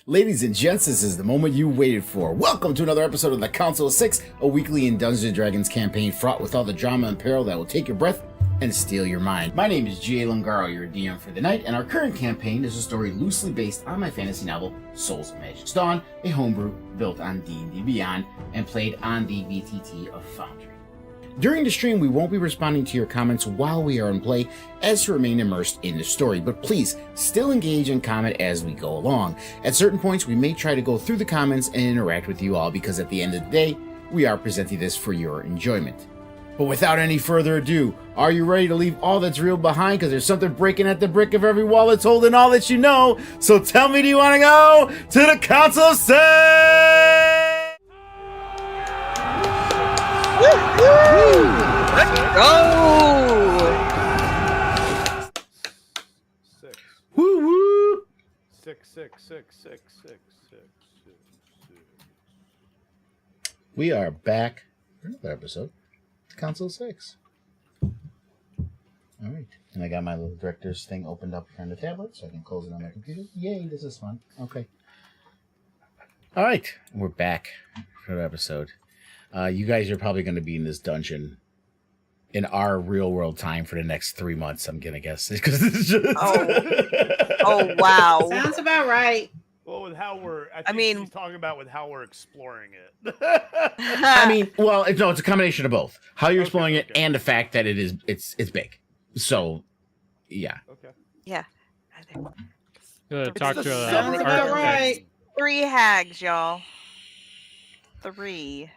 Ladies and gents, this is the moment you waited for. Welcome to another episode of the Council of Six, a weekly in Dungeons & Dragons campaign fraught with all the drama and peril that will take your breath and steal your mind. My name is G.A. Lungaro, your DM for the night, and our current campaign is a story loosely based on my fantasy novel, Souls of Magic's Dawn, a homebrew built on D&D Beyond and played on the VTT of Foundry. During the stream, we won't be responding to your comments while we are in play, as to remain immersed in the story, but please still engage and comment as we go along. At certain points, we may try to go through the comments and interact with you all, because at the end of the day, we are presenting this for your enjoyment. But without any further ado, are you ready to leave all that's real behind? Because there's something breaking at the brick of every wall that's holding all that you know. So tell me, do you want to go to the Council of Six? Let's go! Six. Woo woo! Six. We are back for another episode. Council 6. All right. And I got my little director's thing opened up here on the tablet, so I can close it on my computer. Yay, this is fun. Okay. All right. And we're back for the episode. You guys are probably going to be in this dungeon in our real world time for the next 3 months, I'm going to guess. Because this is just... Oh, wow. Sounds about right. Well, with how I mean, he's talking about with how we're exploring it. I mean, well, no, it's a combination of both. How you're exploring it and the fact that it's big. So, yeah. Okay. Yeah. Talk to sounds about right. 3 hags, y'all. 3.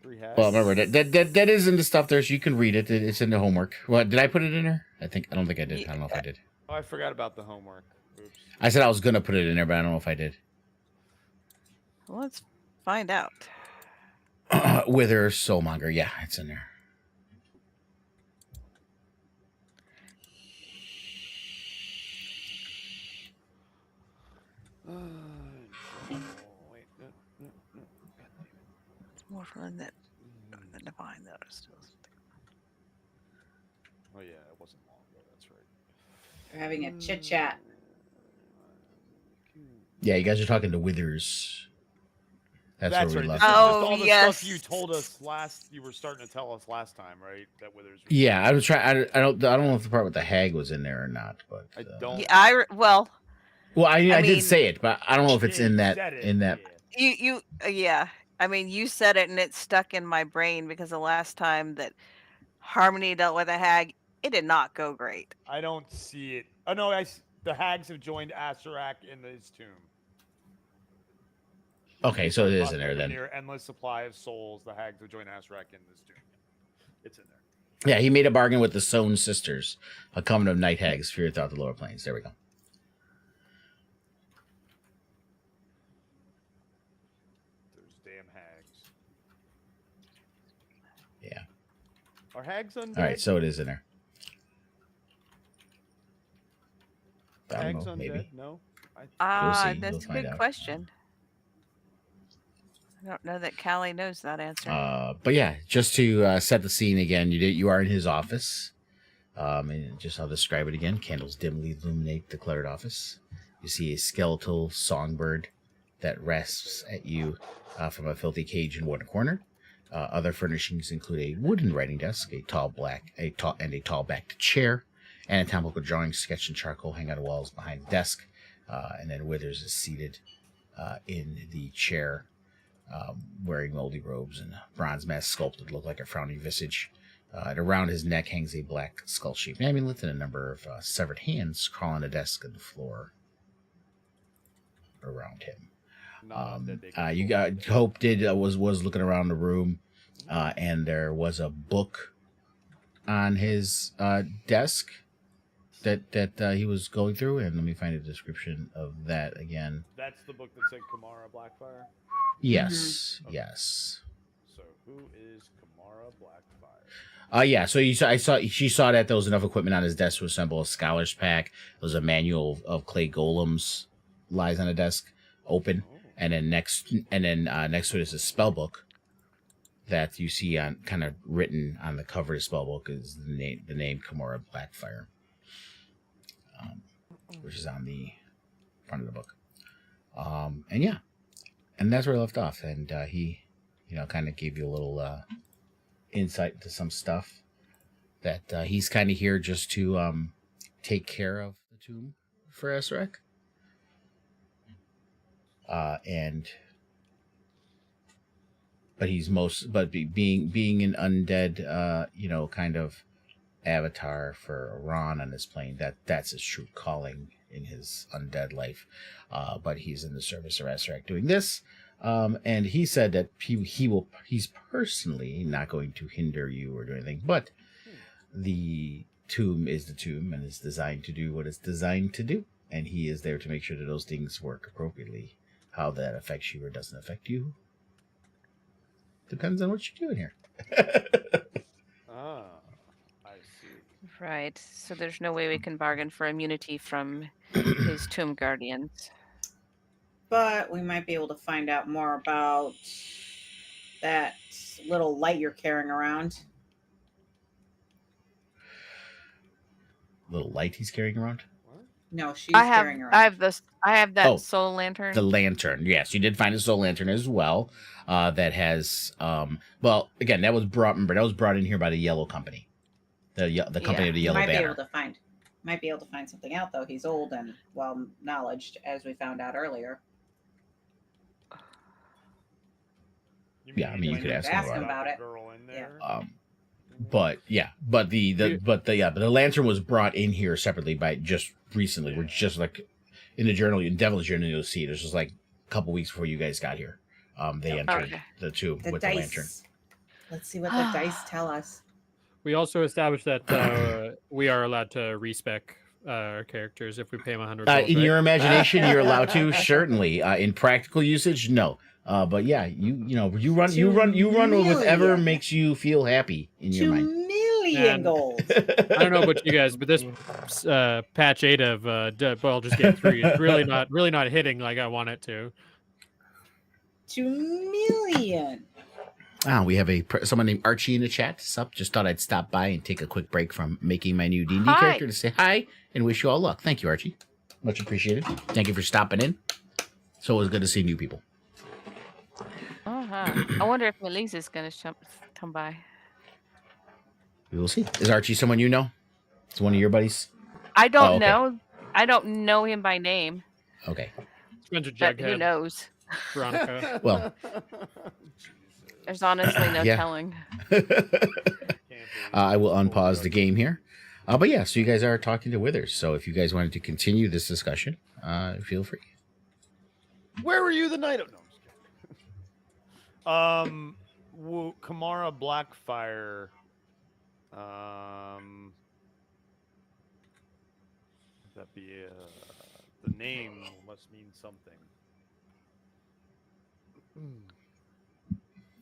3 hags. Well, remember that is in the stuff there, so you can read it. It's in the homework. What did I put it in there? I don't think I did. I don't know if I did. Oh, I forgot about the homework. Oops. I said I was gonna put it in there, but I don't know if I did. Well, let's find out. Wither Soulmonger, yeah, it's in there. Wait, no. It's more fun than divine, though. Oh yeah, it wasn't long ago. That's right. We're having a chit chat. Yeah, you guys are talking to Withers. That's where we right. left. This is Oh, just all the yes. stuff you told us you were starting to tell us last time, right? That Withers. Yeah, I was trying. I don't know if the part with the hag was in there or not, but I don't. Yeah, well, I mean, did say it, but I don't know if it's in that. Yeah. I mean, you said it and it stuck in my brain because the last time that Harmony dealt with a hag, it did not go great. I don't see it. Oh no, the hags have joined Asarak in his tomb. Okay, so it is in there then. Near endless supply of souls, the hags have joined Asarak in this tomb. It's in there. Yeah, he made a bargain with the Sown sisters, a coven of night hags feared throughout the lower planes. There we go. Those damn hags. Yeah. Are hags undead? All right, so it is in there. I don't Hags know, undead? maybe. No. see. That's We'll a good find out. question. I don't know that Callie knows that answer. But yeah, just to set the scene again, you are in his office. And just I'll describe it again. Candles dimly illuminate the cluttered office. You see a skeletal songbird that rests at you from a filthy cage in one corner. Other furnishings include a wooden writing desk, a tall backed chair, and anatomical drawings sketched in charcoal hang on the walls behind the desk. And then Withers is seated in the chair, wearing moldy robes and a bronze mask sculpted to look like a frowning visage. And around his neck hangs a black skull-shaped amulet, and a number of severed hands crawl on the desk and the floor around him. Hope was looking around the room, and there was a book on his desk that he was going through, and let me find a description of that again. That's the book that said Kamara Blackfire? Yes, Okay. yes. So who is Kamara Blackfire? Yeah. So she saw that there was enough equipment on his desk to assemble a scholar's pack. There was a manual of clay golems lies on the desk, open, and then next to it is a spell book that you see on kind of written on the cover of the spell book is the name Kamara Blackfire, which is on the front of the book. And yeah, and that's where I left off. And he, kind of gave you a little insight into some stuff that he's kind of here just to take care of the tomb for Esrek. But he's being an undead, kind of avatar for Ron on this plane. That's his true calling in his undead life. But he's in the service of Esrek doing this. And he said that he's personally not going to hinder you or do anything, but the tomb is the tomb and is designed to do what it's designed to do. And he is there to make sure that those things work appropriately. How that affects you or doesn't affect you depends on what you're doing here. I see. Right. So there's no way we can bargain for immunity from his tomb guardians. But we might be able to find out more about that little light you're carrying around. Little light he's carrying around? What? No, she's I have carrying around. I have that Oh, soul lantern. The lantern. Yes, you did find a soul lantern as well. That has well, again, that was brought in here by the Yellow Company. The company of the Yellow might Banner. Might be able to find something out though. He's old and well knowledged, as we found out earlier. Yeah, I mean, you could ask him about it. Girl in there. But the lantern was brought in here separately by just recently. We're just like in the journal, in Devil's Journal, you'll see there's just like a couple weeks before you guys got here. They entered the tomb with the lantern. Let's see what the dice tell us. We also established that we are allowed to respec our characters if we pay them 100 gold, In right? your imagination, you're allowed to, certainly. In practical usage, no. But yeah, you run with whatever makes you feel happy in your mind. 2 million gold. I don't know about you guys, but this patch 8 of Baldur's Gate 3 is really not hitting like I want it to. 2 million. We have someone named Archie in the chat. Sup? Just thought I'd stop by and take a quick break from making my new D&D character to say hi and wish you all luck. Thank you, Archie. Much appreciated. Thank you for stopping in. It's always good to see new people. I wonder if Melise is going to come by. We will see. Is Archie someone you know? It's one of your buddies? I don't know. I don't know him by name. Okay. Spencer But who Jughead, knows? Veronica. Well, There's honestly no telling. I will unpause the game here. But yeah, so you guys are talking to Withers. So if you guys wanted to continue this discussion, feel free. Where were you the night of? No, I'm just kidding. Kamara Blackfire. That be the name must mean something.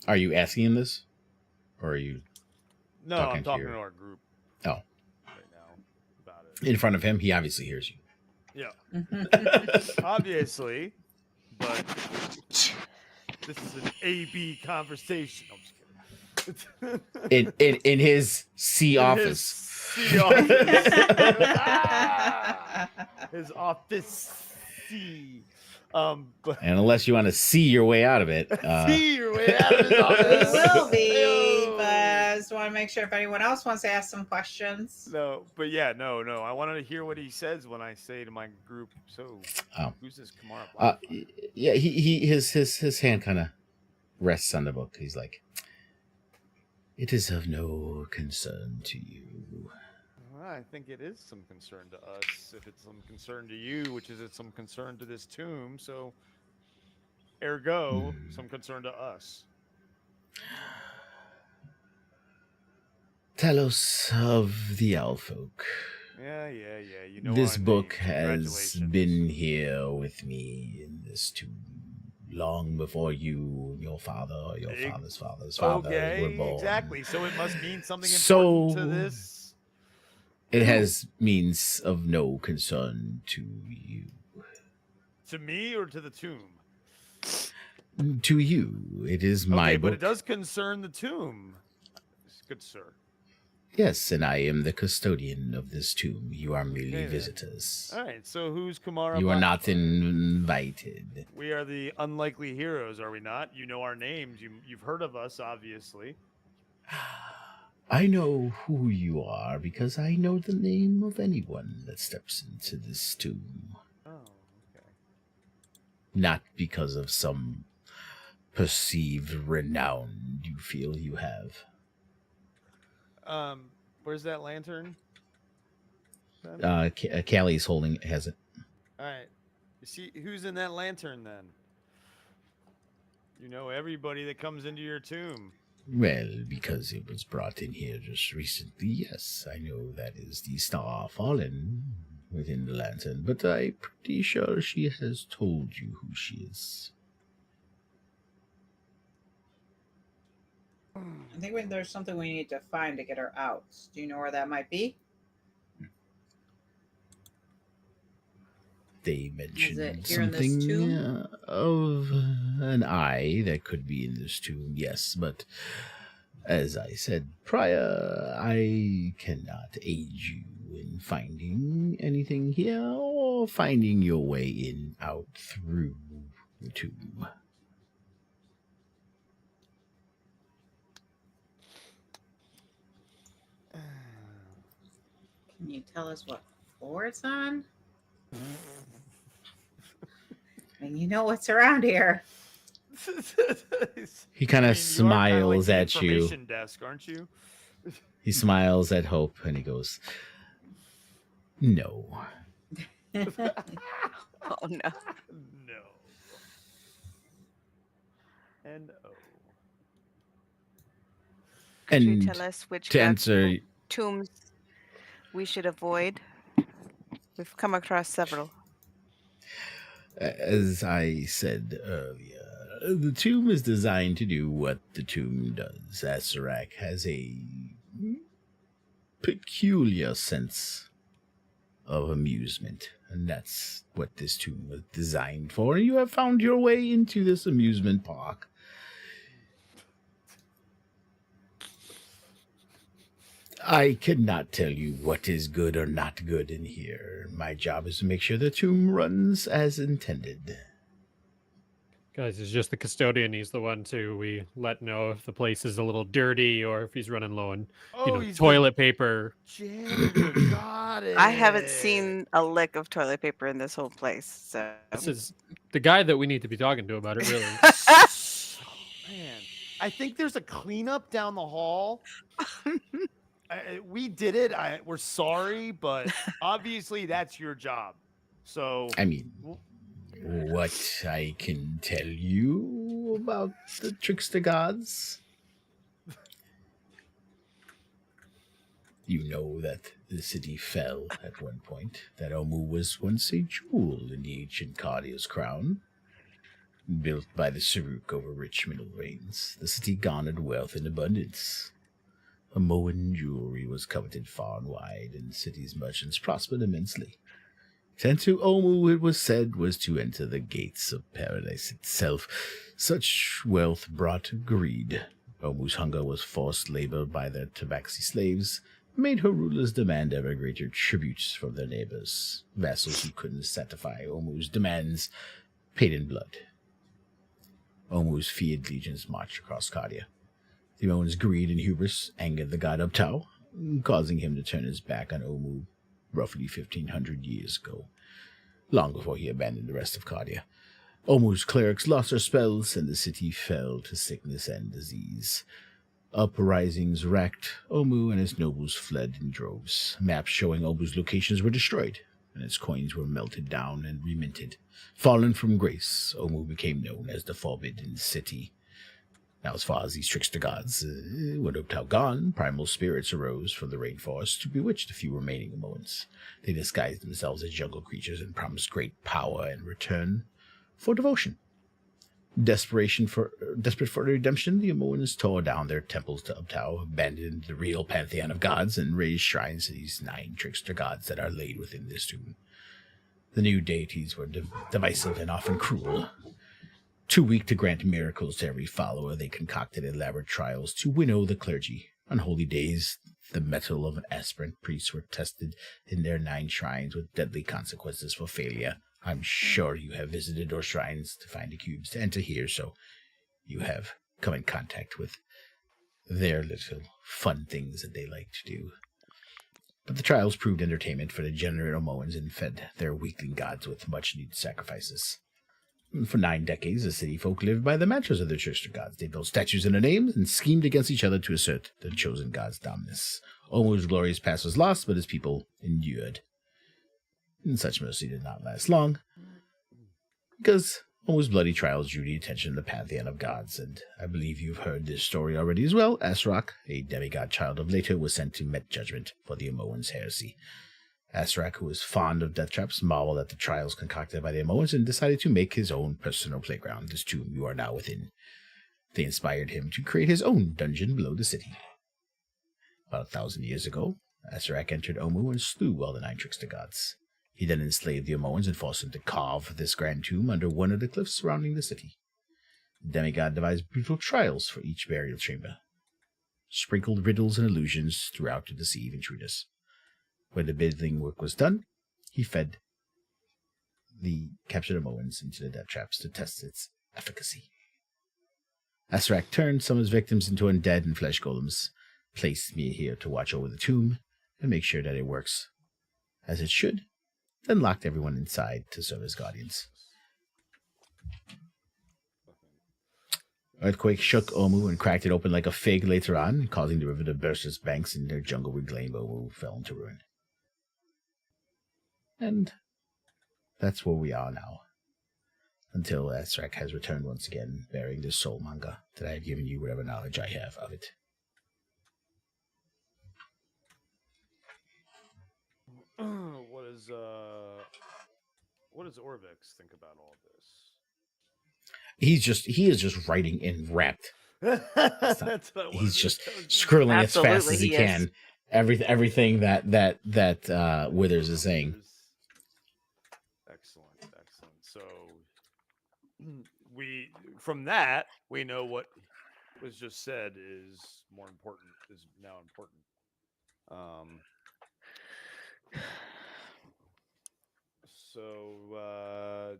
Are you asking him this? Or are you No, I'm talking to our group. Oh. Right now about it. In front of him? He obviously hears you. Yeah. Obviously. But this is an A-B conversation. I'm just kidding. In his C office. His office. His office C. But And unless you want to see your way out of it. see your way out of his office. It will be, but I just want to make sure if anyone else wants to ask some questions. No, but yeah, no. I wanted to hear what he says when I say to my group. So, who's this Kamara? Yeah, his hand kind of rests on the book. He's like, "It is of no concern to you." Well, I think it is some concern to us. If it's some concern to you, which is it's some concern to this tomb. So, ergo, some concern to us. Talos of the Owlfolk. Yeah. You know This our book names. has Congratulations. been here with me in this tomb long before you, your father, or your father's father's father were born. Exactly. So it must mean something So- important to this. It has means of no concern to you. To me or to the tomb? To you, it is my Okay, book. but it does concern the tomb, good sir. Yes, and I am the custodian of this tomb. You are merely Okay, then. visitors. All right, so who's Kamara? You are Ba- not invited. We are the unlikely heroes, are we not? You know our names. You've heard of us, obviously. I know who you are because I know the name of anyone that steps into this tomb. Oh, okay. Not because of some perceived renown you feel you have. Where's that lantern? then? Callie's has it. All right. You see who's in that lantern then? You know everybody that comes into your tomb. Well, because it was brought in here just recently, yes, I know that is the Star Fallen within the lantern, but I'm pretty sure she has told you who she is. I think there's something we need to find to get her out. Do you know where that might be? They mentioned here in this something tomb? of an eye that could be in this tomb, yes, but as I said prior, I cannot aid you in finding anything here or finding your way in, out, through the tomb. Can you tell us what floor it's on? I mean, you know what's around here. He kind I of mean, you are kinda like smiles the at you. information desk, aren't you? He smiles at Hope and he goes, "No." Oh no. No. And oh. Could you And tell us which to answer, tombs we should avoid? We've come across several. as I said earlier, the tomb is designed to do what the tomb does. Asarak has a peculiar sense of amusement, and that's what this tomb was designed for. You have found your way into this amusement park. I cannot tell you what is good or not good in here. My job is to make sure the tomb runs as intended. Guys, it's just the custodian. He's the one we let know if the place is a little dirty or if he's running low on He's toilet paper. Janitor, got it. I haven't seen a lick of toilet paper in this whole place. So This is the guy that we need to be talking to about it, really. Man, I think there's a cleanup down the hall. We did it. We're sorry, but obviously that's your job. So I mean, what I can tell you about the trickster gods? You know that the city fell at one point, that Omu was once a jewel in the ancient Cardia's crown. Built by the Saruk over rich middle reigns, the city garnered wealth in abundance. Omoan jewelry was coveted far and wide, and the city's merchants prospered immensely. To enter Omu, it was said, was to enter the gates of paradise itself. Such wealth brought greed. Omu's hunger was forced labor by their tabaxi slaves, made her rulers demand ever greater tributes from their neighbors. Vassals who couldn't satisfy Omu's demands paid in blood. Omu's feared legions marched across Cardia. The Omu's greed and hubris angered the god Uptau, causing him to turn his back on Omu roughly 1,500 years ago, long before he abandoned the rest of Cardia. Omu's clerics lost their spells, and the city fell to sickness and disease. Uprisings racked Omu, and his nobles fled in droves. Maps showing Omu's locations were destroyed, and its coins were melted down and reminted. Fallen from grace, Omu became known as the Forbidden City. Now, as far as these trickster gods, when Uptau gone, primal spirits arose from the rainforest to bewitch the few remaining Omoans. They disguised themselves as jungle creatures and promised great power in return for devotion. Desperate for redemption, the Omoans tore down their temples to Uptau, abandoned the real pantheon of gods, and raised shrines to these 9 trickster gods that are laid within this tomb. The new deities were divisive and often cruel. Too weak to grant miracles to every follower, they concocted elaborate trials to winnow the clergy. On holy days, the mettle of an aspirant priests were tested in their 9 shrines with deadly consequences for failure. I'm sure you have visited those shrines to find the cubes to enter here, so you have come in contact with their little fun things that they like to do. But the trials proved entertainment for the degenerate Omoans and fed their weakling gods with much-needed sacrifices. For 9 decades, the city folk lived by the mantras of their trickster gods. They built statues in their names and schemed against each other to assert the chosen god's dominance. Omu's glorious past was lost, but his people endured. And such mercy did not last long, because Omu's bloody trials drew the attention of the pantheon of gods, and I believe you've heard this story already as well. Asrak, a demigod child of Later, was sent to met judgment for the Omoans' heresy. Asrak, who was fond of death traps, marveled at the trials concocted by the Omoans and decided to make his own personal playground, this tomb you are now within. They inspired him to create his own dungeon below the city. About 1,000 years ago, Asrak entered Omu and slew all the 9 trickster gods. He then enslaved the Omoans and forced them to carve this grand tomb under one of the cliffs surrounding the city. The demigod devised brutal trials for each burial chamber, sprinkled riddles and illusions throughout to deceive intruders. When the bidding work was done, he fed the captured Omoans into the death traps to test its efficacy. Asrak turned some of his victims into undead and flesh golems, placed me here to watch over the tomb and make sure that it works as it should, then locked everyone inside to serve as guardians. Earthquake shook Omu and cracked it open like a fig later on, causing the river to burst its banks and their jungle-reclaimed Omu fell into ruin. And that's where we are now. Until Asrak has returned once again, bearing this soul manga that I have given you whatever knowledge I have of it. What does Orvix think about all this? He is just writing in rapt. That's what I He's wanted just to tell you. scribbling as fast Absolutely, as he he is. can. Everything that Withers is saying. Excellent. So from that we know what was just said is now important. So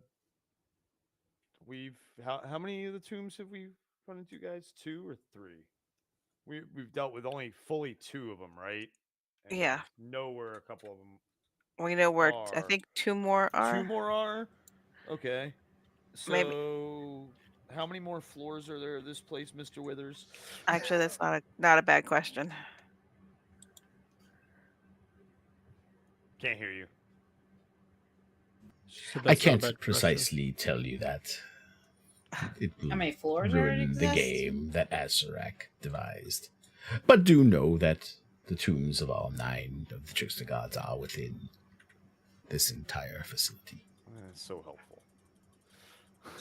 how many of the tombs have we run into, guys? 2 or 3? We've dealt with only fully 2 of them, right? And Yeah. know where a couple of them We know where I are. think 2 more are. 2 more are? Okay. So Maybe. how many more floors are there of this place, Mr. Withers? Actually, that's not a bad question. Can't hear you. So I that's not a can't bad question. precisely tell you that. It will How many floors already ruin the exist? game that Azarak devised. But do know that the tombs of all 9 of the trickster gods are within this entire facility. That's so helpful.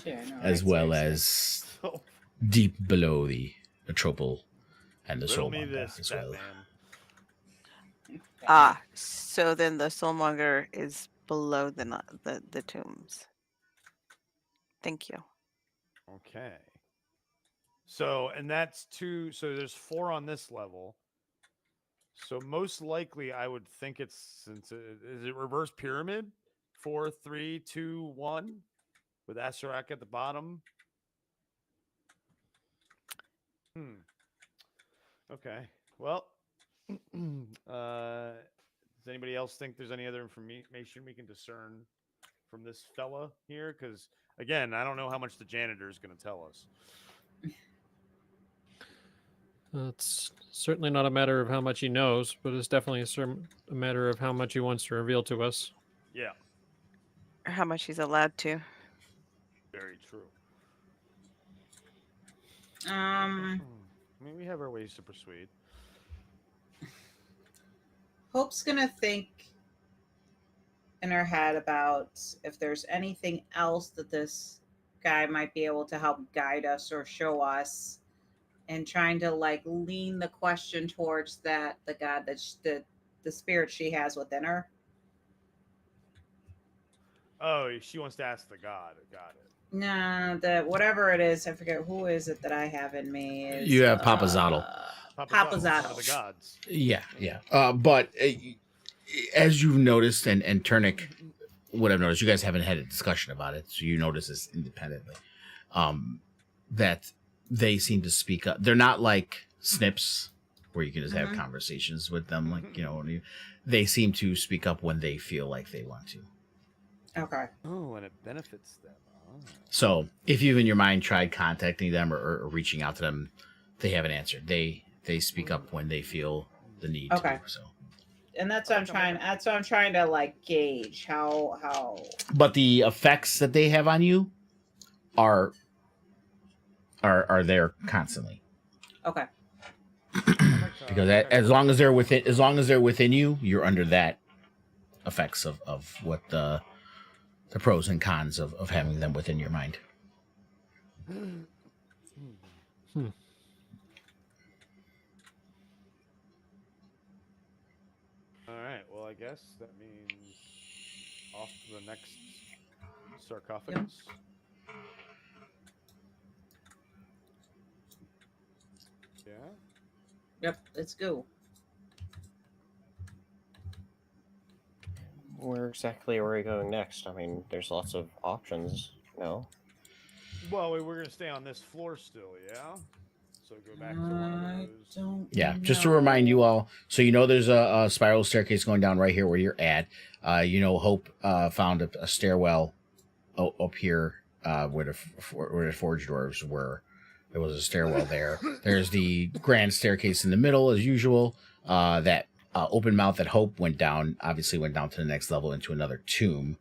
Sure, no, As that's well very as So deep below the Atropal and the riddle Soul me Manga this, as well. Batman. So then the soulmonger is below the tombs. Thank you. Okay. So, and that's 2. So there's 4 on this level. So most likely, I would think is it reverse pyramid? 4, 3, 2, 1, with Asarak at the bottom. Okay. Well, does anybody else think there's any other information we can discern from this fella here? Because again, I don't know how much the janitor is going to tell us. It's certainly not a matter of how much he knows, but it's definitely a matter of how much he wants to reveal to us. Yeah, Or how much he's allowed to. very true. I I mean, we have our ways to persuade. Hope's gonna think in her head about if there's anything else that this guy might be able to help guide us or show us, and trying to like lean the question towards the god that the spirit she has within her. Oh, she wants to ask the god. Got it. No, the whatever it is, I forget who is it that I have in me. Is, You have Papazotl. Papazotl, one of Papazotl. the gods. Yeah, yeah. But as you've noticed, and Turnic would have noticed, you guys haven't had a discussion about it, so you notice this independently. That they seem to speak up. They're not like snips where you can just have conversations with them, like, you know, they seem to speak up when they feel like they want to. Okay. Oh, and it benefits them. Oh. So if you've in your mind tried contacting them or reaching out to them, they haven't answered. They speak up when they feel the need Okay. to. So, And that's what I'm trying. That's what I'm trying to like gauge how. but the effects that they have on you are there constantly. Okay. Because as long as they're within you, you're under that effects of what the pros and cons of having them within your mind. All right. Well, I guess that means off to the next sarcophagus. Yeah. Yep. Let's go. Where exactly are we going next? I mean, there's lots of options, you know? Well, we're going to stay on this floor still, yeah? So go back to one of those. Yeah, just to remind you all, so you know there's a spiral staircase going down right here where you're at. You know, Hope found a stairwell up here where the forge dwarves were. There was a stairwell there. There's the grand staircase in the middle, as usual. That open mouth that Hope went down, obviously went down to the next level into another tomb.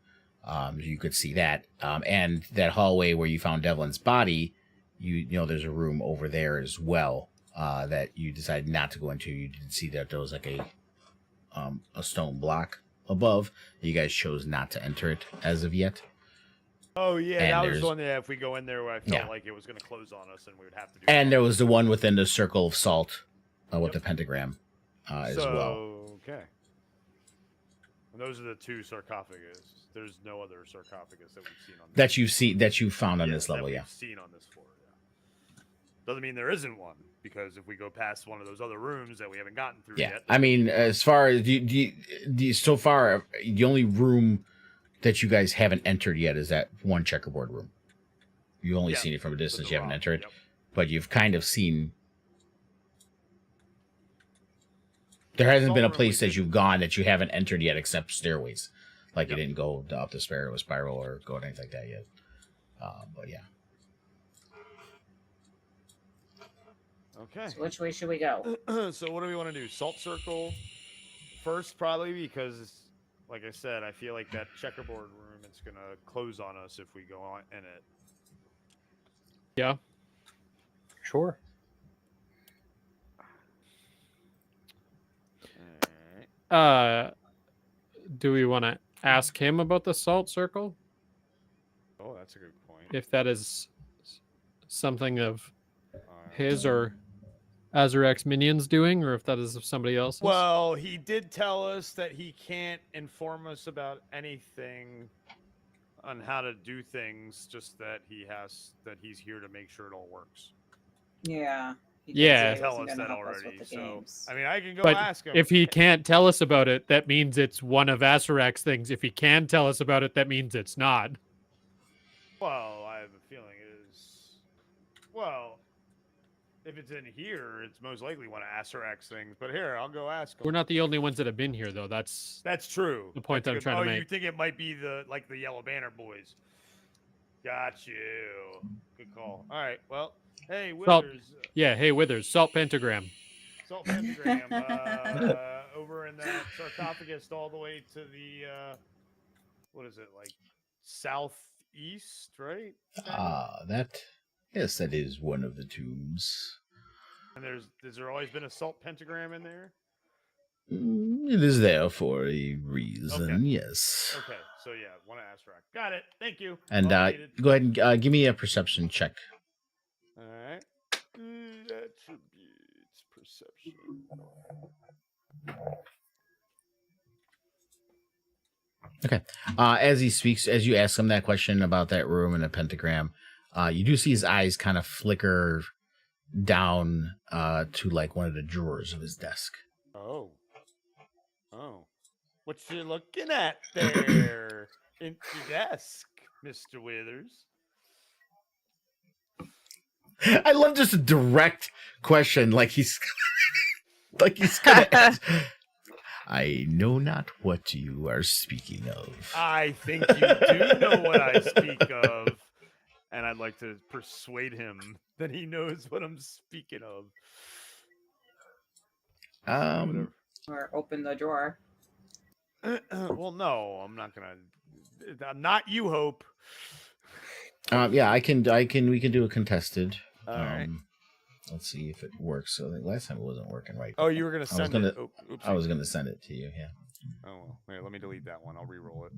You could see that. And that hallway where you found Devlin's body, you know there's a room over there as well that you decided not to go into. You did see that there was like a stone block above. You guys chose not to enter it as of yet. Oh, yeah, And that was the one that if we go in there where I felt like it was going to close on us and we would have to do And there was the one within the circle of salt with the pentagram as well. Okay. And those are the two sarcophagus. There's no other sarcophagus that we've seen on this That you found on this level, that yeah. we've seen on this floor, yeah. Doesn't mean there isn't one, because if we go past one of those other rooms that we haven't gotten through yet. I mean, as far as so far, the only room that you guys haven't entered yet is that one checkerboard room. You've only seen it from a distance. You haven't entered it, but you've kind of seen. There hasn't been a place that you've gone that you haven't entered yet, except stairways. Like you didn't go up the spiral or go to anything like that yet. But yeah. Okay. So which way should we go? So what do we want to do? Salt circle first, probably, because, like I said, I feel like that checkerboard room, it's going to close on us if we go on in it. Yeah. Sure. Do we want to ask him about the salt circle? Oh, that's a good point. If that is something of his or Azarek's minions doing, or if that is of somebody else's? Well, he did tell us that he can't inform us about anything on how to do things, just that he's here to make sure it all works. Yeah. Yeah. Tell us that already. So games. I mean, I can go But ask him. if he can't tell us about it, that means it's one of Azarek's things. If he can tell us about it, that means it's not. Well, I have a feeling it is. Well, if it's in here, it's most likely one of Azarek's things. But here, I'll go ask him. We're not the only ones that have been here, though. That's true. the point That's I'm trying to make. You think it might be the Yellow Banner boys? Got you. Good call. All right. Well, hey, Withers. Yeah, hey, Withers. Salt pentagram. Salt pentagram over in that sarcophagus all the way to the what is it, like southeast, right? Yes, that is one of the tombs. And has there always been a salt pentagram in there? It is there for a reason, Okay. yes. Okay, so yeah, one of Azrak. Got it. Thank you. And Well needed. go ahead and give me a perception check. All right. Attributes, perception. Okay. As he speaks, as you ask him that question about that room and the pentagram, you do see his eyes kind of flicker down to like one of the drawers of his desk. Oh. What you looking at there in your desk, Mr. Withers? I love just a direct question, like he's gonna ask. I know not what you are speaking of. I think you do know what I speak of. And I'd like to persuade him that he knows what I'm speaking of. Whatever. Or open the drawer. Well, no, I'm not gonna. I'm not you, Hope. Yeah, we can do a contested. All right. Let's see if it works. So last time it wasn't working right. Oh, you were gonna send it. Oh, I was gonna send it to you. Yeah. Oh well. Wait, let me delete that one. I'll re-roll it.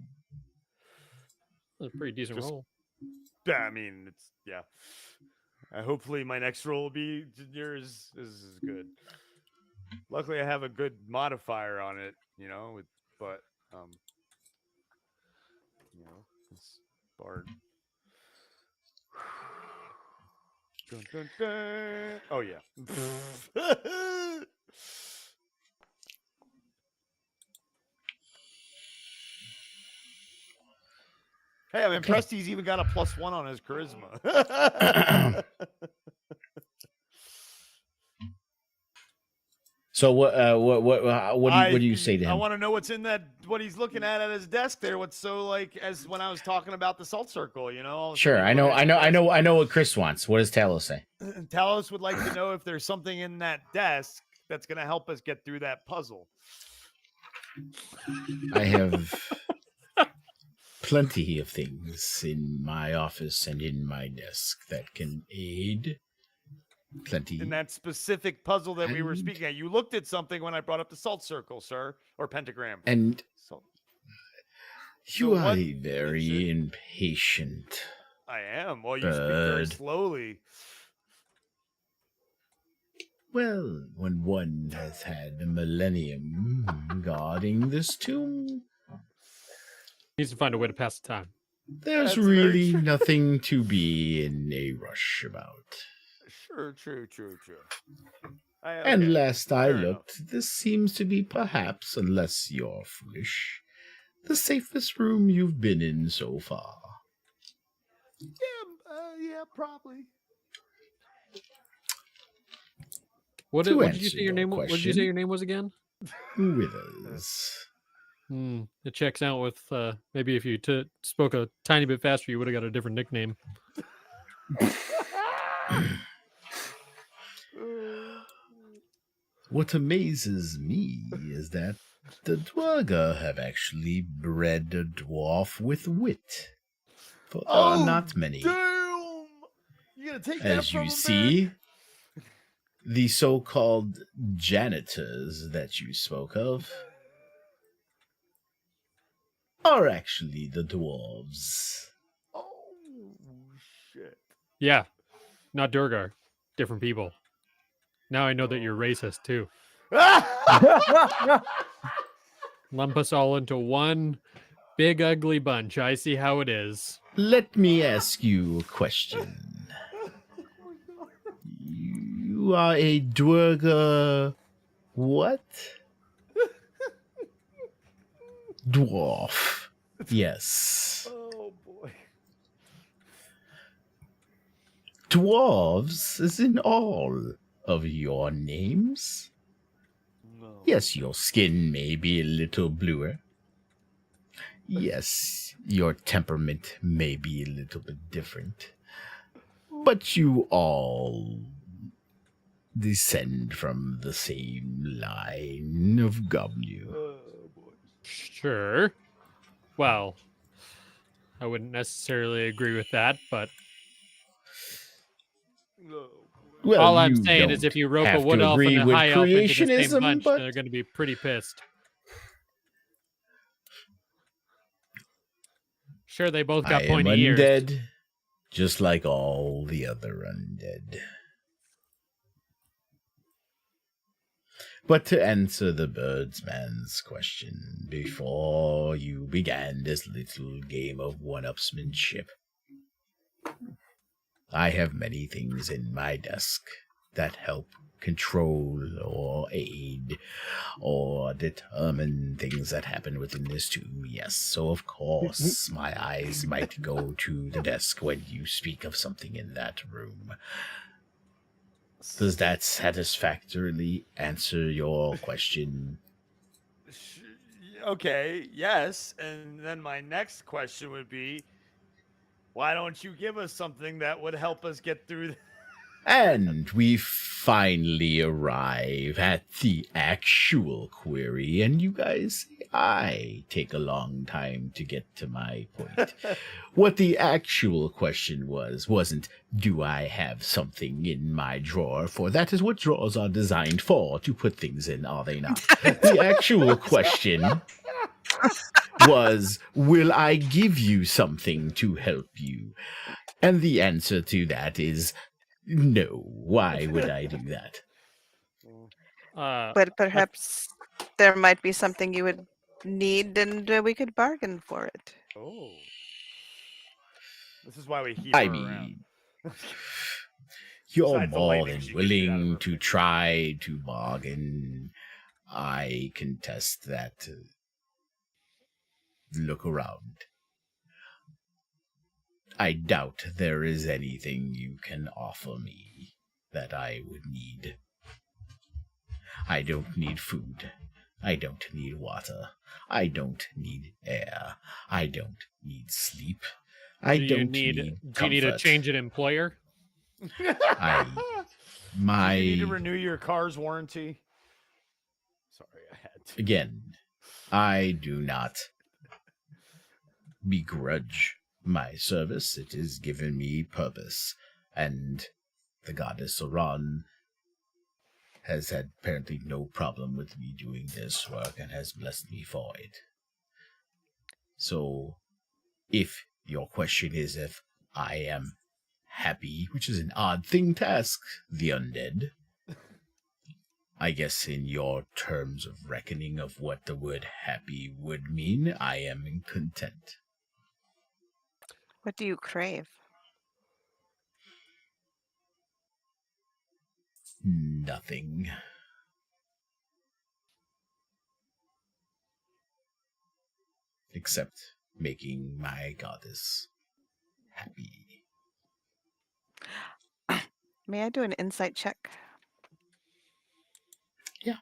That's a pretty decent roll. Yeah, I mean, it's yeah. Hopefully, my next roll will be yours is good. Luckily, I have a good modifier on it, but it's Bard. Dun, dun, dun. Oh yeah. Hey, I'm impressed he's even got a +1 on his charisma. So what do you say to him? I want to know what's in what he's looking at his desk there. What's so like as when I was talking about the salt circle, Sure, I know what Chris wants. What does Talos say? Talos would like to know if there's something in that desk that's going to help us get through that puzzle. I have plenty of things in my office and in my desk that can aid. Plenty. In that specific puzzle that we were speaking at, you looked at something when I brought up the salt circle, sir, or pentagram. And you are what very impatient. I am. Well, you speak very slowly. Well, when one has had a millennium guarding this tomb, Needs to find a way to pass the time. there's That's really very true. nothing to be in a rush about. True. And last I Fair enough. looked, this seems to be perhaps, unless you're foolish, the safest room you've been in so far. Yeah, probably. What To did you answer say your your name? What did you say question- your name was again? Withers. It checks out with maybe if you spoke a tiny bit faster, you would have got a different nickname. What amazes me is that the Dwarga have actually bred a dwarf with wit. For there are not many. Damn! You gonna take that As from you him, see, the so-called janitors that you spoke of are actually the dwarves. Oh shit! Yeah, not Durgar, different people. Now I know that you're racist too. Lump us all into one big ugly bunch. I see how it is. Let me ask you a question. You are a Dwarga what? Dwarf. Yes. Oh boy! Dwarves is in all of your names. No. Yes, your skin may be a little bluer. Yes, your temperament may be a little bit different. But you all descend from the same line of Gomnu. Oh boy! Sure. Well, I wouldn't necessarily agree with that, but No. Well, all I'm you saying is don't if you rope a have wood to elf agree and a with high elf into the same creationism, bunch, but they're going to be pretty pissed. Sure, they both got I am pointy ears. undead, just like all the other undead. But to answer the birdsman's question, before you began this little game of one-upsmanship, I have many things in my desk that help control or aid or determine things that happen within this tomb. Yes, so of course my eyes might go to the desk when you speak of something in that room. Does that satisfactorily answer your question? Okay, yes. And then my next question would be, why don't you give us something that would help us get through And we finally arrive at the actual query, and you guys say I take a long time to get to my point. What the actual question wasn't, do I have something in my drawer? For that is what drawers are designed for, to put things in, are they not? The actual question was, will I give you something to help you? And the answer to that is no. Why would I do that? But perhaps there might be something you would need, and we could bargain for it. Oh. This is why we keep I her mean, around. you're Besides the more lightning than she can shoot out of willing her to finger. try to bargain. I contest that. Look around. I doubt there is anything you can offer me that I would need. I don't need food. I don't need water. I don't need air. I don't need sleep. I don't need comfort. Do you need a change in employer? Do you need to renew your car's warranty? Sorry, I had to. Again, I do not begrudge my service. It has given me purpose, and the goddess Oran has had apparently no problem with me doing this work and has blessed me for it. So, if your question is if I am happy, which is an odd thing to ask the undead, I guess in your terms of reckoning of what the word happy would mean, I am content. What do you crave? Nothing. Except making my goddess happy. May I do an insight check? Yeah.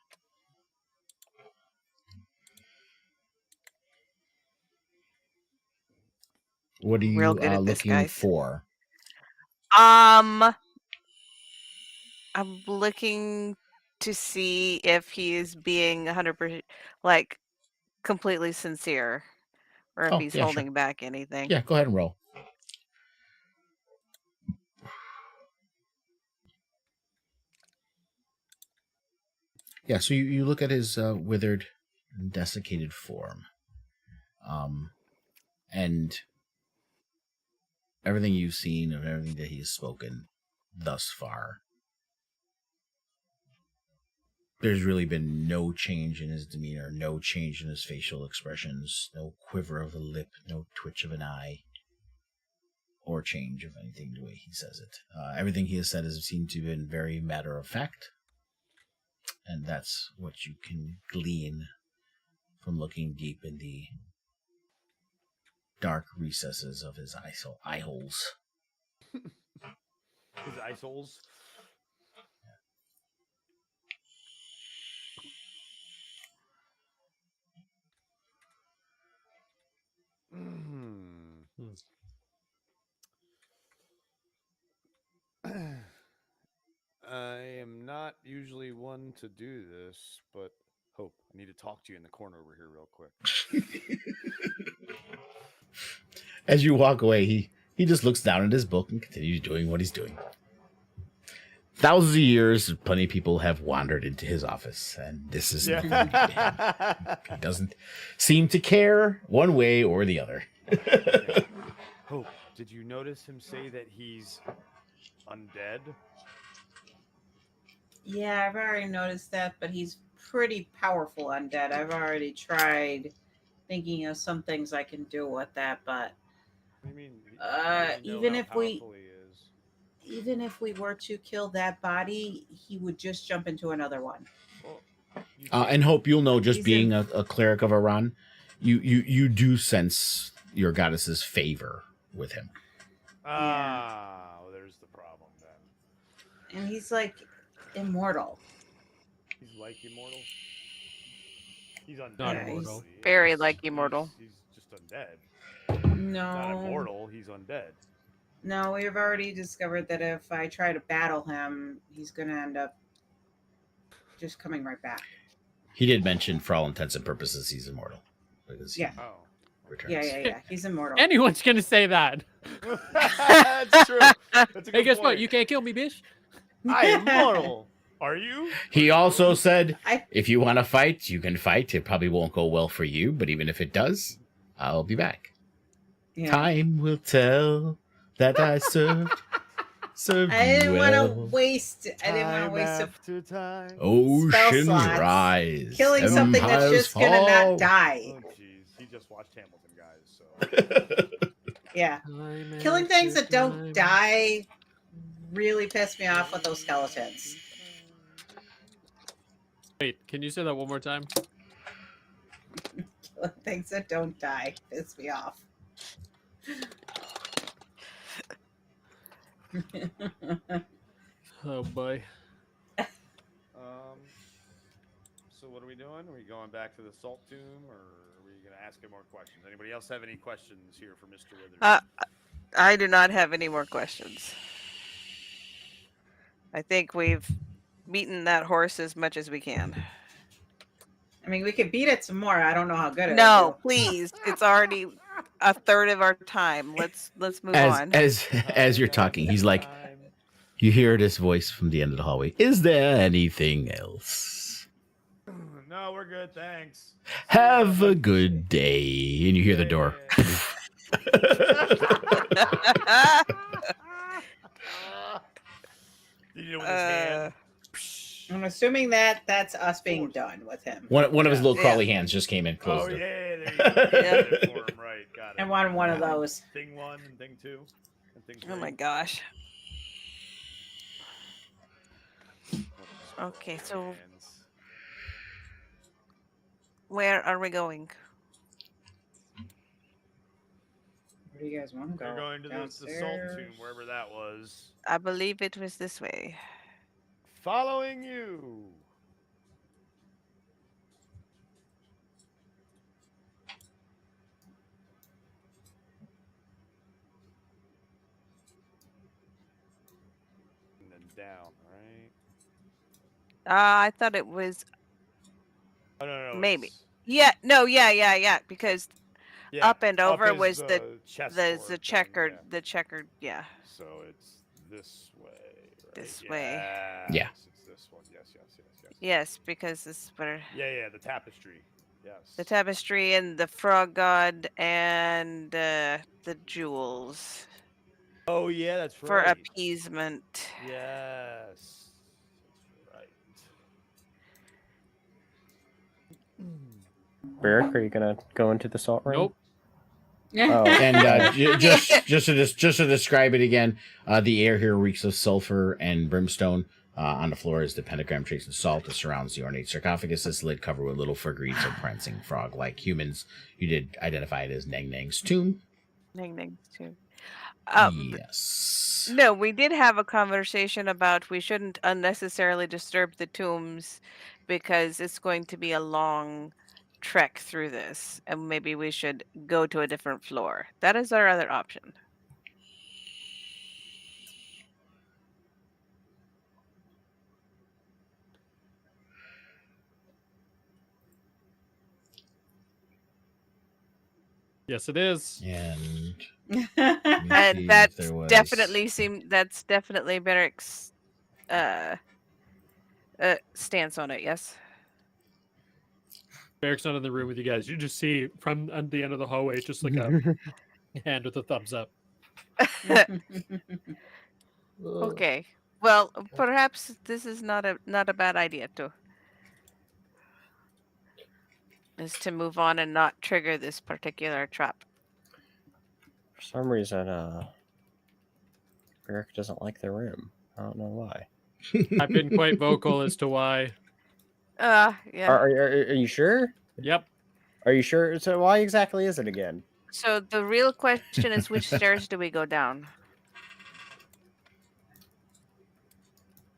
What are you Real good at this, looking guys. for? I'm looking to see if he is being 100% like completely sincere, or if Oh, he's yeah, holding sure. back anything. Yeah, go ahead and roll. Yeah, so you look at his withered, desiccated form. And everything you've seen and everything that he has spoken thus far, there's really been no change in his demeanor, no change in his facial expressions, no quiver of a lip, no twitch of an eye, or change of anything the way he says it. Everything he has said has seemed to have been very matter of fact, and that's what you can glean from looking deep in the dark recesses of his eye holes. His eye holes. I am not usually one to do this, but Hope, I need to talk to you in the corner over here real quick. As you walk away, he just looks down at his book and continues doing what he's doing. Thousands of years, plenty of people have wandered into his office, and this is nothing new to him. He doesn't seem to care one way or the other. Hope, did you notice him say that he's undead? Yeah, I've already noticed that, but he's pretty powerful undead. I've already tried thinking of some things I can do with that, but What do you mean? How do you know even how if we powerful he is? even if we were to kill that body, he would just jump into another one. Well, you And Hope, you'll know, just He's being in- a cleric of Iran, you do sense your goddess's favor with him. well, there's the problem then. and he's like immortal. He's like immortal. He's undead. Not Yeah, he's immortal. very like immortal. He's just undead. No. Not immortal. He's undead. No, we've already discovered that if I try to battle him, he's going to end up just coming right back. He did mention, for all intents and purposes, he's immortal. Because he Yeah. Oh. returns. Yeah. He's immortal. Anyone's gonna say that. That's true. That's a Hey, good guess what? point. You can't kill me, bitch. I'm immortal. Are you? He also said, I- if you want to fight, you can fight. It probably won't go well for you, but even if it does, I'll be back. Yeah. Time will tell that I served I you didn't well. want to waste. I didn't want to Time waste a after time. Oceans slots. rise. killing something that's empires just going to fall. not die. Oh, jeez. He just watched Hamilton, guys. So. Yeah. Killing things that don't die really piss me off with those skeletons. Wait, can you say that one more time? Killing things that don't die piss me off. Oh boy. So what are we doing? Are we going back to the salt tomb, or are we going to ask him more questions? Anybody else have any questions here for Mr. Withers? I do not have any more questions. I think we've beaten that horse as much as we can. I mean, we could beat it some more. I don't know how good it No, please. It's already a third of our time. Let's move on. As you're talking, he's like, Time. you hear this voice from the end of the hallway. Is there anything else? No, we're good. Thanks. Have a good day. And you hear the door. Did you do it with his hand? I'm assuming that that's us being done with him. One of his little Yeah. crawly hands just came in, Oh closed yeah, it. there you go. Yeah. Did it for him, right? Got it. I wanted one of those. Thing 1 and thing 2 and thing 3. Oh my gosh. Okay, so where are we going? Where do you guys want to go? We're going to the salt Downstairs? tomb, wherever that was. I believe it was this way. Following you. And then down, right? I thought it was Oh no, Maybe. it's- yeah. Because yeah, up and over is was the chessboard the thing, checkered yeah. the checkered yeah. So it's this way. Right? This way. Yeah. It's this one. Yes. Yes, because this is where Yeah, the tapestry. Yes. the tapestry and the frog god and the jewels Oh yeah, that's for right. appeasement. Yes. That's right. Barrick, are you gonna go into the salt ring? Nope. Oh. And just to describe it again, the air here reeks of sulfur and brimstone. On the floor is the pentagram trace of salt that surrounds the ornate sarcophagus. This lid covered with little fur-greaves of prancing frog-like humans. You did identify it as Nang Nang's tomb. Ning too. Yes. No, we did have a conversation about we shouldn't unnecessarily disturb the tombs because it's going to be a long trek through this, and maybe we should go to a different floor. That is our other option. Yes, it is. And And see if that's there was- definitely Beric's stance on it. Yes. Barrick's not in the room with you guys. You just see from the end of the hallway, just like a hand with a thumbs up. Okay. Well, perhaps this is not a bad idea too. is to move on and not trigger this particular trap. For some reason, Eric doesn't like the room. I don't know why. I've been quite vocal as to why. Yeah. Are you sure? Yep. Are you sure? So why exactly is it again? So the real question is, which stairs do we go down?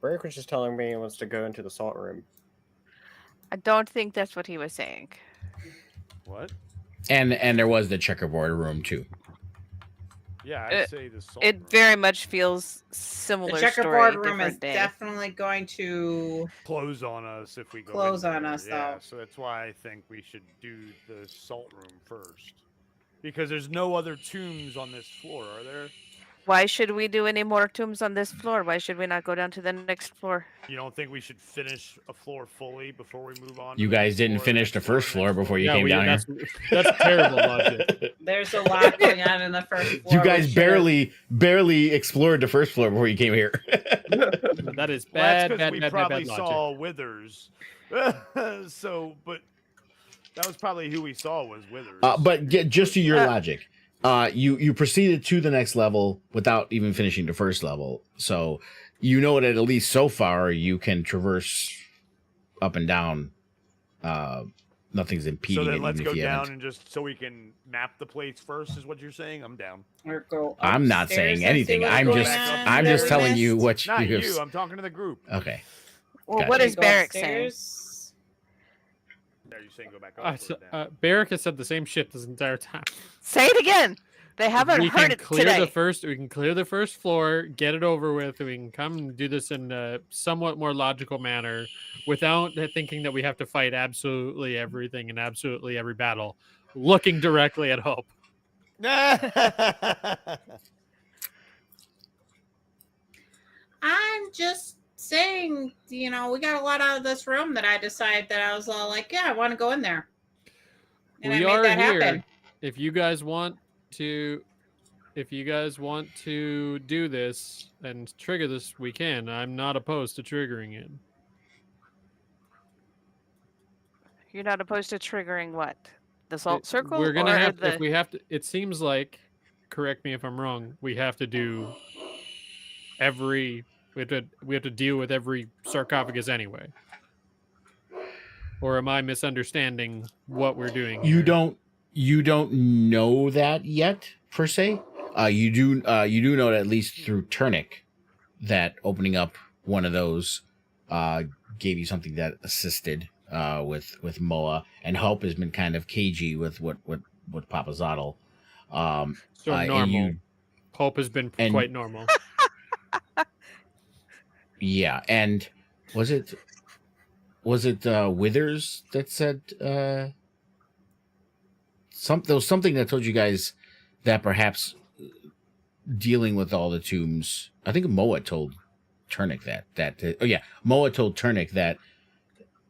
Eric was just telling me he wants to go into the salt room. I don't think that's what he was saying. What? And there was the checkerboard room too. Yeah, I'd say the salt It room. very much feels similar. The checkerboard story, room is different day. definitely going to close on us if we go close in on there. us, Yeah, though. so that's why I think we should do the salt room first. Because there's no other tombs on this floor, are there? Why should we do any more tombs on this floor? Why should we not go down to the next floor? You don't think we should finish a floor fully before we move on? You to the guys next didn't floor, finish next the first floor next before you came down here. That's terrible logic. There's a lot going on in the first floor. You We guys should've- barely explored the first floor before you came here. That is Well, that's bad, because bad, we bad, bad, probably bad logic. saw Withers. So, but that was probably who we saw was Withers. But just to your logic, you proceeded to the next level without even finishing the first level. So you know that at least so far you can traverse up and down. Nothing's impeding So it. then let's even go if you down haven't. and just so we can map the plates first, is what you're saying? I'm down. Or go I'm not upstairs saying and see anything. what's I'm going just on I'm that just we telling you missed. what Not you. you. I'm talking to the group. Okay. Well, Got what it. is Go Barrack saying? upstairs. Are you saying go back up or down? Barrack has said the same shit this entire time. Say it again. They haven't we heard can it clear today. We can clear the first floor, get it over with, and we can come and do this in a somewhat more logical manner without thinking that we have to fight absolutely everything in absolutely every battle, looking directly at Hope. I'm just saying, we got a lot out of this room that I decided that I was all like, yeah, I want to go in there. And We I are made that here. happen. If you guys want to do this and trigger this, we can. I'm not opposed to triggering it. You're not opposed to triggering what? The salt circle? We're gonna or have the... if we have to. It seems like, correct me if I'm wrong, we have to do we have to deal with every sarcophagus anyway. Or am I misunderstanding what we're doing here? You don't know that yet per se. You do know that at least through Turnic that opening up one of those gave you something that assisted with Moa, and Hope has been kind of cagey with what Papa Zottle. So normal. Hope has been quite normal. Yeah, and was it Withers that said there was something that told you guys that perhaps dealing with all the tombs. I think Moa told Turnic Moa told Turnic that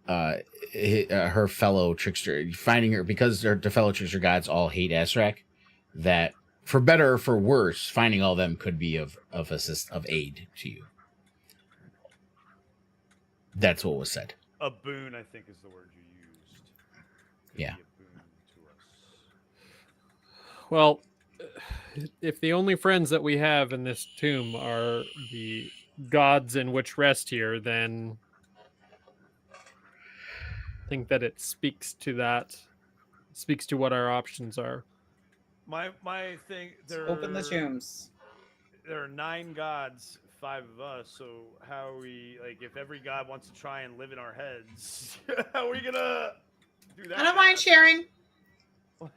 her fellow trickster, finding her, because the fellow trickster gods all hate Azrak, that for better or for worse, finding all them could be of aid to you. That's what was said. A boon, I think, is the word you used. Could Yeah. be a boon to us. Well, if the only friends that we have in this tomb are the gods in which rest here, then I think that it speaks to what our options are. My thing. Open the tombs. There are 9 gods, 5 of us. So how are we, like, if every god wants to try and live in our heads, how are we gonna do that? I don't mind sharing. What?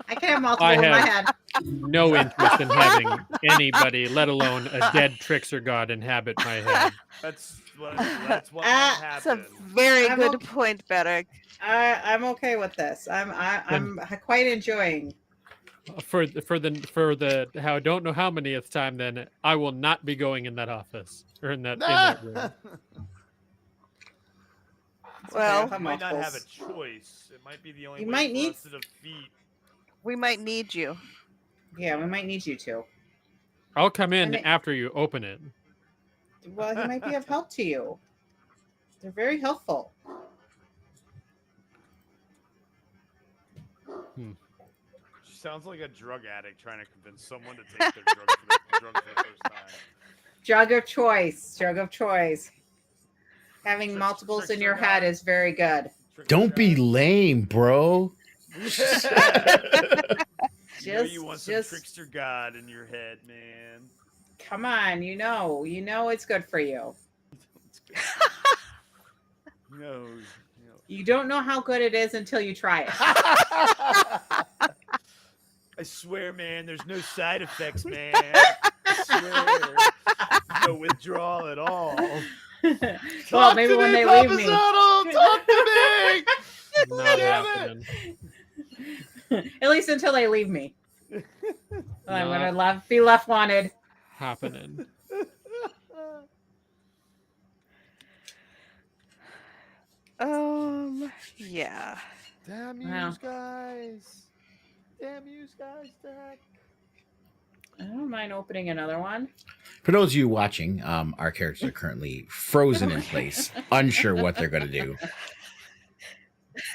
I can have multiple in my head. No interest in having anybody, let alone a dead trickster god, inhabit my head. That's what might That's a happen. very I'm good point, Barrack. I'm okay with this. I'm quite enjoying. For the how I don't know how manyth time, then I will not be going in that office or in that room. Well, You might not have a choice. It might be the only You way might for need- us to defeat. we might need you. Yeah, we might need you to. I'll come in And it- after you open it. Well, he might be of help to you. They're very helpful. Sounds like a drug addict trying to convince someone to take their drugs for the first time. Drug of choice. Drug of choice. Having Trick- multiples in trickster your head guy. is very good. Trickster Don't be guy. lame, bro. You know you want some Just trickster god in your head, man. come on. You know it's good for you. It's good. No. You don't know how good it is until you try it. I swear, man, there's no side effects, man. I swear. No withdrawal at all. Well, maybe when they leave me. Talk to me! Not Damn happening. At least until they leave me. I'm Not gonna be left wanted. happening. Yeah. Damn Wow. guys. Damn you guys, Dak. I don't mind opening another one. For those of you watching, our characters are currently frozen in place, unsure what they're going to do.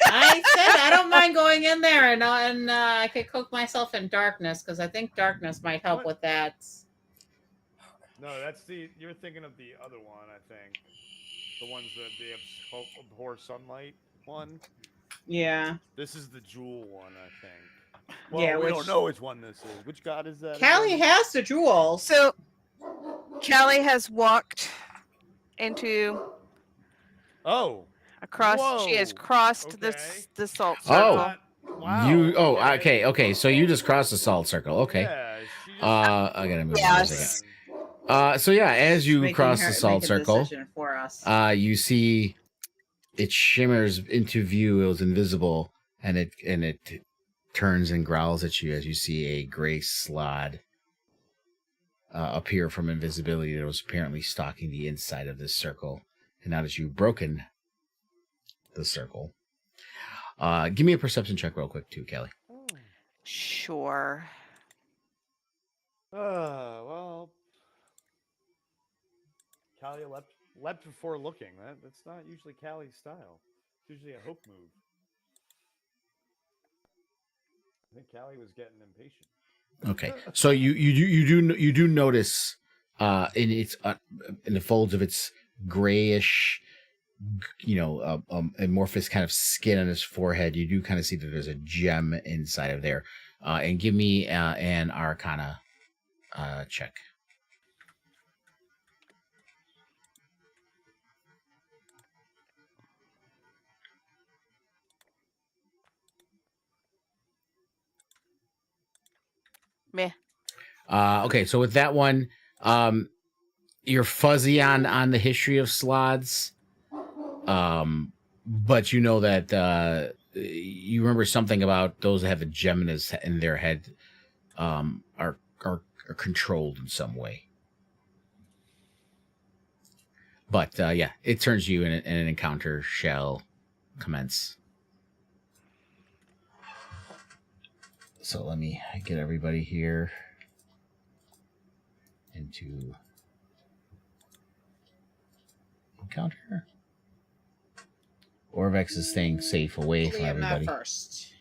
I said I don't mind going in there and I could cook myself in darkness because I think darkness might help with that. No, you're thinking of the other one, I think. The ones that they abhor sunlight one. Yeah. This is the jewel one, I think. Well, Yeah, we which- don't know which one this is. Which god is that? Callie again? has the jewels. So Callie has walked into Oh. across. She has Whoa. crossed Okay. the salt Oh. circle. Wow. Okay. So you just crossed the salt circle. Okay. Yeah, she just- I gotta move Yes. for a second. So yeah, as you Making cross her the salt make a circle, decision for us. you see it shimmers into view. It was invisible, and it turns and growls at you as you see a gray slod appear from invisibility that was apparently stalking the inside of this circle. And now that you've broken the circle, give me a perception check real quick too, Kelly. Sure. Well, Callie leapt before looking. That's not usually Callie's style. It's usually a hope move. I think Callie was getting impatient. Okay, so you do notice in its in the folds of its grayish, amorphous kind of skin on his forehead. You do kind of see that there's a gem inside of there. And give me an Arcana check. Meh. Okay, so with that one, you're fuzzy on the history of slods, but you know that you remember something about those that have a gem in their head are controlled in some way. But yeah, it turns you in an encounter shall commence. So let me get everybody here into encounter. Orvex is staying safe away from I'm not everybody. first.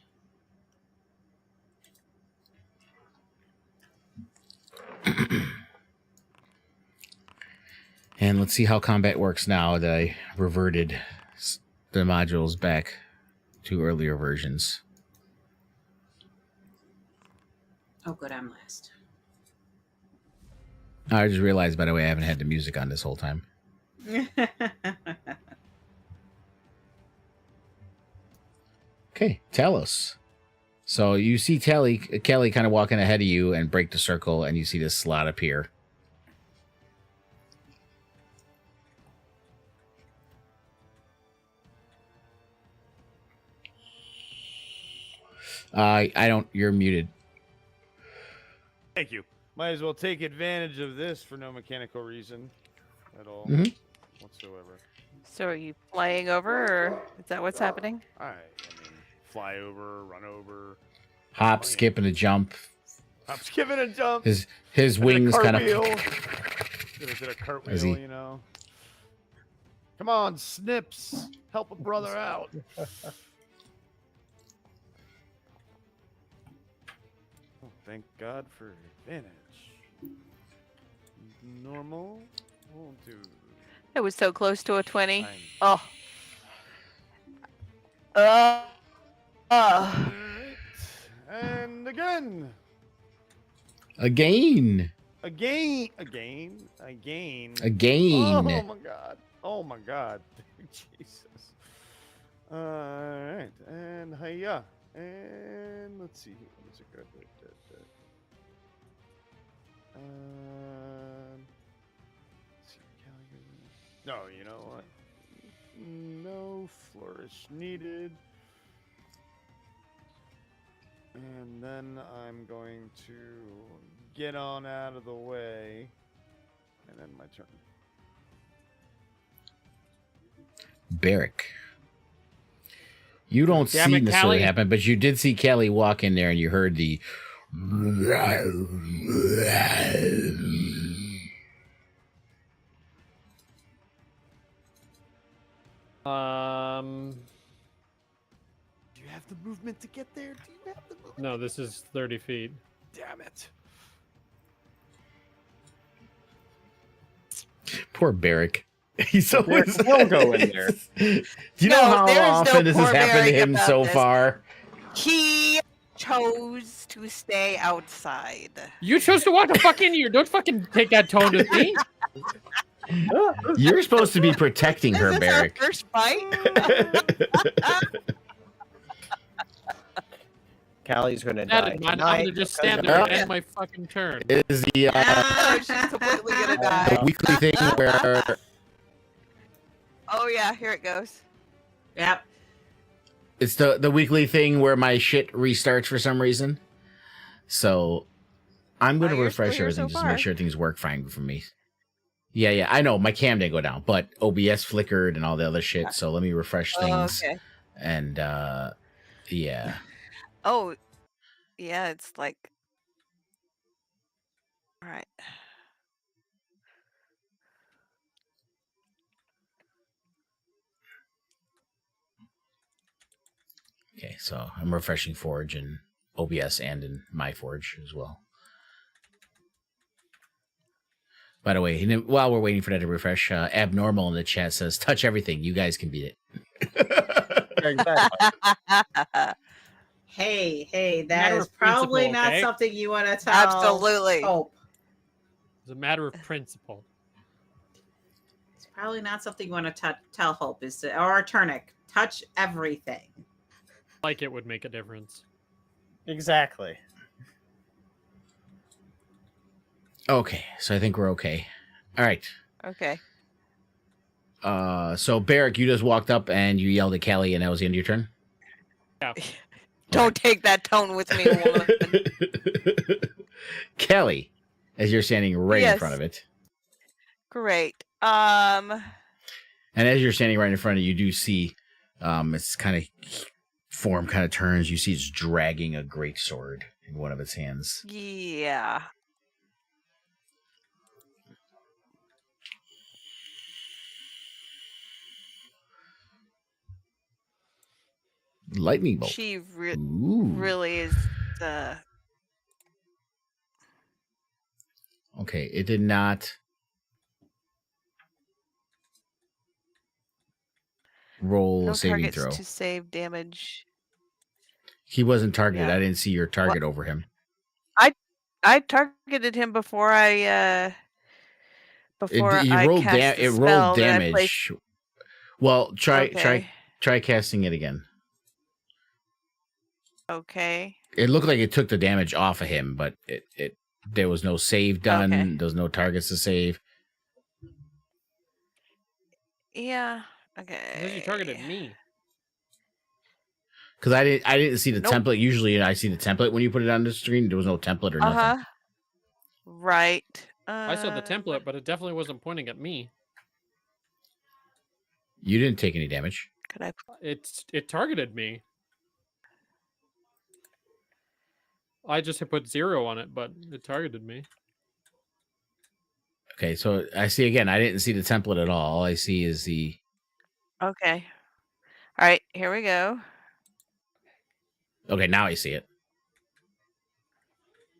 And let's see how combat works now that I reverted the modules back to earlier versions. Oh, good, I'm last. I just realized, by the way, I haven't had the music on this whole time. Okay, Talos. So you see Kelly kind of walking ahead of you and break the circle, and you see this slot appear. I don't. You're muted. Thank you. Might as well take advantage of this for no mechanical reason at all whatsoever. So are you flying over, or is that what's happening? All right. I mean, fly over, run over. Hop, skip, and a jump. I'm skipping a jump. His I did a wings kind cartwheel. of. Did a cartwheel, As he- you know. Come on, Snips. Help a brother out. Thank God for advantage. Normal. We'll do. It was so close to a 20. Fine. Oh. Oh. Alright. And again. Again. Again. Oh Again. my God. Oh my God. Jesus. Alright. And hiya. And let's see. What's it good? Let's see, no, you know what? No flourish needed. And then I'm going to get on out of the way. And then my turn. Barrick. You don't Damn see it, necessarily Callie. happen, but you did see Kelly walk in there and you heard the Do you have the movement to get there? Do you have the movement? No, this is 30 feet. Damn it. poor Barrick. He's so He'll go in there. Do you know No, how there's no often this has poor happened to Barrick him about so this. far? He chose to stay outside. You chose to walk the fuck in here. Don't fucking take that tone with me. You're supposed to be protecting Is her, this Barrick. our first fight? Callie's gonna That die is mine. I'm tonight gonna just because stand of there and that. end my fucking turn. It is the Oh, she's completely gonna die. weekly thing where Oh yeah, here it goes. Yep. it's the weekly thing where my shit restarts for some reason. So I'm going Oh, to you're still refresh here everything so just to make far. sure things work fine for me. Yeah, I know my cam didn't go down, but OBS flickered and all the other shit. So let me refresh Oh, things. okay. And yeah. Oh, yeah, it's like. All right. Okay, so I'm refreshing Forge and OBS and in my Forge as well. By the way, while we're waiting for that to refresh, Abnormal in the chat says, touch everything. You guys can beat it. Exactly. Hey, that Matter is of probably principle, not okay? something you want to tell. Absolutely. Hope. It's a matter of principle. It's probably not something you want to tell Hope is to, or Turnic. Touch everything. Like it would make a difference. Exactly. Okay, so I think we're okay. All right. Okay. So Barrick, you just walked up and you yelled at Callie, and that was the end of your turn? Yeah. Don't take that tone with me, woman. Callie, as you're standing right in Yes. front of it. Great. And as you're standing right in front of it, you do see its kind of form kind of turns. You see it's dragging a great sword in one of its hands. Yeah. Lightning bolt. She Ooh. really is. Okay, it did not roll No a saving targets throw. to save damage. He wasn't targeted. Yeah. I didn't see your target over him. I targeted him before I He I rolled cast the it spell rolled that I damage. placed- Well, try Okay. casting it again. Okay. It looked like it took the damage off of him, but it there was no save done. Okay. There was no targets to save. Yeah. Because Okay. you targeted me. Because I didn't see the Nope. template. Usually I see the template when you put it on the screen. There was no template or Uh nothing. huh. Right. I saw the template, but it definitely wasn't pointing at me. You didn't take any damage. Could I? It targeted me. I just had put 0 on it, but it targeted me. Okay, so I see again. I didn't see the template at all. All I see is the. Okay. All right. Here we go. Okay, now I see it.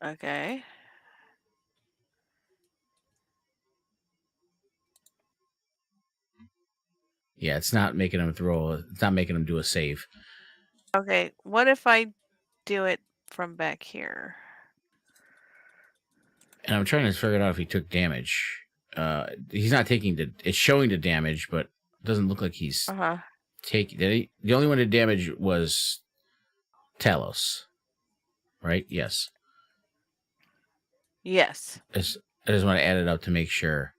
Okay. Yeah, it's not making him it's not making him do a save. Okay. What if I do it from back here? And I'm trying to figure out if he took damage. He's not taking it's showing the damage, but it doesn't look like he's Uh-huh. taking. The only one that damage was Talos, right? Yes. Yes. I just want to add it up to make sure.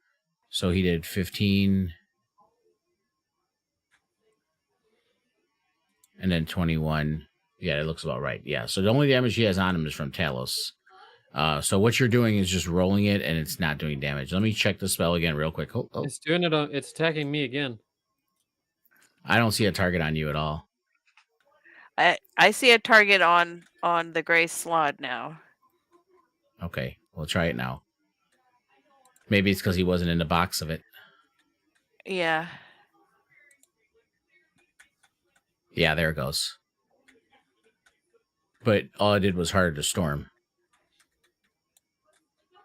So he did 15 and then 21. Yeah, it looks about right. Yeah. So the only damage he has on him is from Talos. So what you're doing is just rolling it, and it's not doing damage. Let me check the spell again real quick. Oh. It's doing it. It's attacking me again. I don't see a target on you at all. I see a target on the gray slot now. Okay, we'll try it now. Maybe it's because he wasn't in the box of it. Yeah. Yeah, there it goes. But all I did was harder to storm.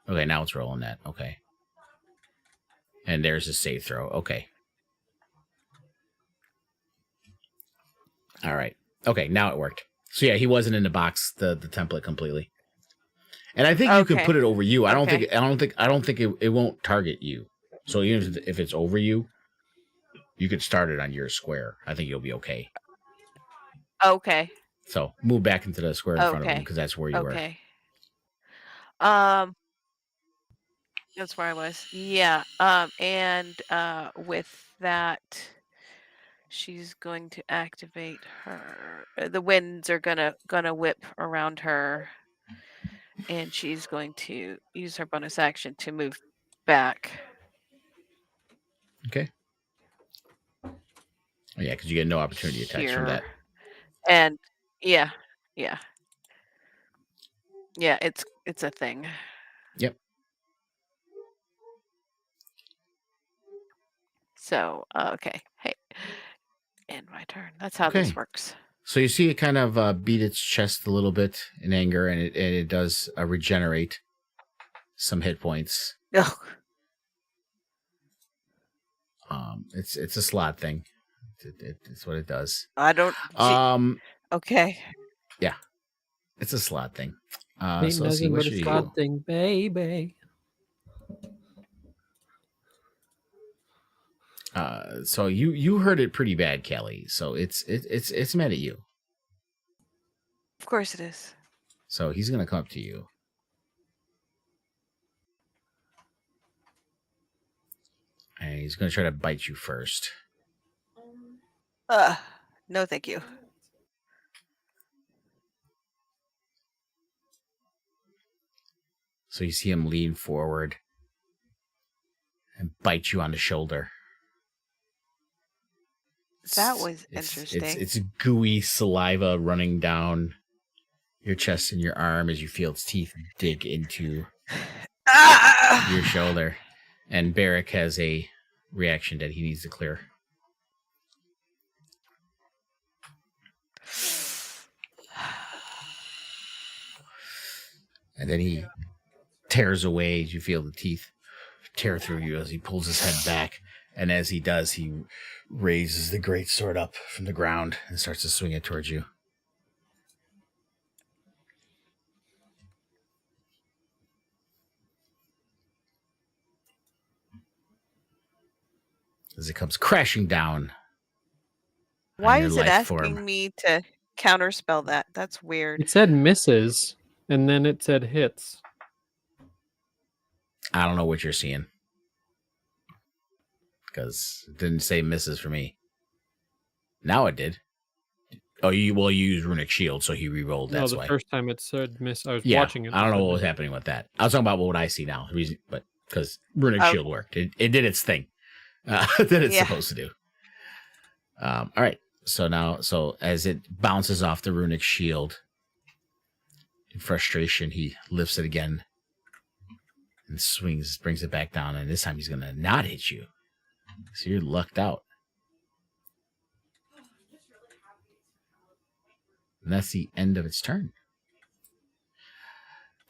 Okay, now it's rolling that. Okay. And there's his save throw. Okay. All right. Okay, now it worked. So yeah, he wasn't in the box, the template completely. And I think you can Okay. put it over you. I don't Okay. think it won't target you. So even if it's over you, you could start it on your square. I think you'll be okay. Okay. So move back into the square in front of him Okay. because that's where you were. Okay. That's where I was. Yeah. And with that, she's going to activate her. The winds are gonna whip around her, and she's going to use her bonus action to move back. Okay. Oh, yeah, because you get no opportunity attacks from that. And yeah. Yeah, it's a thing. Yep. So okay. Hey, and my turn. That's how Okay. this works. So you see it kind of beat its chest a little bit in anger, and it does regenerate some hit points. Ugh. It's a slot thing. It's what it does. I don't. Okay. Yeah, it's a slot thing. Ain't So let's see, nothing what but should a you slot do? thing, baby. So you heard it pretty bad, Kelly. So it's mad at you. Of course it is. So he's gonna come up to you. And he's gonna try to bite you first. No, thank you. So you see him lean forward and bite you on the shoulder. That was interesting. It's gooey saliva running down your chest and your arm as you feel its teeth dig into your shoulder. And Barrick has a reaction that he needs to clear. And then he tears away as you feel the teeth tear through you as he pulls his head back. And as he does, he raises the greatsword up from the ground and starts to swing it towards you. As it comes crashing down. Why is it asking me to counterspell that? That's weird. It said misses, and then it said hits. I don't know what you're seeing. Because it didn't say misses for me. Now it did. Oh, you used Runic Shield, so he re-rolled. That's why. No, the first time it said miss. I was Yeah, watching it. I don't know what was happening with that. I was talking about what I see now. But because Runic Shield worked. It did its thing that it's supposed to do. All right. So as it bounces off the Runic Shield, in frustration, he lifts it again and brings it back down. And this time he's going to not hit you. So you're lucked out. And that's the end of its turn.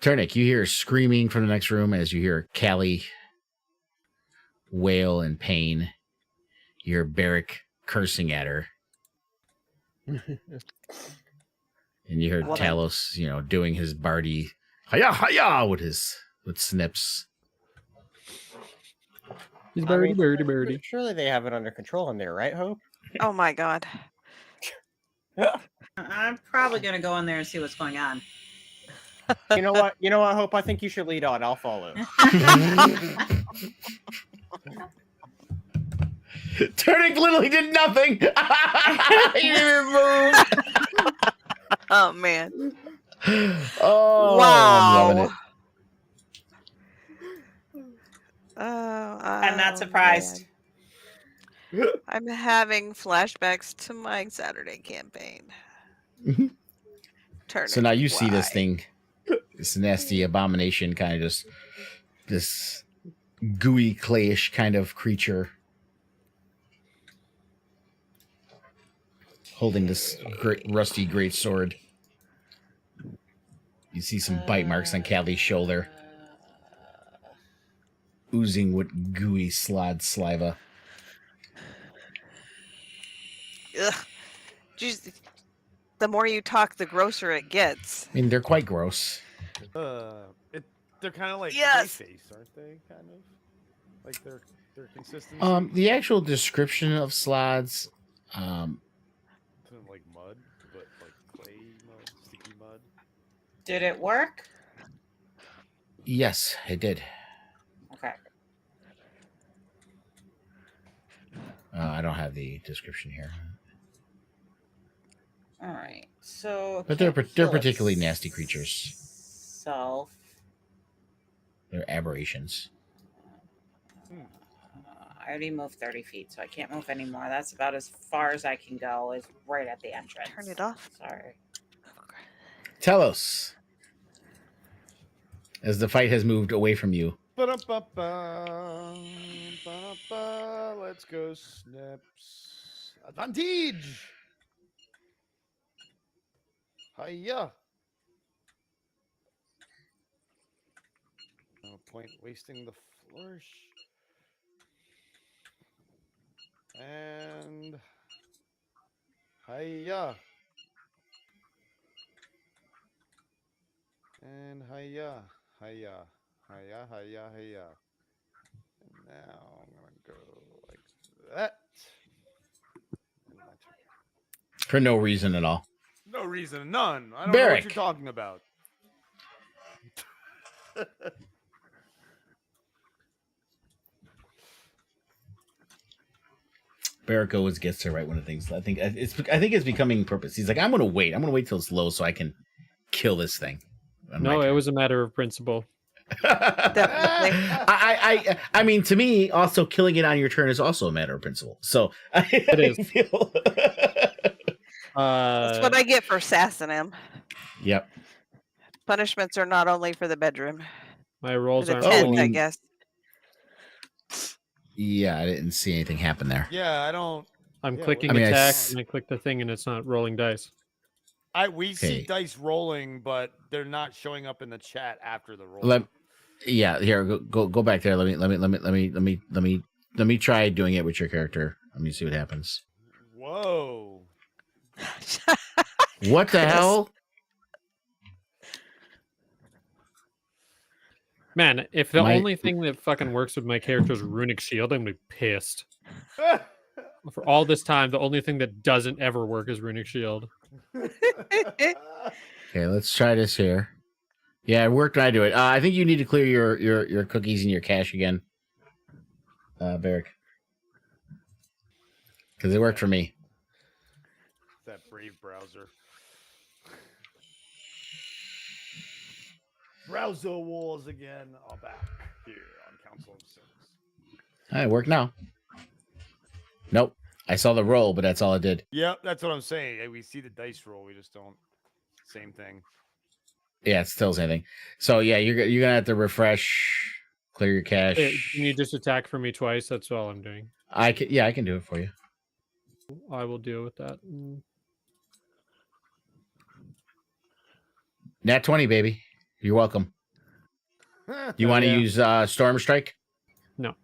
Turnick, you hear screaming from the next room as you hear Callie wail in pain. You hear Barrick cursing at her. And you hear Woman. Talos, doing his Barty hiya hiya with snips. He's I birdie, mean, birdie, birdie. Surely they have it under control in there, right, Hope? Oh my god. I'm probably going to go in there and see what's going on. You know what? You know what, Hope? I think you should lead on. I'll follow. Turnick literally did nothing. He didn't move. Oh man. Oh, Wow. I'm loving it. I'm not surprised. man. I'm having flashbacks to my Saturday campaign. Mhm. Turn So it now you see this wide. thing, this nasty abomination, kind of just this gooey clayish kind of creature, holding this great rusty great sword. You see some bite marks on Callie's shoulder, oozing with gooey slod saliva. Ugh. Jeez, the more you talk, the grosser it gets. I mean, they're quite gross. They're kind of like Yes. face, aren't they? Kind of like their consistency. The actual description of slods, Like mud, but like clay mud, sticky mud. Did it work? yes, it did. Okay. I don't have the description here, All right. So, but they're can't they're kill particularly nasty creatures. itself. They're aberrations. I already moved 30 feet, so I can't move anymore. That's about as far as I can go, is right at the entrance. Turn it off. Sorry. Telos, as the fight has moved away from you. Ba-da-ba-ba, ba-da-ba, let's go, Snips. Advantage! Hiya! No point wasting the flourish. And hiya! And hiya, hiya, hiya, hiya, hiya. And now I'm gonna go like that. And my turn. For no reason at all. No reason, none. I don't know Barrick. what you're talking about. Barrick always gets to right one of the things. I think it's becoming purpose. He's like, I'm gonna wait till it's low so I can kill this thing. on my No, it turn." was a matter of principle. Definitely. I mean, to me, also killing it on your turn is also a matter of principle. So It is. feel- That's what I get for sassing him. Yep. Punishments are not only for the bedroom. My For rolls the aren't Oh, tent, rolling. I you- guess. Yeah, I didn't see anything happen there. Yeah, I don't. I'm Yeah, clicking I mean, I attack, s- and I click the thing, and it's not rolling dice. We see Okay. dice rolling, but they're not showing up in the chat after the roll. Yeah, here, go back there. Let me try doing it with your character. Let me see what happens. Whoa. What the Chris. hell? Man, if the My- only thing that fucking works with my character is runic shield, I'm gonna be pissed. For all this time, the only thing that doesn't ever work is runic shield. Okay, let's try this here. Yeah, it worked when I do it. I think you need to clear your cookies and your cache again, Barrick, because it worked for me. That brave browser. Browser wars again are back here on Council of Six. It worked now. Nope, I saw the roll, but that's all it did. Yep, that's what I'm saying. Hey, we see the dice roll, we just don't. Same thing. Yeah, it still the same thing. So yeah, you're gonna have to refresh, clear your cache. Can you just attack for me twice? That's all I'm doing. I can do it for you. I will deal with that. Nat 20, baby. You're welcome. You want to use Storm Strike? No.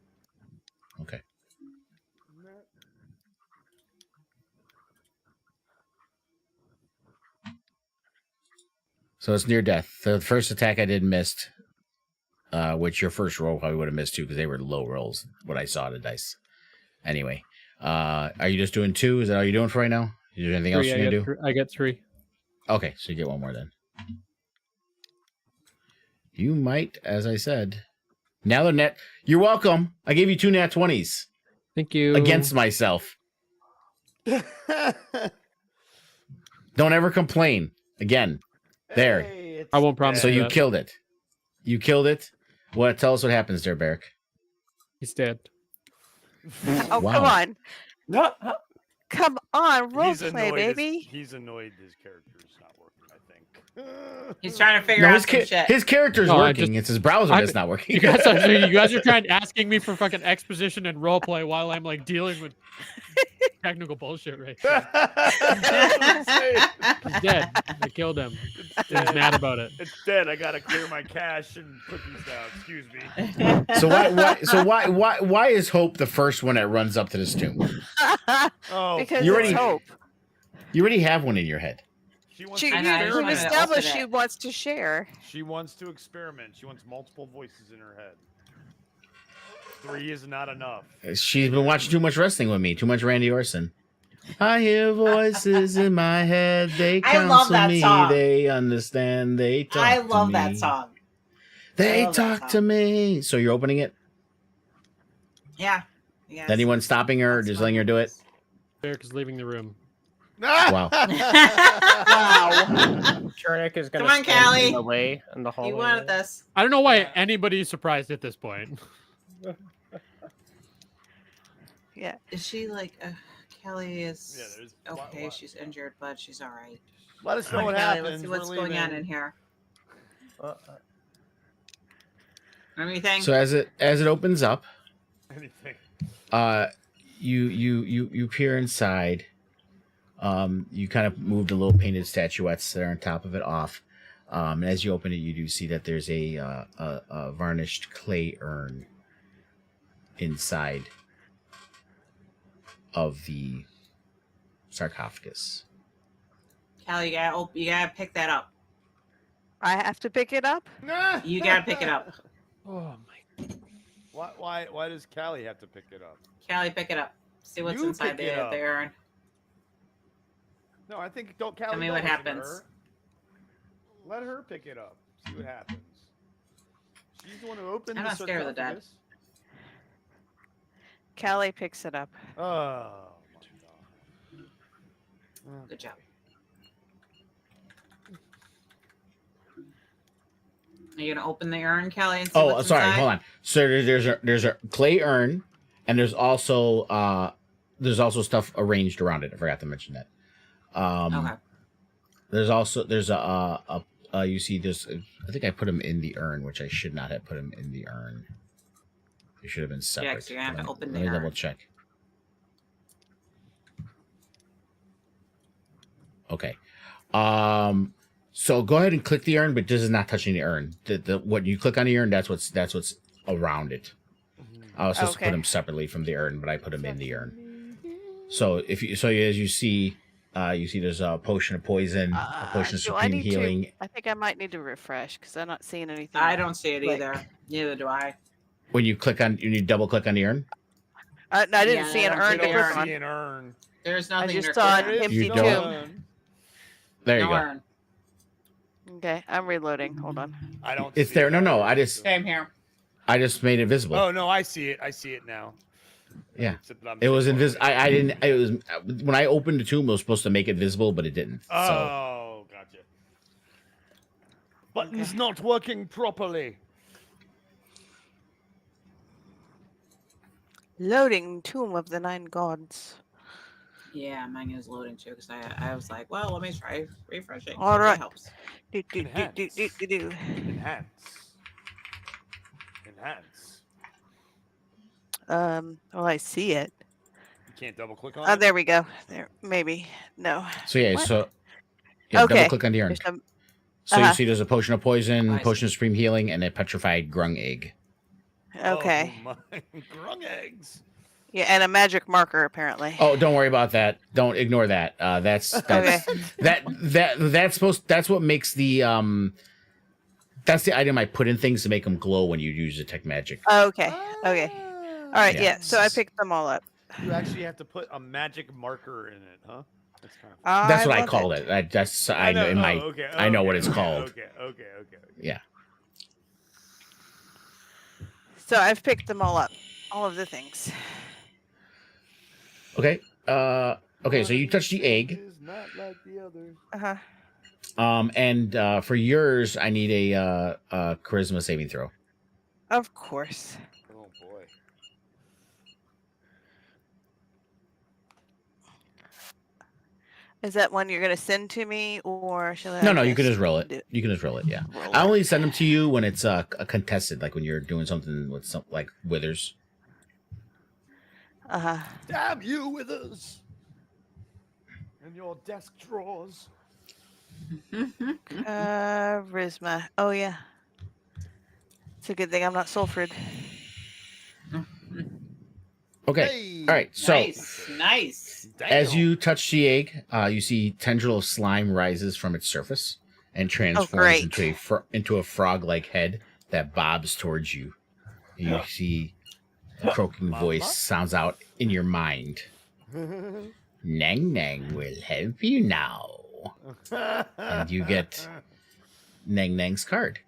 Okay. So it's near death. The first attack I did missed, which your first roll probably would have missed too because they were low rolls. What I saw the dice. Anyway, are you just doing 2? Is that all you're doing for right now? Is there anything else you're gonna do? I get 3. Okay, so you get one more then. You might, as I said. Now they're net. You're welcome. I gave you 2 nat 20s Thank you. against myself. Don't ever complain again. There. Hey, I won't promise So you you that. killed it. You killed it. What? Tell us what happens there, Barrick. He's dead. Oh, Wow. come on. No. Come on, He's roleplay, annoyed baby. He's annoyed his character's not working, I think. He's trying to figure No, out some shit. his character's No, I working. It's his browser that's not working. You guys are trying asking me for fucking exposition and roleplay while I'm like dealing with technical bullshit right now. He's dead. I killed him. He's mad about it. It's dead. I gotta clear my cache and cookies now. Excuse me. So why is Hope the first one that runs up to this tomb? Oh, Because You it's already- hope. You already have one in your head. she wants She, to I know, I you just can wanted to establish open she it. wants to share. She wants to experiment. She wants multiple voices in her head. 3 is not enough. She's been watching too much wrestling with me. Too much Randy Orton. I hear voices in my head. They I love counsel that me. song. They understand. They talk I to love me. that song. They love that talk song. to me. So you're opening it? Yeah. Yes. Is anyone stopping her or That's just letting her do it? Eric is leaving the room. Wow. Chernik is going Come on, Callie. in the way in the hallway. You wanted this. I don't know why anybody's surprised at this point. Yeah. Is she like, Kelly is Yeah, there's- okay? what? She's injured, but she's all right. Let us Come know on, what Kelly, happens. let's see what's We're going on leaving. in here. Uh, Anything? So as it opens up, Anything. you peer inside. You kind of move the little painted statuettes that are on top of it off. And as you open it, you do see that there's a varnished clay urn inside of the sarcophagus. Callie, you gotta pick that up. I have to pick it up? You gotta pick it up. Oh my! Why does Callie have to pick it up? Callie, pick it up. See what's You inside pick it up. the urn. No, I think don't Callie. Tell me don't what listen to happens. her. Let her pick it up. See what happens. She's the one who opened I'm the not scared of the dead. sarcophagus. Callie picks it up. Oh my god. Good job. Are you gonna open the urn, Callie, and see Oh, what's sorry. inside? Hold on. So there's a clay urn, and there's also stuff arranged around it. I forgot to mention that. Okay. There's you see this. I think I put him in the urn, which I should not have put him in the urn. It should have been separate. 'cause you're gonna have to open Let the me double urn. check. Okay. So go ahead and click the urn, but this is not touching the urn. What you click on the urn, that's what's around it. I was supposed to Okay. put him separately from the urn, but I put him in the urn. So as you see there's a potion of poison, a potion of Do I supreme need healing. to? I think I might need to refresh because I'm not seeing anything. I don't see it Click. either. Neither do I. When you double click on the urn, I didn't Yeah, see an I don't urn see to the click urn. on. See an urn. There's I nothing. just in saw her an corner. empty You tomb. don't- there you No go. urn. Okay, I'm reloading. Hold on. I don't. It's see there. it No, either. I just Same here. made it visible. Oh no, I see it. I see it now. Yeah. Except that I'm It was so far invisible. away. I didn't. It was when I opened the tomb. It was supposed to make it visible, but it didn't. So Oh, gotcha. Button's not working properly. Loading Tomb of the Nine Gods. Yeah, mine is loading too because I was like, well, let me try refreshing. All That right. helps. Do, do, do, do, do, do, do. Enhance. Enhance. Well, I see it. You can't double click on Oh, it. there we go. There, maybe. No. yeah. What? So yeah, Okay. double click on the urn. There's some So you Uh-huh. see there's a potion of poison, I potion of supreme healing, and a petrified grung egg. Okay. Oh my grung eggs. Yeah, and a magic marker apparently. Oh, don't worry about that. Don't ignore that. That's Okay. that's what makes the that's the item I put in things to make them glow when you use detect magic. Okay. Okay. All right. Yeah. Yeah. So I picked them all up. You actually have to put a magic marker in it, huh? That's kind of. That's what I love call it. I know in my okay, I know what okay, it's called. Okay. Yeah. So I've picked them all up. All of the things. Okay. Okay. So you touch the egg. Is not like the others. Uh-huh. And for yours, I need a charisma saving throw. Of course. Oh boy. Is that one you're gonna send to me, or shall I? No, you can just roll do- it. You can just roll it. Yeah. roll I it? only send them to you when it's a contested, like when you're doing something with some like withers. Uh-huh. Damn you with us. And your desk drawers. Charisma. Oh yeah. It's a good thing I'm not sulfured. Okay. Hey. All right. So Nice. as you touch the egg, you see tendril of slime rises from its surface and transforms great. into a frog-like head that bobs towards you. You see a croaking voice sounds out in your mind. Nang Nang will help you now. And you get Nang Nang's card.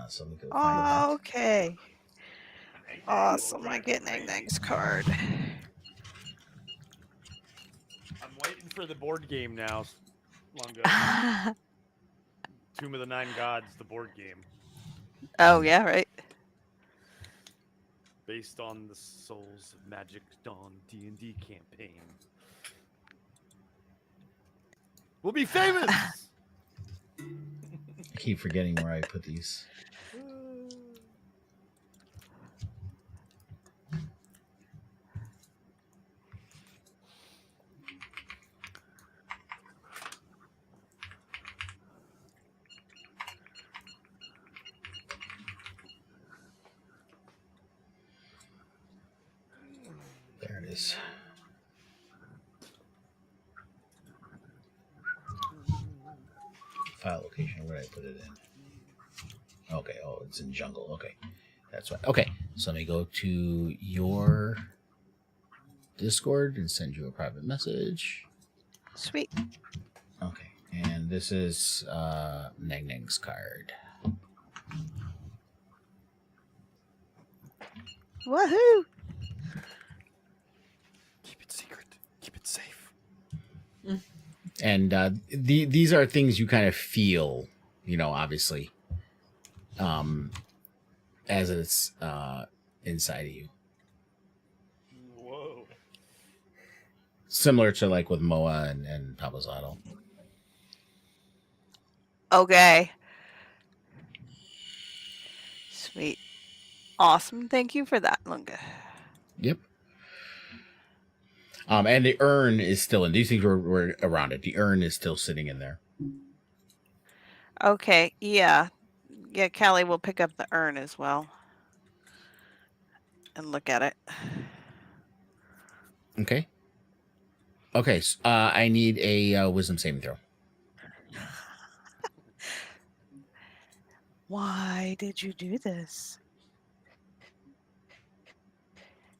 So let me go find that. Okay. Awesome. I get Nang Nang's card. I'm waiting for the board game now. Longo. Tomb of the Nine Gods, the board game. Oh yeah, right. Based on the Souls of Magic Dawn D&D campaign. We'll be famous! I keep forgetting where I put these. There it is. File location, where did I put it in? Okay, oh, it's in jungle. Okay, that's right. Okay, so let me go to your Discord and send you a private message. Sweet. Okay, and this is Nang Nang's card. Woohoo! Keep it secret. Keep it safe. And these are things you kind of feel, you know, obviously, as it's inside of you. Whoa. Similar to like with Moa and Papazotto. Okay. Sweet. Awesome. Thank you for that, Lunga. Yep. And the urn is still in. These things were around it. The urn is still sitting in there. Okay. Yeah. Yeah, Callie will pick up the urn as well. And look at it. Okay. Okay. I need a wisdom saving throw. Why did you do this?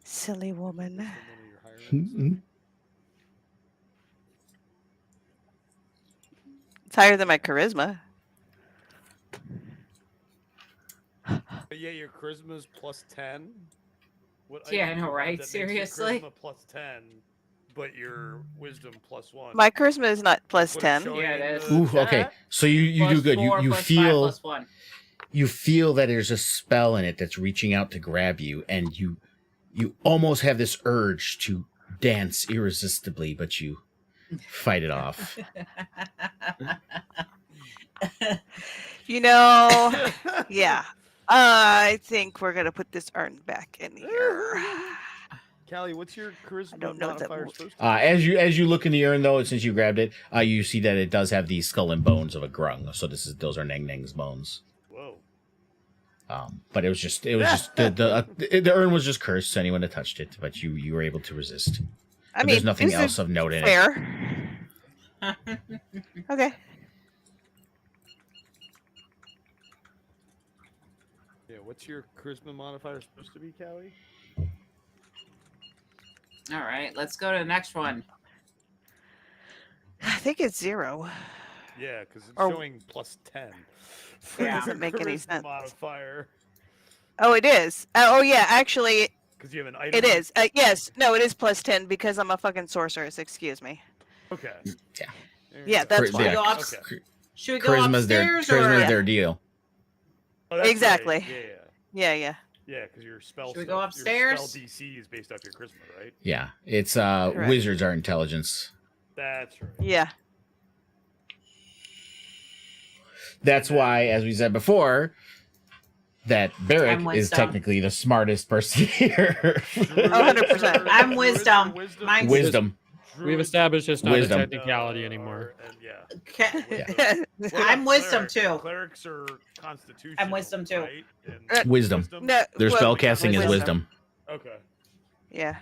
Silly woman. It's higher than my charisma. Yeah, your charisma's plus 10. What Yeah, I item know, do you have right? that makes your Seriously? charisma plus 10, but your wisdom plus 1. My charisma is not plus What 10. showing Yeah, it in is. the Ooh, chat? okay. So you do good. You plus feel 5 plus 1. you feel that there's a spell in it that's reaching out to grab you, and you almost have this urge to dance irresistibly, but you fight it off. You know, yeah. I think we're going to put this urn back in here. Callie, what's your charisma don't know that modifier wo- supposed to be? As you look in the urn, though, since you grabbed it, you see that it does have the skull and bones of a grung. So those are Neng Neng's bones. Whoa. But it was just the urn was just cursed to anyone that touched it. But you were able to resist. I But mean, there's nothing this else is of note in it. fair. Okay. Yeah, what's your charisma modifier supposed to be, Callie? All right, let's go to the next one. I think it's 0. Yeah, because it's Or- showing +10. Yeah. Doesn't make any Charisma sense. Modifier. Oh, it is. Oh, yeah. Actually, Because you have an item. it is. Yes. No, it is +10 because I'm a fucking sorceress. Excuse me. Okay. Yeah. There you Yeah, go. that's Should we why. go up? Okay. Should we go Charisma's upstairs charisma's or? their deal. Oh, that's Exactly. Right. Yeah. Yeah. Yeah, because your spell. Should we go Your upstairs? spell DC is based off your charisma, right? Yeah, it's Correct. wizards are intelligence. That's right. Yeah. That's why, as we said before, that Barrick I'm is wisdom. technically the smartest person here. 100%. I'm wisdom. Mine's Wisdom. We've established it's not Wisdom. a technicality anymore. And yeah. Okay. What I'm about wisdom cleric? too. Clerics are constitution. I'm wisdom too. Right? And Wisdom. No. Their well, spell casting is wisdom. wisdom. Okay. Yeah.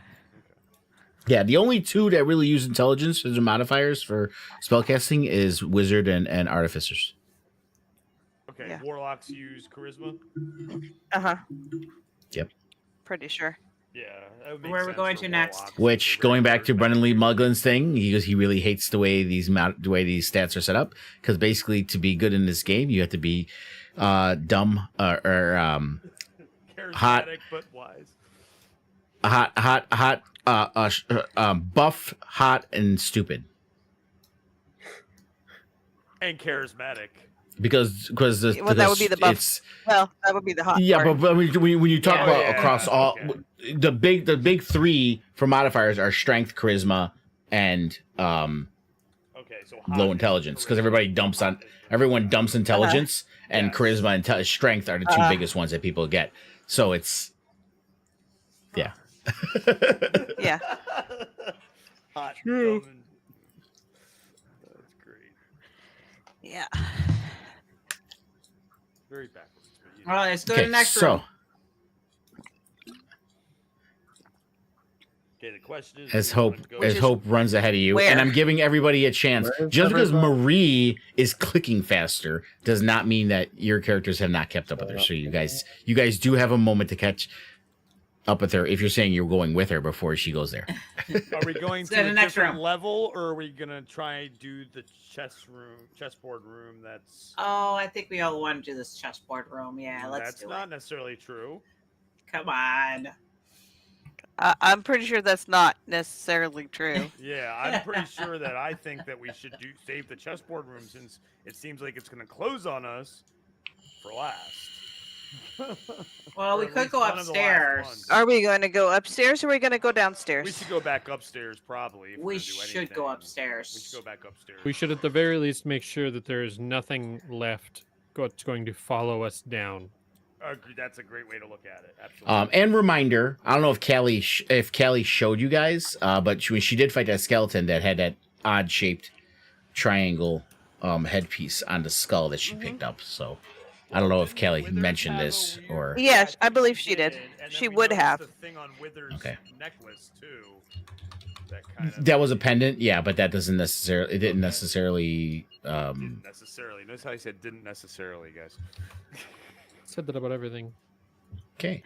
Yeah, the only two that really use intelligence as modifiers for spellcasting is wizard and artificers. Okay. Yeah. Warlocks use charisma. Uh-huh. Yep. Pretty sure. Yeah. That would make Where are we sense going for to next? warlocks. Which, They're going very back to hard Brennan Lee to- Muglin's thing, he really hates the way these stats are set up. Because basically, to be good in this game, you have to be dumb or hot. Charismatic but wise. Buff, hot, and stupid. And charismatic. Because Well, that would be the buff. It's, Well, that would be the hot yeah, part. but I mean, when you talk Yeah. about Yeah, across all okay. the big three for modifiers are strength, charisma, and Okay, so hot low and intelligence. Because charisma. everyone dumps intelligence, and Yes. charisma and strength are the two biggest ones that people get. So it's yeah. Yeah. Hot. True. dumb, and- That's great. Yeah. Very backwards. But you All right, let's go to the next so room. Okay, the question is, as do we hope wanna go- as hope runs ahead of you, where? and I'm giving everybody a chance. Where is Just because everybody? Marie is clicking faster does not mean that your characters have not kept up with her. So you guys do have a moment to catch up with her if you're saying you're going with her before she goes there. Are we going Let's to go a to the next different room. level, or are we gonna try and do the chessboard room? That's Oh, I think we all want to do this chessboard room. Yeah, let's that's do not it. necessarily true. Come on. I'm pretty sure that's not necessarily true. Yeah, I'm pretty sure that I think that we should save the chessboard room since it seems like it's gonna close on us for last. Well, Or we at could least go one of the last upstairs. ones. Are we going to go upstairs or are we going to go downstairs? We should go back upstairs, probably. If we're We gonna do should go anything. upstairs. We should go back upstairs. We should, at the very least, make sure that there is nothing left that's going to follow us down. Agree. That's a great way to look at it. Absolutely. And reminder, I don't know if Callie showed you guys, but when she did fight that skeleton that had that odd shaped triangle headpiece on the skull that she picked up. So I don't know if Callie Withers mentioned have a this weird or Yes, I tattoo believe she did. and then She we would noticed have. the thing on Withers' Okay. necklace too. That kind of that was a pendant. Yeah, but that doesn't necessarily. It didn't necessarily. didn't necessarily. Notice how I said didn't necessarily, guys. Said that about everything. Okay.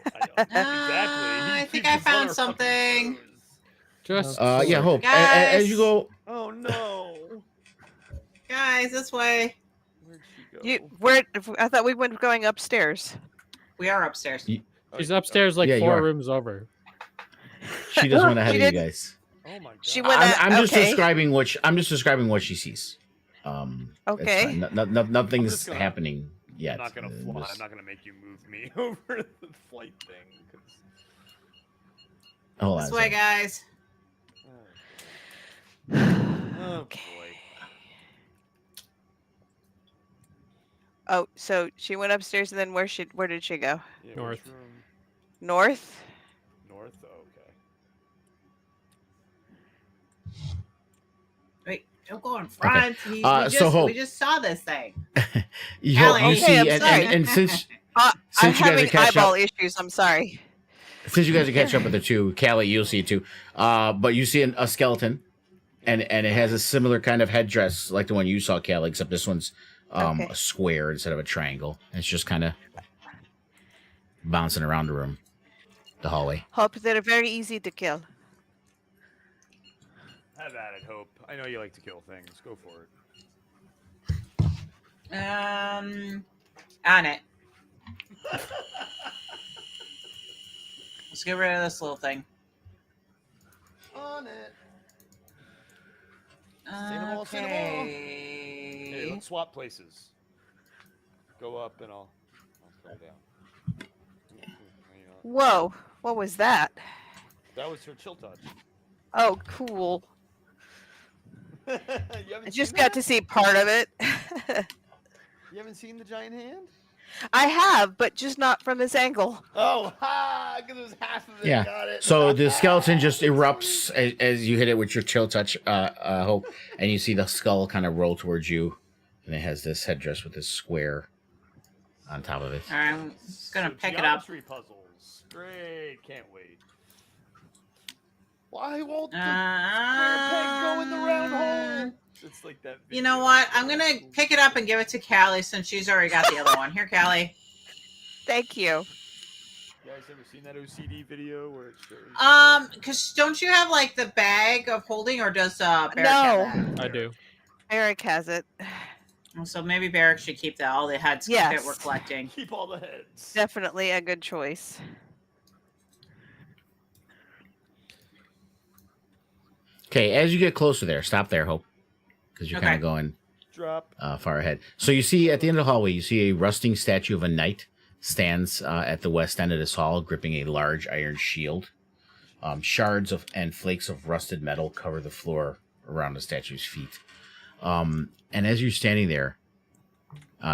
I know. Exactly. I He think keeps I us on found our fucking something. toes. Just Yeah, Hope. Guys. As you go, Oh no. Guys, this way. Where'd she go? I thought we went going upstairs. We are upstairs. Oh, she's you- upstairs like Yeah, you 4 are. rooms over. she just went ahead She of you didn't- guys. Oh my god. She went I'm just okay. describing I'm just describing what she sees. It's Okay. fine. Nothing's just gonna- happening yet. I'm not gonna Uh, fly. just- I'm not gonna make you move me over the flight thing. 'Cause... Hold on. This a way, second. guys. Oh Okay. boy. Oh, so she went upstairs and then where did she go? Yeah, North. which room? North? North. Oh, okay. Don't go in front. So we just saw this thing. you Allie. see, I'm and, sorry. and since I'm since you guys are having catching eyeball up, issues. I'm sorry. since you guys are catching up with the two, Callie, you'll see it too. But you see a skeleton, and it has a similar kind of headdress like the one you saw, Callie, except this one's Okay. a square instead of a triangle. And it's just kind of bouncing around the room, the hallway. Hope they're very easy to kill. Have at it, Hope. I know you like to kill things. Go for it. On it. Let's get rid of this little thing. On it. Cinnamon. Hey, Okay. let's swap places. Go up and I'll throw down. Whoa, what was that? That was her chill touch. Oh, cool. You I haven't just seen got that? to see part of it. You haven't seen the giant hand? I have, but just not from this angle. Oh, ha! Because it was half of it. Yeah. Got it. So the skeleton just erupts as you hit it with your chill touch, Hope, and you see the skull kind of roll towards you, and it has this headdress with this square on top of it. All right, I'm just gonna pick it up. Geometry puzzles. Great. Can't wait. Why won't the square peg go in the round hole? It's like that. You know what? I'm gonna pick it up and give it to Callie since she's already got the other one. Here, Callie. Thank you. You guys ever seen that OCD video where it shows? Because don't you have like the bag of holding, or does Barrick have I do. Eric has it. that? So maybe Barrick should keep that. All the heads Yes. that we're collecting. Keep all the heads. Definitely a good choice. Okay, as you get closer there, stop there, Hope, because you're kind Okay. of going Drop. far ahead. So you see at the end of the hallway, you see a rusting statue of a knight stands at the west end of this hall, gripping a large iron shield. Shards and flakes of rusted metal cover the floor around the statue's feet. And as you're standing there,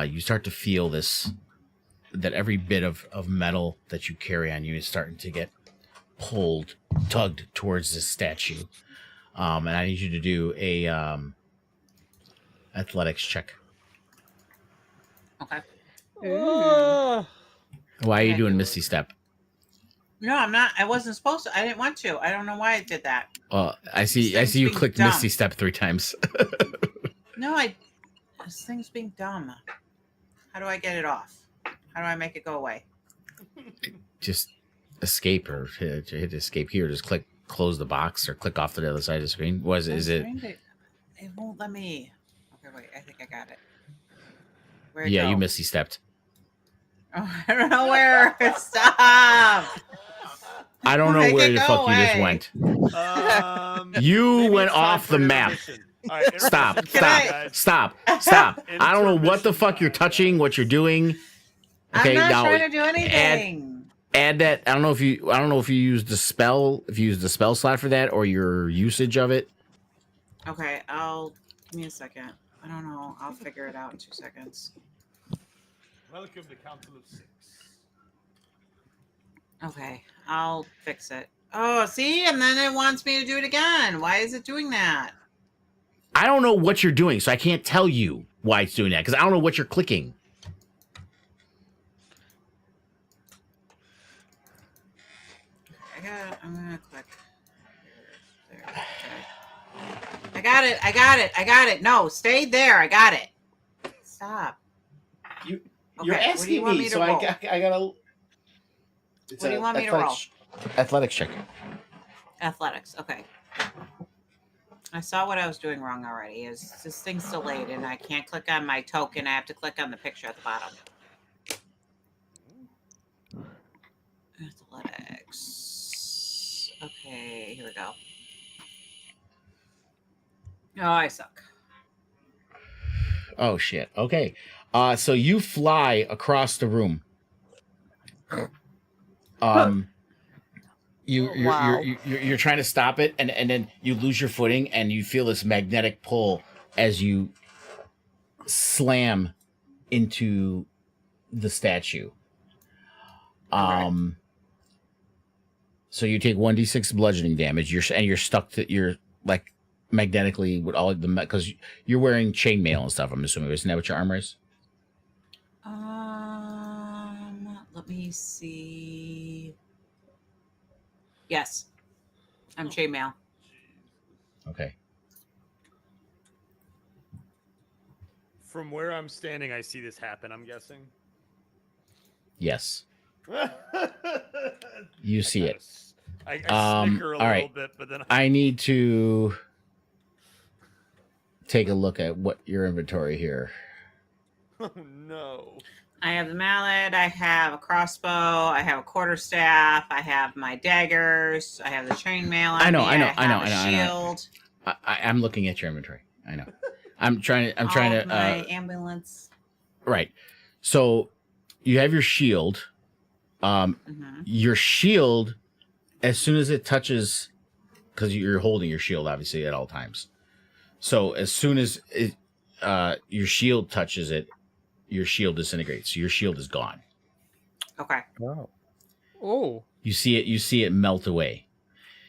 you start to feel that every bit of metal that you carry on you is starting to get tugged towards this statue. And I need you to do a athletics check. Okay. Why are you Okay. doing Misty Step? No, I'm not. I wasn't supposed to. I didn't want to. I don't know why I did that. I see This you thing's clicked being Misty dumb. Step 3 times. No, this thing's being dumb. How do I get it off? How do I make it go away? Just escape or hit escape here. Just close the box or click off to the other side of the screen. Is it? It won't let me. Okay, wait. I think I got it. Where'd it Yeah, go? you Misty Stepped. Oh, I don't know where. Stop. I don't know Make where it the go fuck you just away. went. You You went off the map. Stop! Stop! I don't know what the fuck you're touching, what you're doing. Okay, I'm not now trying to do anything. add that. I don't know if you used the spell, if you used the spell slot for that, or your usage of it. Okay, give me a second. I don't know. I'll figure it out in 2 seconds. Welcome to Council of 6. Okay, I'll fix it. Oh, see? And then it wants me to do it again. Why is it doing that? I don't know what you're doing, so I can't tell you why it's doing that because I don't know what you're clicking. I'm gonna click. There. Okay. I got it. No, stay there. I got it. Stop. You're Okay, what do you want me to roll? I gotta. What do you want me to roll? Athletics check. Athletics. Okay. I saw what I was doing wrong already. Is this thing's delayed and I can't click on my token. I have to click on the picture at the bottom. Athletics. Okay, here we go. Oh, I suck. Oh shit. Okay. So you fly across the room. You're trying to stop it, and then you lose your footing, and you feel this magnetic pull as you slam into the statue. So you take 1d6 bludgeoning damage. You're stuck to you're like magnetically with all the because you're wearing chainmail and stuff. I'm assuming, isn't that what your armor is? Let me see. Yes, I'm chainmail. Okay. From where I'm standing, I see this happen, I'm guessing. Yes. You see it. I snicker a all little right. bit, but then I need to take a look at what your inventory here. Oh no. I have the mallet. I have a crossbow. I have a quarterstaff. I have my daggers. I have the chainmail. I know. Shield. I'm looking at your inventory. I know. I'm trying to. My ambulance. Right. So you have your shield. Your shield, as soon as it touches, because you're holding your shield obviously at all times. So as soon as your shield touches it, your shield disintegrates. So your shield is gone. Okay. Wow. Oh. You see it melt away.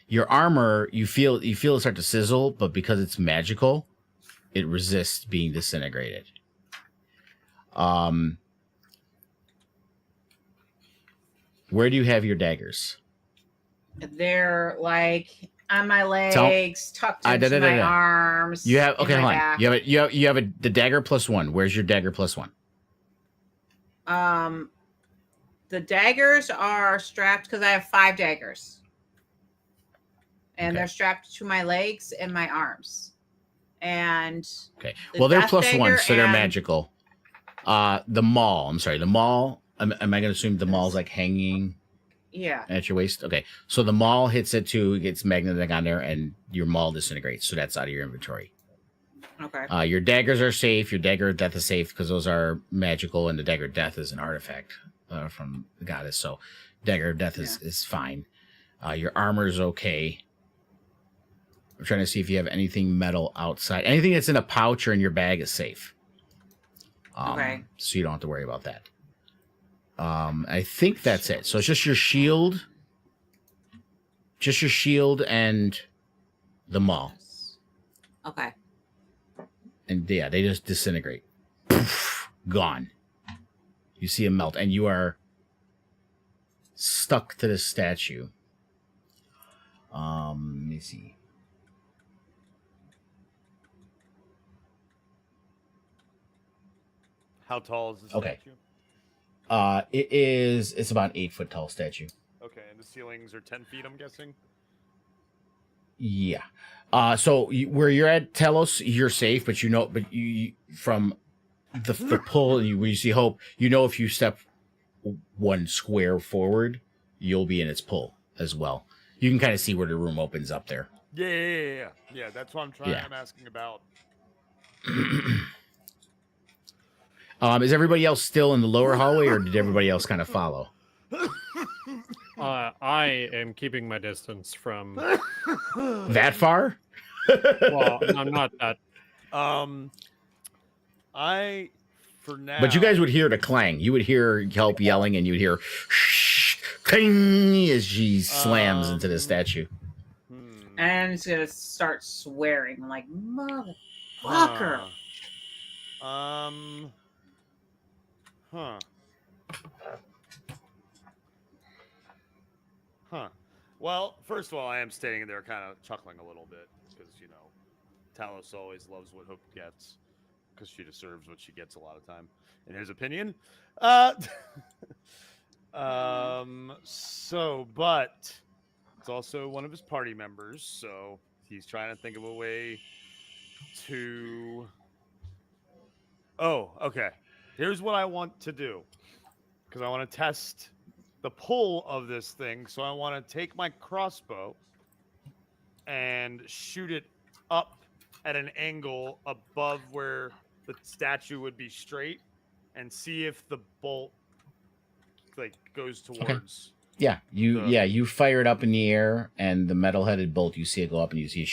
Your armor, you feel it start to sizzle, but because it's magical, it resists being disintegrated. Where do you have your daggers? They're like on my legs, tucked into my arms. You have okay, in my hold on. back. You have the dagger +1. Where's your dagger +1? The daggers are strapped because I have 5 daggers. And Okay. they're strapped to my legs and my arms. And okay. Well, they're +1, so they're and- magical. The maul. I'm sorry. The maul. Am I going to assume the maul's like hanging Yeah. at your waist? Okay. So the maul hits it too. It gets magnetic on there, and your maul disintegrates. So that's out of your inventory. Okay. Your daggers are safe. Your dagger of death is safe because those are magical, and the dagger of death is an artifact from the goddess. So dagger of death is fine. Your armor is okay. I'm trying to see if you have anything metal outside. Anything that's in a pouch or in your bag is safe. Okay. So you don't have to worry about that. I think that's it. So it's just your shield. Just your shield and the maul. Okay. And yeah, they just disintegrate. Poof, gone. You see them melt, and you are stuck to the statue. Let me see. How tall is the Okay. statue? It's about an 8-foot tall statue. Okay, and the ceilings are 10 feet, I'm guessing? Yeah. So where you're at, Telos, you're safe, but you from the pull, when you see Hope, if you step 1 square forward, you'll be in its pull as well. You can kind of see where the room opens up there. Yeah. That's what I'm trying. Yeah. I'm asking about. Is everybody else still in the lower hallway, or did everybody else kind of follow? I am keeping my distance from. That far? Well, I'm not that. I for now. But you guys would hear the clang. You would hear Help yelling, and you'd hear shh, cling as she slams into the statue. And it's going to start swearing like, motherfucker. Well, first of all, I am standing there kind of chuckling a little bit because, Talos always loves what Hope gets because she deserves what she gets a lot of time, in his opinion. But it's also one of his party members, so he's trying to think of a way to... Oh, okay. Here's what I want to do, because I want to test the pull of this thing. So I want to take my crossbow and shoot it up at an angle above where the statue would be straight, and see if the bolt goes towards. Yeah, you fire it up in the air, and the metal-headed bolt, you see it go up, and you see it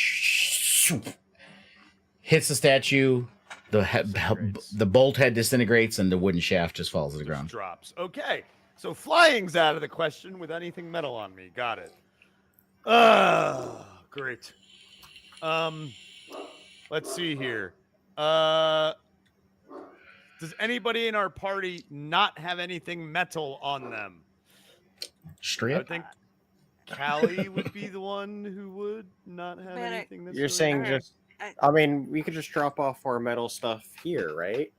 hits the statue. The bolt head disintegrates, and the wooden shaft just falls to the ground. Drops. Okay, so flying's out of the question with anything metal on me. Got it. Great. Let's see here. Does anybody in our party not have anything metal on them? I Strip. would think Callie would be the one who would not have Man, anything that's You're really saying metal. just. I mean, we could just drop off our metal stuff here, right?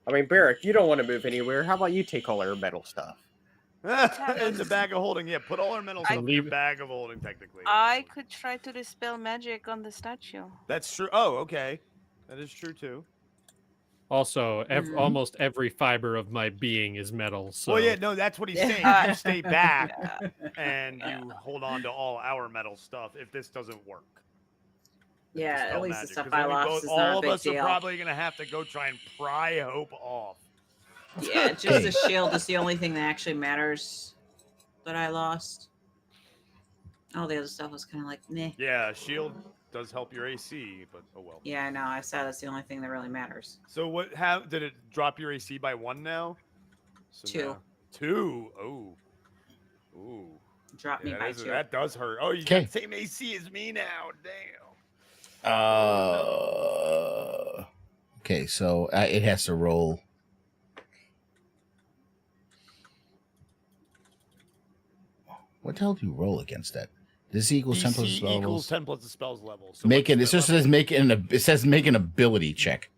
I mean, Barrick, you don't want to move anywhere. How about you take all our metal stuff? in the bag of holding. Yeah, put all our metal stuff in your leave- bag of holding, technically. I could try to dispel magic on the statue. That's true. Oh, okay. That is true, too. Also, Mhm. almost every fiber of my being is metal. So Well, yeah, no, that's what he's saying. Uh, You stay back Yeah. and you hold on to all our metal stuff if this doesn't work. Yeah, Dispel at least the magic, stuff 'cause I then we lost both- is all not a of big us deal. are probably going to have to go try and pry Hope off. Yeah, just the shield is the only thing that actually matters that I lost. All the other stuff was kind of like, meh. Yeah, shield does help your AC, but oh well. Yeah, I know. I said that's the only thing that really matters. So what? How did it drop your AC by 1 now? So 2. now- 2. Oh. Ooh. Drop me Yeah, by that, 2. that does hurt. Oh, you Okay. got the same AC as me now. Damn. Okay, so it has to roll. What the hell do you roll against that? This equals 10 plus DC spell equals levels. 10 plus the spell's level. So Make it. what's It the just level? says make it. It says make an ability check.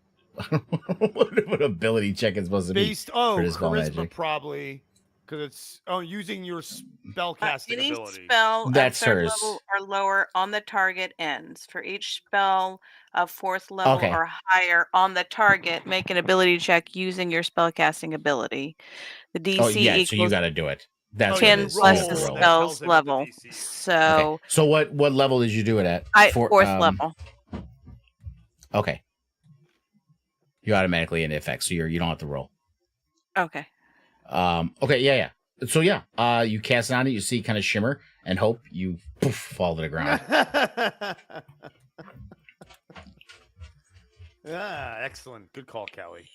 what ability check is supposed to be? Based for dispel charisma magic. probably because it's using your spell casting Any ability. spell That's at third hers. level or lower on the target ends. For each spell of 4th level Okay. or higher on the target, make an ability check using your spell casting ability. The DC Oh yeah, so you equals got to do it. That's Oh, what it 10 is. You plus have the to roll. that spell's tells him what the level. DC is. So Okay. So what level did you do it at? 4th level. Okay. You automatically into effect, so you don't have to roll. Okay. Okay, yeah. So yeah, you cast it on it, you see kind of shimmer and hope you poof, fall to the ground. Excellent. Good call, Callie.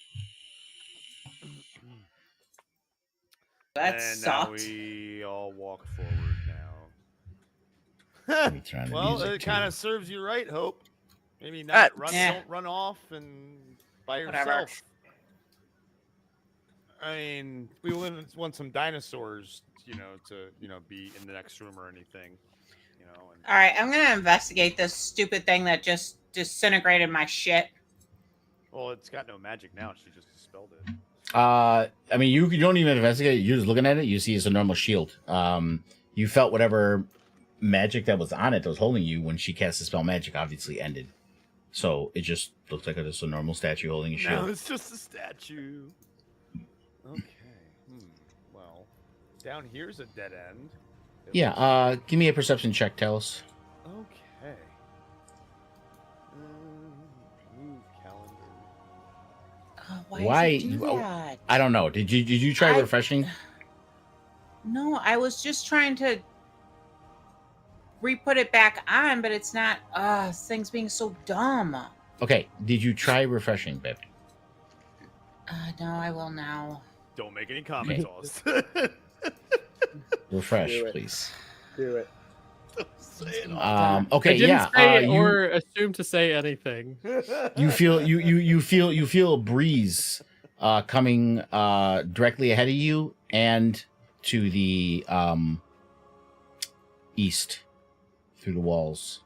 That and sucked. now we all walk forward now. Let me turn on the Well, music, it too. kind of serves you right, Hope. Maybe not run. yeah. Don't run off and by Whatever. yourself. I mean, we want some dinosaurs, to be in the next room or anything, And, All right, I'm gonna investigate this stupid thing that just disintegrated my shit. well, it's got no magic now. She just dispelled it. I mean, you don't even investigate. You're just looking at it. You see it's a normal shield. You felt whatever magic that was on it that was holding you when she cast the spell magic obviously ended. So it just looks like just a normal statue holding a shield. No, it's just a statue. Okay. Well, down here's a dead end. It looks- Yeah. Give me a perception check, Talos. Okay. Move calendar. Why- Does it do that? I don't know. Did you try I- refreshing? No, I was just trying to re-put it back on, but it's not. This thing's being so dumb. Okay. Did you try refreshing, babe? No, I will now. Don't make any comments, Oz. Refresh, Do it. please. Do it. Okay. I didn't Yeah. say or assume to say anything. You feel a breeze coming directly ahead of you and to the east through the walls.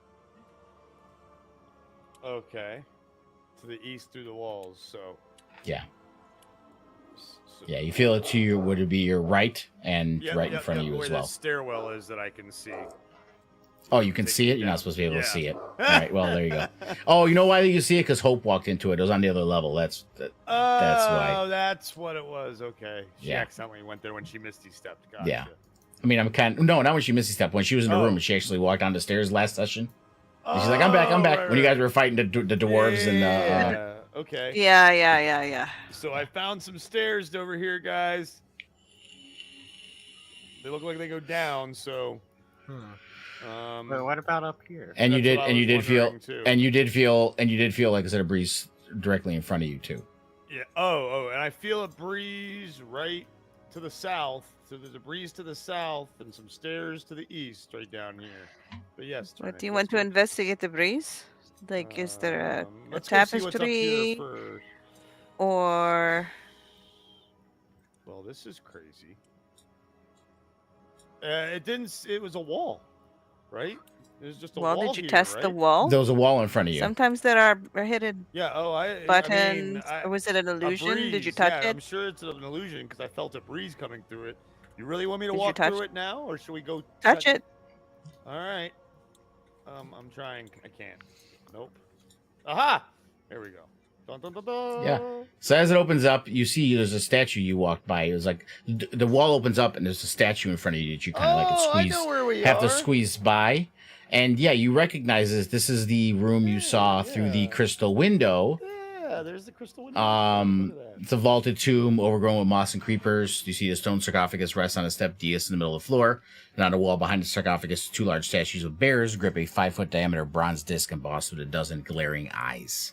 Okay. To the east through the walls, so. Yeah. so Yeah, you feel it to your would it be your right and right in front of you where as the well. stairwell is that I can see. Oh, you can see it? You're Yeah. not supposed to be able to Yeah. see it. All right, well, there you go. Oh, you know why you see it? Because Hope walked into it. It was on the other level. That's why. Oh, that's what it was. Okay. She Yeah. accidentally went there when she misty stepped. Gotcha. Yeah. I mean, I'm kind of... No, not when she missed a step. When she was in the Oh. room and she actually walked down the stairs last session. And she's like, I'm back. right, When you guys right. were fighting the dwarves and... Yeah, okay. Yeah. So I found some stairs over here, guys. They look like they go down, so... But what about up here? And you that's what I was feel... wondering, too. And you did feel like I said a breeze directly in front of you, too. Yeah. Oh, and I feel a breeze right to the south. So there's a breeze to the south and some stairs to the east right down here. But yes. What Trinity, do you let's want to go. investigate the breeze? Like, is there a Let's go see what's up tapestry here first. or Well, this is crazy. It didn't. It was a wall, right? It was just a wall. did you here, test the right? wall? There was a wall in front of you. Sometimes there are hidden Yeah. Oh, buttons, I mean, or was it an a illusion? Did you breeze, touch yeah, it? I'm sure it's an illusion because I felt a breeze coming through it. You really want me to Did you walk touch through it now, or should we go Touch it. All right. I'm trying. I can't. Nope. Aha! There we go. Dun, dun, dun, dun. Yeah. So as it opens up, you see there's a statue you walked by. It was like the wall opens up and there's a statue in front of you that you kind of like Oh, squeeze, I know where we have are. to squeeze by. And yeah, you recognize this. This is the room you saw through the yeah. crystal window. Yeah, there's the crystal window. Look at that. It's a vaulted tomb overgrown with moss and creepers. You see the stone sarcophagus rests on a step dais in the middle of the floor. And on the wall behind the sarcophagus, 2 large statues of bears grip a 5-foot diameter bronze disc embossed with a dozen glaring eyes.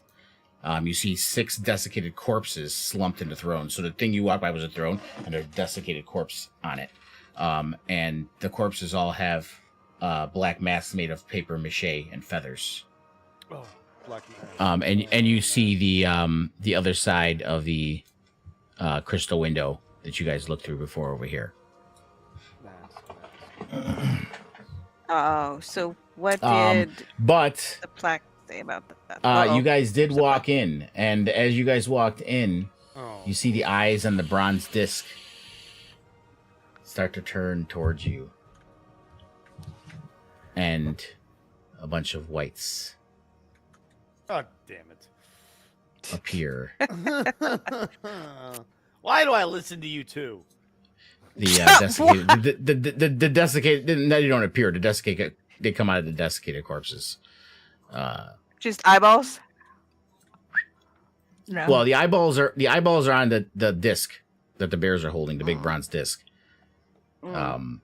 You see 6 desiccated corpses slumped in the throne. So the thing you walked by was a throne, and there's a desiccated corpse on it. And the corpses all have black masks made of paper mache and feathers. Oh, black man. And you see the other side of the crystal window that you guys looked through before over here. Oh, so what Um, did But the plaque say about that? you guys did walk in, and as you guys walked in, Oh. you see the eyes on the bronze disc start to turn towards you, and a bunch of whites God damn it. appear. Why do I listen to you two? The desiccated, the desiccated. No, you don't appear. The desiccated. They come out of the desiccated corpses. Just eyeballs? No. Well, the eyeballs are on the disc that the bears are holding, the big bronze disc. Mm.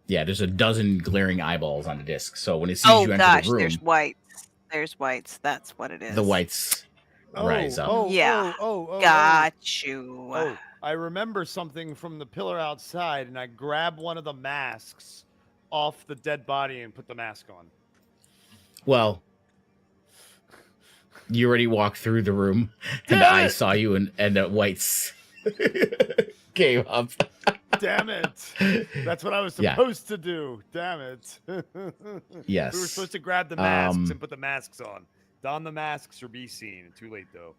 Yeah, there's a dozen glaring eyeballs on the disc. So when it sees you enter the room, there's whites. There's whites. That's what it is. the whites rise up. Yeah. Oh, Got you. Oh, I remember something from the pillar outside, and I grabbed one of the masks off the dead body and put the mask on. Well, you already walked through the room, and the eyes saw you, and the whites came up. Damn it. That's what I was supposed to do. Damn it. Yes. We were supposed to grab the masks and put the masks on. Don the masks or be seen. Too late, though.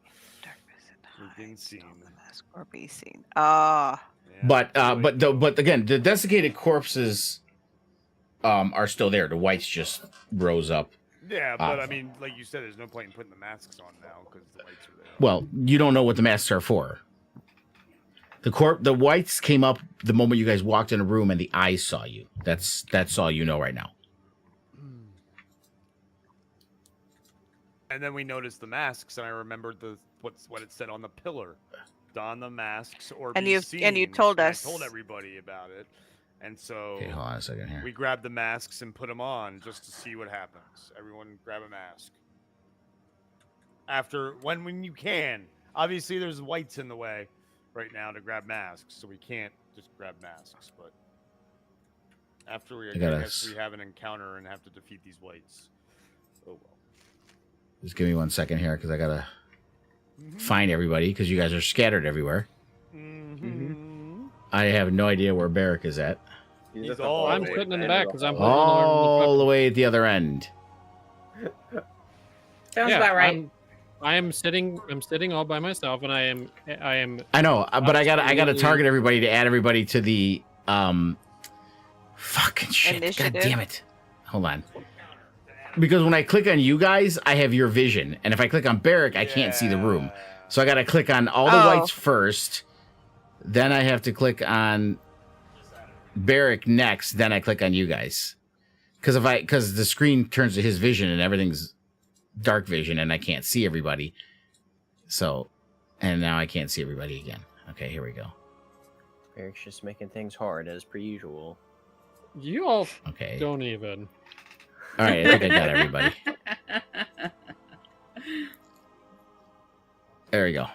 We've been seen. The mask or be seen. Ah. Yeah, But again, the desiccated corpses are still there. The whites just rose up. Yeah, but I mean, like you said, there's no point in putting the masks on now because the whites are there. Well, you don't know what the masks are for. The whites came up the moment you guys walked in a room and the eyes saw you. That's all you know right now. And then we noticed the masks, and I remembered what it said on the pillar: don the masks or be seen. And you told us. I told everybody about it, and so Okay, hold on a second here. we grabbed the masks and put them on just to see what happens. Everyone, grab a mask. After when you can. Obviously, there's whites in the way right now to grab masks, so we can't just grab masks. But after I guess we have an encounter and have to defeat these whites. Oh well. Just give me 1 second here, because I gotta find everybody, because you guys are scattered everywhere. I have no idea where Barrick is at. He's all I'm sitting in the back because I'm holding All the way at the other end. Sounds about right. I am sitting. I'm sitting all by myself, and I am. I know, but I gotta target everybody to add everybody to the fucking shit. Initiative. God damn it! Hold on. Because when I click on you guys, I have your vision, and if I click on Barrick, I can't see the room. So I gotta click on all the whites first. Then I have to click on Barrick next. Then I click on you guys. Because the screen turns to his vision and everything's dark vision, and I can't see everybody. So, and now I can't see everybody again. Okay, here we go. Eric's just making things hard as per usual. You all Okay. don't even. All right, I think I got everybody. There we go.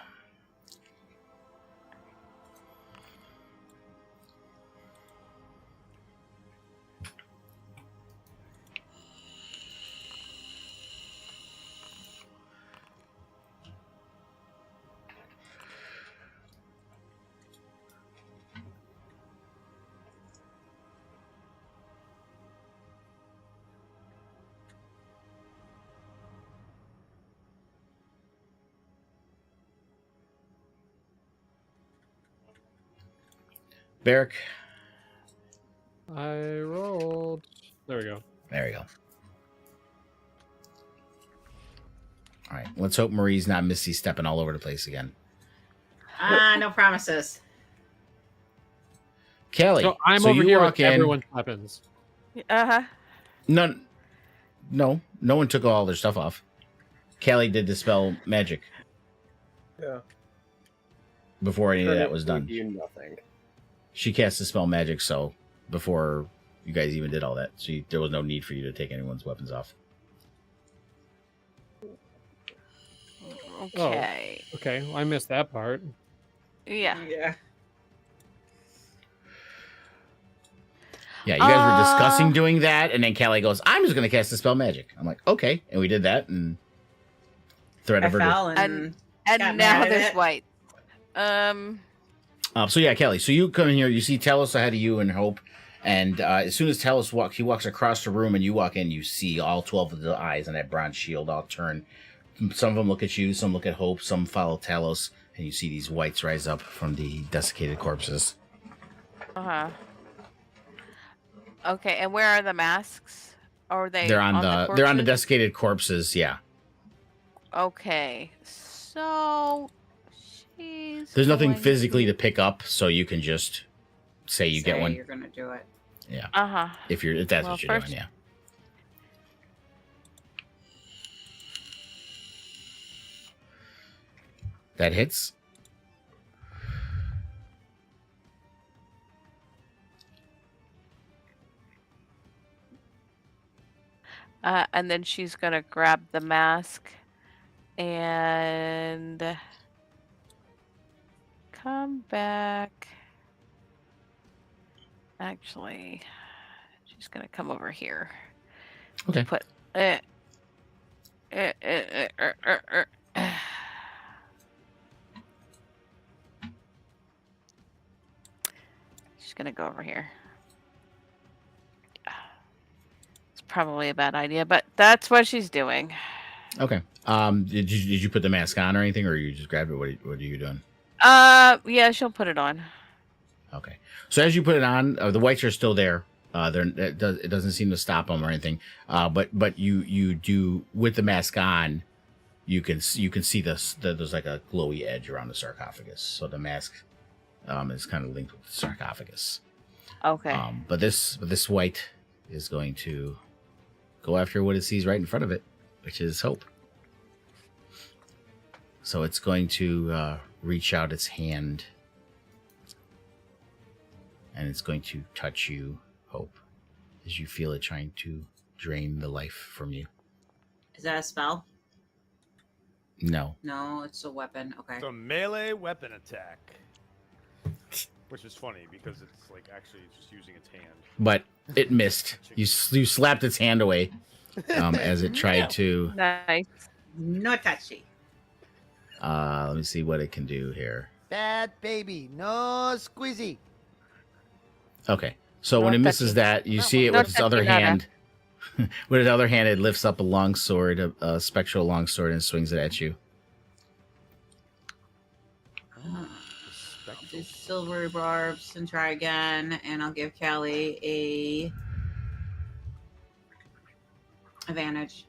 Barrick. I rolled. There we go. There we go. All right. Let's hope Marie's not Misty stepping all over the place again. No promises. Kelly. So I'm so over you here walk with in. everyone's weapons. Uh-huh. No one took all their stuff off. Kelly did dispel magic Yeah. before any of that was Currently done. do nothing. She cast dispel magic, so before you guys even did all that, so there was no need for you to take anyone's weapons off. Okay. Okay, well, I missed that part. Yeah. Yeah. Yeah, you guys were discussing doing that, and then Kelly goes, "I'm just going to cast dispel magic." I'm like, "Okay," and we did that, and threat I averted. fell and And got now mad at there's it. white. So yeah, Kelly. So you come in here. You see Telos ahead of you and Hope, and as soon as Telos walks, he walks across the room, and you walk in. You see all 12 of the eyes on that bronze shield all turn. Some of them look at you, some look at Hope, some follow Telos, and you see these whites rise up from the desiccated corpses. Uh-huh. Okay, and where are the masks? Or are they They're on the they're on the corpses? desiccated corpses. Yeah, Okay. So she's there's nothing going physically to pick up, so you can just say you get Say one. You're gonna do it. Yeah, Uh-huh. if that's Well, what you're first- doing. Yeah. That hits. And then she's gonna grab the mask and come back. Actually, she's gonna come over here. Okay. Put she's gonna go over here. It's probably a bad idea, but that's what she's doing. Okay. Did you put the mask on or anything, or you just grabbed it? What are you doing? Yeah, she'll put it on. Okay. So as you put it on, the whites are still there. It doesn't seem to stop them or anything. But you do with the mask on, you can see there's like a glowy edge around the sarcophagus. So the mask is kind of linked with the sarcophagus. Okay. But this white is going to go after what it sees right in front of it, which is Hope. So it's going to reach out its hand, and it's going to touch you, Hope, as you feel it trying to drain the life from you. Is that a spell? No. No, it's a weapon. Okay. It's a melee weapon attack. Which is funny because it's like actually just using its hand. But it missed. You slapped its hand away as it tried to. Nice. No touchy. Let me see what it can do here. Bad baby, no squeezy. Okay. So when No it misses touchy. that, you see it No with its other touchy, nada. hand. With its other hand, it lifts up a longsword, a spectral longsword, and swings it at you. Do silvery barbs and try again, and I'll give Callie a advantage.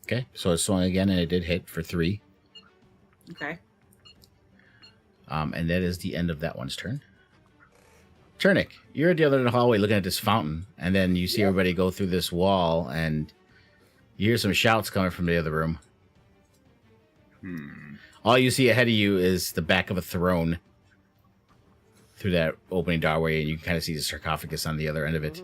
Okay. So it swung again, and it did hit for 3. Okay. And that is the end of that one's turn. Turnick, you're at the other end of the hallway looking at this fountain, and then you see everybody go through this wall, and you hear some shouts coming from the other room. All you see ahead of you is the back of a throne through that opening doorway, and you can kind of see the sarcophagus on the other end of it.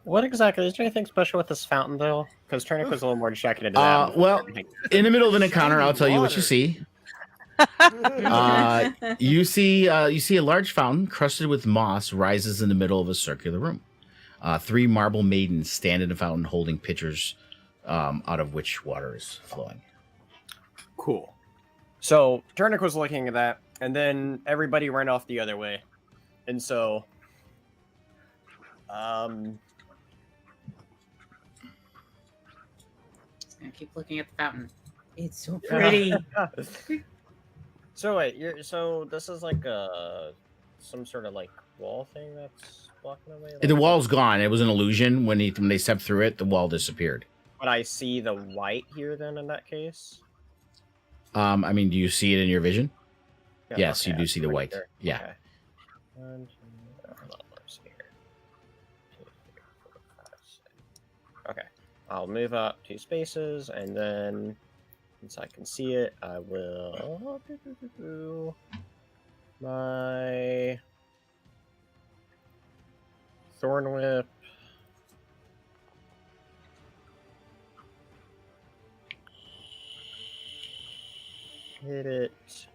What exactly? Is there anything special with this fountain, though? Because Turnick was a little more distracted into that. Well, in the middle of an encounter, I'll tell you what you see. You see a large fountain crusted with moss rises in the middle of a circular room. 3 marble maidens stand in the fountain holding pitchers out of which water is flowing. Cool. So Turnick was looking at that, and then everybody ran off the other way. And so, Just gonna keep looking at the fountain. It's so pretty. So wait, so this is like some sort of like wall thing that's blocking away. The wall's gone. It was an illusion when they stepped through it. The wall disappeared. But I see the white here. Then in that case, I mean, do you see it in your vision? yeah, Yes, okay, you do see the right white. there. Yeah. Okay. 1, 2, let's see here. 2, 3, 4, 5, 6. Okay, I'll move up 2 spaces, and then since I can see it, I will my Thorn Whip. Hit it.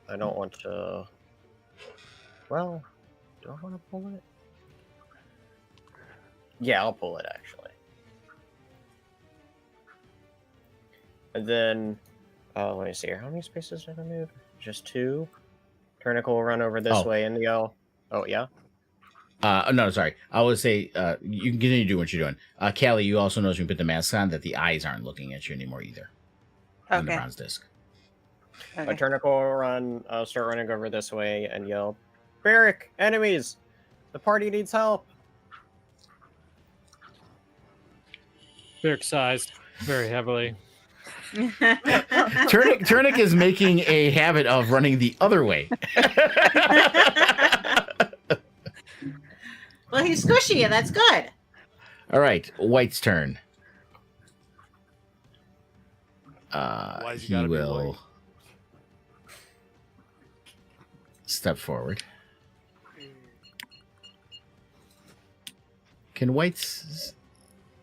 I don't want to. Well, do I want to pull it? Yeah, I'll pull it actually. And then, let me see here. How many spaces did I move? Just 2. Turnicle will run over this way and yell. Oh, yeah? No, sorry. I would say you can continue doing what you're doing. Callie, you also notice when you put the mask on that the eyes aren't looking at you anymore either. On the Okay. bronze disc. A Okay. Turnicle will start running over this way and yell, Barrick, enemies! The party needs help! They're excised very heavily. Turnic is making a habit of running the other way. Well, he's squishy, and that's good. All right, White's turn. Why's he He gotta be will white? step forward. Can Whites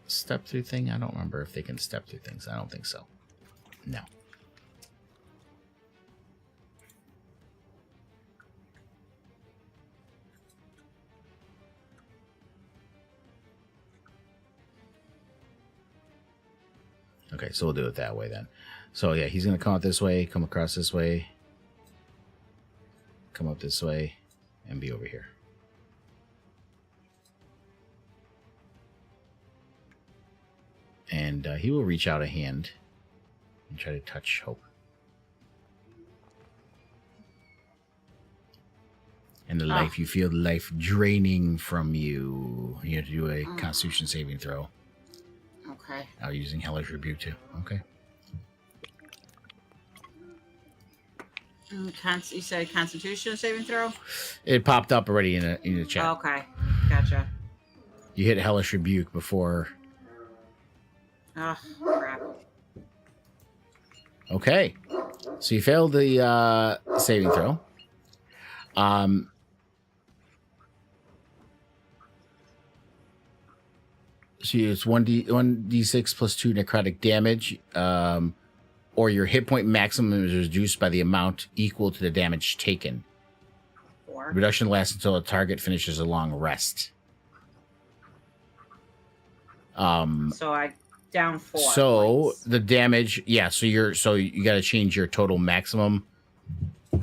step through thing? I don't remember if they can step through things. I don't think so. No. Okay, so we'll do it that way then. So yeah, he's gonna come out this way, come across this way, come up this way, and be over here. And he will reach out a hand and try to touch Hope. And the life, you feel the life draining from you. You have to do a Constitution saving throw. Okay. Using Hellish Rebuke too. Okay. You said Constitution saving throw? It popped up already in the chat. Okay. Gotcha. You hit Hellish Rebuke before. Oh, crap. Okay. So you failed the saving throw. So it's 1d6 plus 2 necrotic damage, or your hit point maximum is reduced by the amount equal to the damage taken. 4. Reduction lasts until a target finishes a long rest. So I down 4. So points. the damage, yeah. So you got to change your total maximum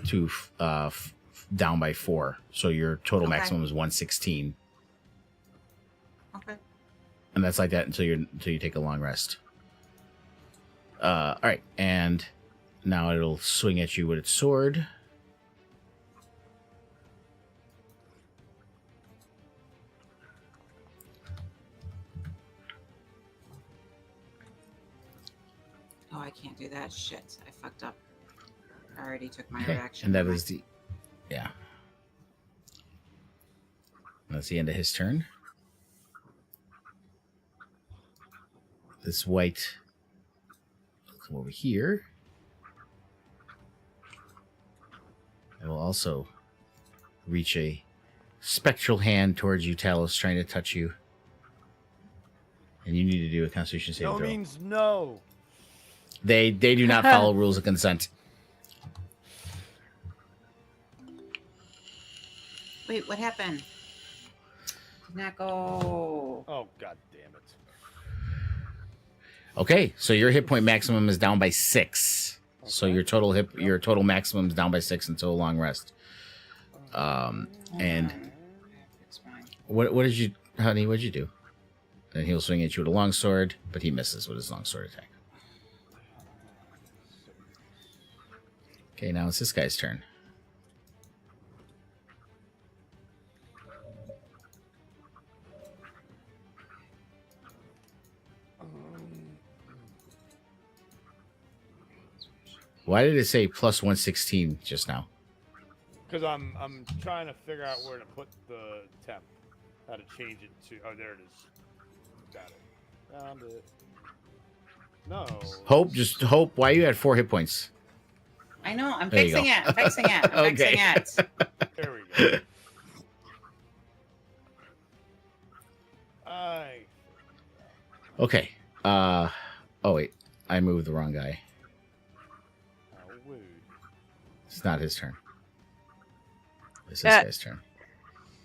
to down by 4. So your total Okay. maximum is 116. Okay. And that's like that until you take a long rest. All right, and now it'll swing at you with its sword. Oh, I can't do that. Shit. I fucked up. I already took my Okay, reaction. and that is yeah. That's the end of his turn. This White will come over here. It will also reach a spectral hand towards you, Talos, trying to touch you. And you need to do a Constitution saving No throw. means no. They do not follow rules of consent. Wait, what happened? Did not go. Oh, god damn it. Okay, so your hit point maximum is down by 6. So your total maximum is down by 6 until a long rest. And It's fine. what did you, honey? What did you do? And he'll swing at you with a longsword, but he misses with his longsword attack. Okay, now it's this guy's turn. Why did it say plus 116 just now? Because I'm trying to figure out where to put the temp, how to change it to. Oh, there it is. Got it. Found it. No. Hope, just hope. Why you at 4 hit points? I know. I'm There you fixing go. it. I'm fixing it. I'm Okay. fixing it. There we go. I. Okay. Oh wait, I moved the wrong guy. How rude. It's not his turn. It's this guy's turn.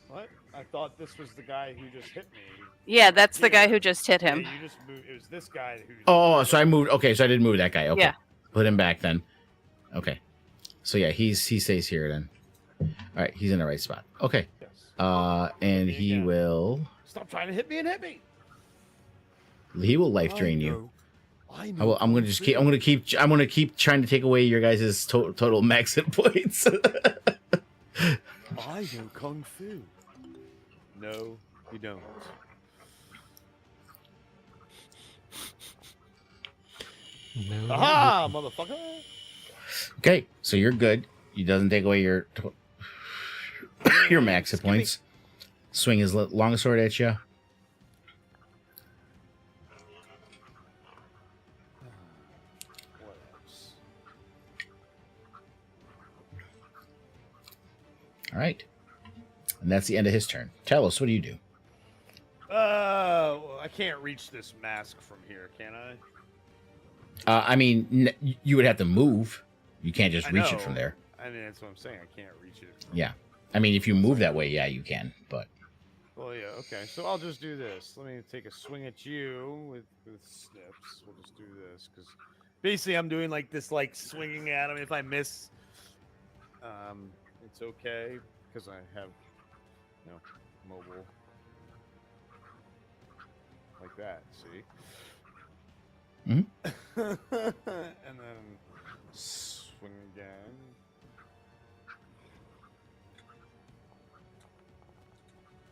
What? I thought this was the guy who just hit me. Yeah, that's the guy Yeah. who just hit him. Yeah, you just moved. It was this guy who. Oh, so I moved. Okay, so I didn't move that guy. Okay. Yeah. Put him back then. Okay. So yeah, he stays here then. All right, he's in the right spot. Okay. Yes. And me he again. will Stop trying to hit me and hit me. life drain you. I I will, I'm gonna just keep. I'm gonna keep trying to take away your guys' total max hit points. I know kung fu. No, you don't. No. Aha, motherfucker! Okay, so you're good. He doesn't take away your your max hit points. Swing his long sword at you. What else? All right, and that's the end of his turn. Tell us, what do you do? I can't reach this mask from here, can I? I mean, you would have to move. You can't just I reach it know. from there. I mean, that's what I'm saying. I can't reach it. From Yeah, I mean, if you move that way, yeah, you can. But Well, yeah, okay. So I'll just do this. Let me take a swing at you with snips. We'll just do this because basically I'm doing like this, like swinging at him. If I miss, it's okay because I have, mobile like that. See. Mhm. And then swing again.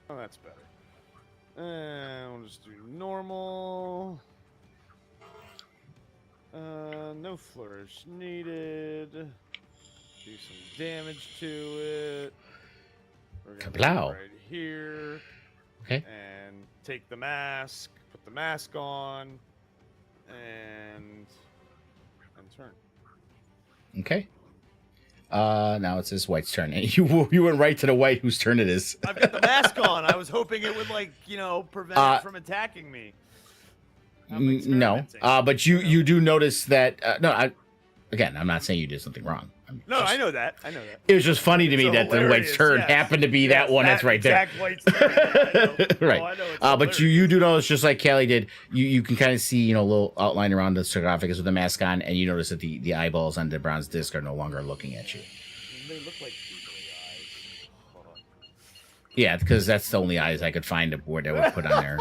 Oh, that's better. And we'll just do normal. No flourish needed. Do some damage to it. We're gonna do it Kablow. right here. Okay. And take the mask. Put the mask on. And turn. okay. Now it's this white's turn, and you went right to the white whose turn it is. I've got the mask on. I was hoping it would, prevent it from attacking me. I'm No, experimenting. but you do notice that. I'm not saying you did something wrong. No, I know that. I know that. It was just funny to me It's that the white's hilarious, turn yes. happened to be that one that's right there. Exact white's turn. Yeah, I know. Right. Oh, I know, it's But you hilarious. do notice, just like Callie did, you can kind of see, a little outline around the sarcophagus with the mask on, and you notice that the eyeballs on the bronze disc are no longer looking at you. They look like googly eyes. Oh. Yeah, because that's the only eyes I could find where they would put on there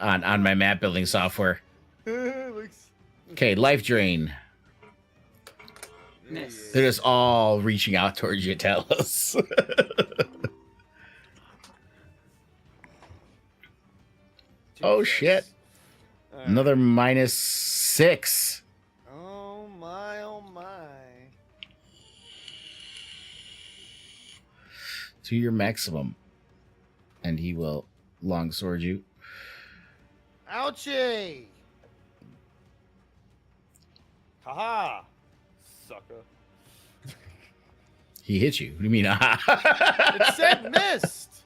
on my map building software. Looks- Okay, life drain. Miss. They're just all reaching out towards you, tell us. Oh, Jesus. shit. Alright. Another -6 Oh my, oh my. to your maximum. And he will longsword you. Ouchie! Haha! Sucker. He hit you. What do you mean? It said missed!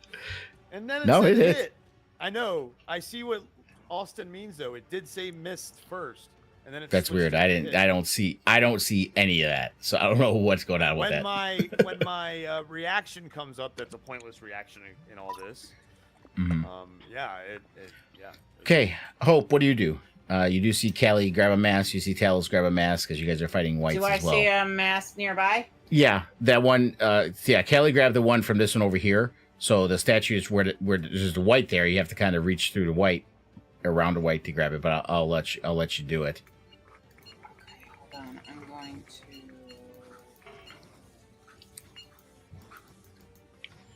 And then it No, said it hit. hit. I know. I see what Austin means though. It did say missed first. And then it That's switched weird. to I hit. don't see any of that. So I don't know what's going on with When that. my reaction comes up, that's a pointless reaction in all this. Mhm. Yeah. Okay, Hope, what do? You do see Callie grab a mask. You see Talos grab a mask because you guys are fighting whites Do I as well. see a mask nearby? Yeah, that one. Callie grabbed the one from this one over here. So the statue is where there's the white there. You have to kind of reach through the white, around the white to grab it. But I'll let you do it. Okay, hold on. I'm going to.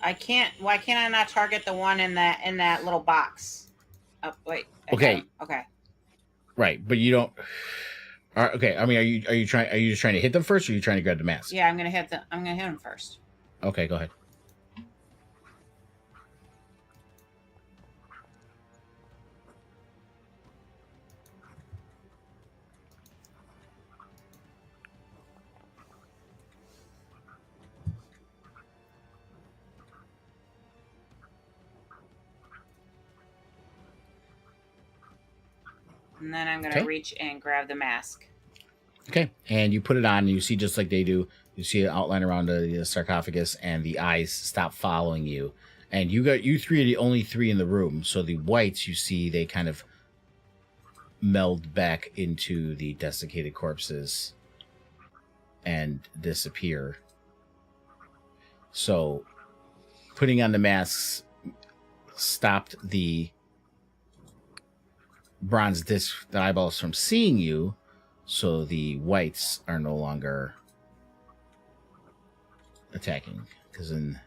I can't. Why can't I not target the one in that little box? Oh, wait. I got Okay. him. Okay. Right, but you don't. Okay, I mean, are you just trying to hit them first, or are you trying to grab the mask? Yeah, I'm gonna hit him first. Okay, go ahead. And then I'm gonna Okay. reach and grab the mask. Okay, and you put it on, and you see just like they do. You see an outline around the sarcophagus, and the eyes stop following you. And you three are the only three in the room. So the whites, you see, they kind of meld back into the desiccated corpses and disappear. So putting on the masks stopped the bronze disc, the eyeballs, from seeing you. So the whites are no longer attacking, because in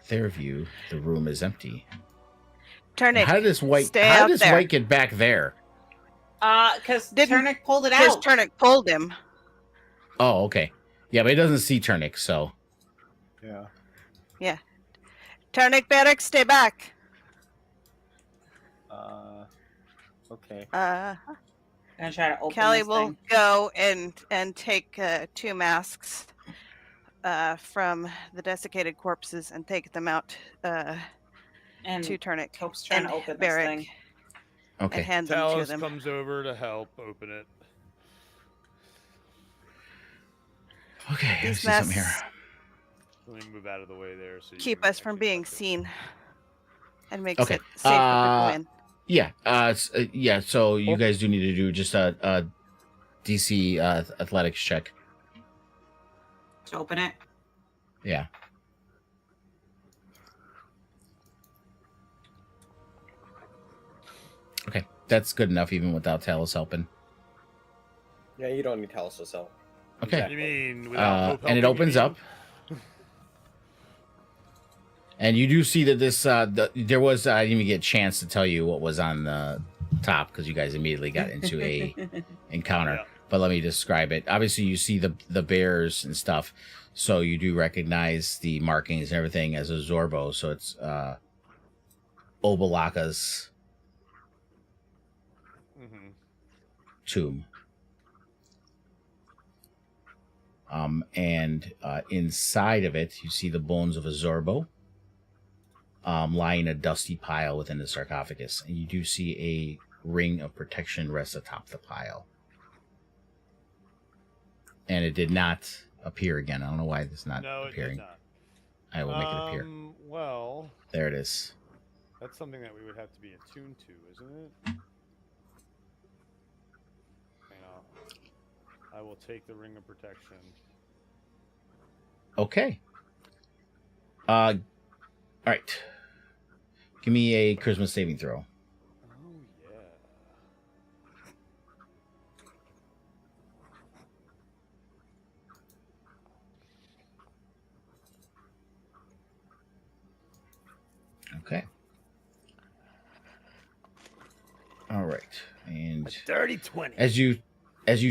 their view, the room is empty. Turnic, How did this white get back there? Because Turnic pulled it Because out. Turnic pulled him. Oh, okay. Yeah, but it doesn't see Turnic, so. Yeah. Turnic, Barrack, stay back. Okay. I'm gonna try to open Callie this will thing. go and take 2 masks from the desiccated corpses and take them out And to Turnic Hope's trying and to open this Barrack thing. and Okay. hand them to Talus them. comes over to help open it. Okay, let me These see something here. masks Let me move out of the way there so you keep can us from actually being touch it. seen and makes Okay, it safe for people in. Yeah, yeah, so you guys do need to do just a DC athletics check. To open it. Yeah. Okay, that's good enough even without Talus helping. Yeah, you don't need Talos' help. Okay. You mean without Hope and it helping, opens you up. And you do see that this, there was, I didn't even get a chance to tell you what was on the top because you guys immediately got into a encounter. Yeah. But let me describe it. Obviously, you see the bears and stuff. So you do recognize the markings and everything as a Zorbo. So it's Obalaka's Mhm. tomb. And inside of it, you see the bones of a Zorbo. Lying in a dusty pile within the sarcophagus. And you do see a ring of protection rest atop the pile. And it did not appear again. I don't know why it's not appearing. No, it did not. I will make it appear. Well, There it is. that's something that we would have to be attuned to, isn't it? Hang on. I will take the ring of protection. Okay. All right. Give me a charisma saving throw. Oh, yeah. Okay. All right. And Dirty 20. as you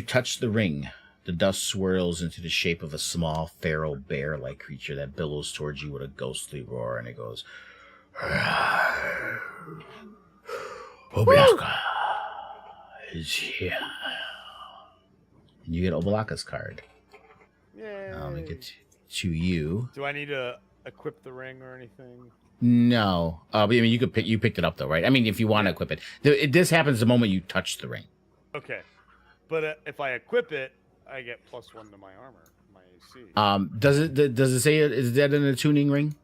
touch the ring, the dust swirls into the shape of a small feral bear-like creature that billows towards you with a ghostly roar, and it goes, Obalaka is here. And you get Obalaka's card. Yay. Let me get to you. Do I need to equip the ring or anything? No, but I mean you picked it up though, right? I mean, if you want to equip it, this happens the moment you touch the ring. Okay, but if I equip it, I get +1 to my armor, my AC. Does it say is that an attuning ring?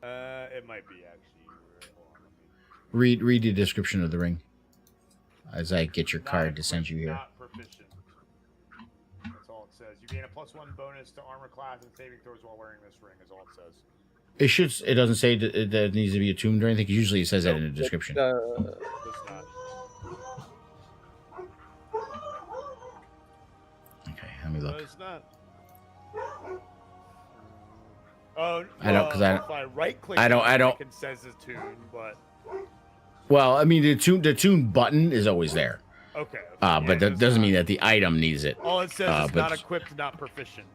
It might be actually. Hold on, Read the description of the ring as I get your card to send you here. Not proficient. That's all it says. You gain a +1 bonus to armor class and saving throws while wearing this ring. Is all it says. It should. It doesn't say that it needs to be attuned or anything. Usually, it says that in the description. It's not. Okay, let me look. No, it's not. Oh, I don't- 'cause I- if I right click, I don't- It says attune, but Well, I mean, the tune button is always there. okay. But that doesn't mean that the item needs it. All it says is but- not equipped, not proficient.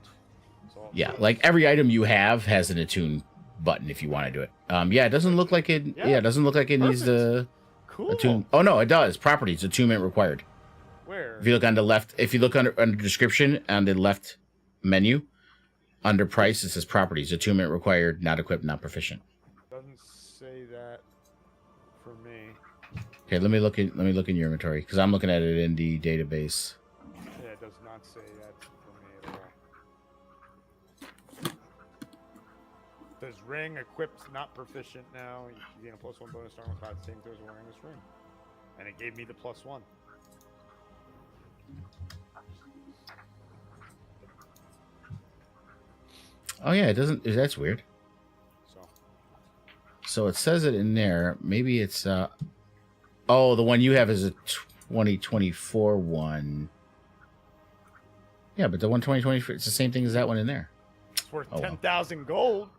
That's all it Yeah, says. like every item you have has an attune button if you want to do it. Yeah, it doesn't look like it. Yeah, it doesn't look like it needs the Cool. attune. Oh no, it does. Properties, attunement required. Where? If you look on the left, if you look under description on the left menu, under price, it says properties, attunement required, not equipped, not proficient. Doesn't say that for me. Okay, let me look in your inventory because I'm looking at it in the database. Yeah, it does not say that for me at all. It says ring equipped, not proficient now. You gain a +1 bonus to armor class saving throws wearing this ring. And it gave me the +1. Oh yeah, it doesn't. That's weird. So So it says it in there. Maybe it's oh, the one you have is a 2024 one. Yeah, but the one 2024, it's the same thing as that one in there. it's worth Oh, well. 10,000 gold.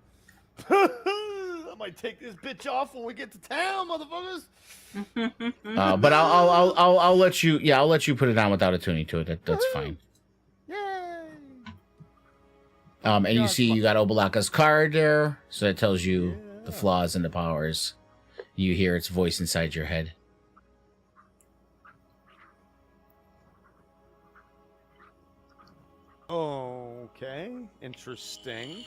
I might take this bitch off when we get to town, motherfuckers. But I'll let you. Yeah, I'll let you put it on without a tuning to it. That's fine. Yay! And you Yeah, see it's you got Obalaka's card there, so that tells you the Yeah. flaws and the powers. You hear its voice inside your head. Okay, interesting.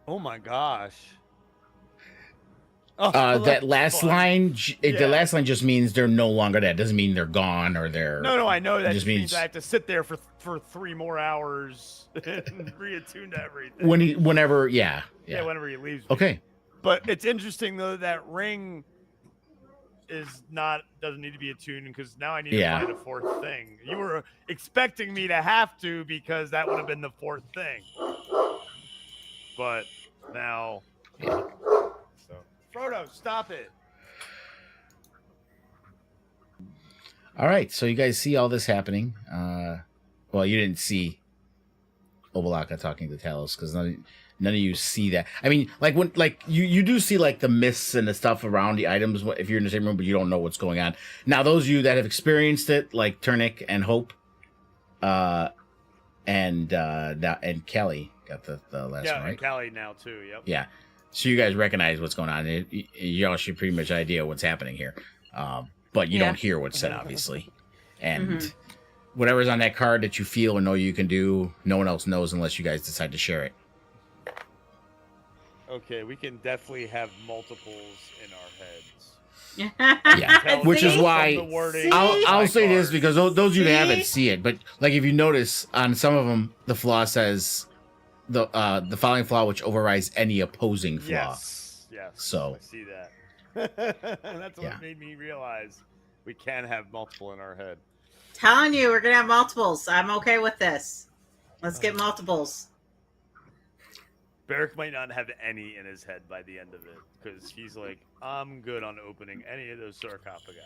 Oh my gosh. Oh, That that's last fun. line, the Yeah. last line just means they're no longer that. Doesn't mean they're gone or they're. No, I know that It just just means means- I have to sit there for 3 more hours and reattune to everything. Whenever, yeah. Whenever he leaves. me. Okay. But it's interesting though that ring doesn't need to be attuned because now I need Yeah. to find a 4th thing. You were expecting me to have to because that would have been the 4th thing. But now so Frodo, stop it. All right. So you guys see all this happening. Well, you didn't see Obalaka talking to Talos because none of you see that. I mean, like you do see like the mists and the stuff around the items if you're in the same room, but you don't know what's going on. Now, those of you that have experienced it, like Turnick and Hope, and Kelly got the last Yeah, one, right? and Callie now too. Yep. Yeah. So you guys recognize what's going on. Y'all should pretty much idea what's happening here. But you Yeah. don't hear what's said, obviously. And whatever's on that card that you feel or know you can do, no one else knows unless you guys decide to share it. Okay, we can definitely have multiples in our heads. Yeah. Tell Which is from why the wording I'll of I'll my say this cards. because those of you that haven't See? see it, but like if you notice on some of them, the flaw says the following flaw which overrides any opposing flaw. Yes. So- I see that. That's what Yeah. made me realize we can have multiple in our head. Telling you, we're gonna have multiples. I'm okay with this. Let's get multiples. Barrick might not have any in his head by the end of it because he's like, I'm good on opening any of those sarcophagi.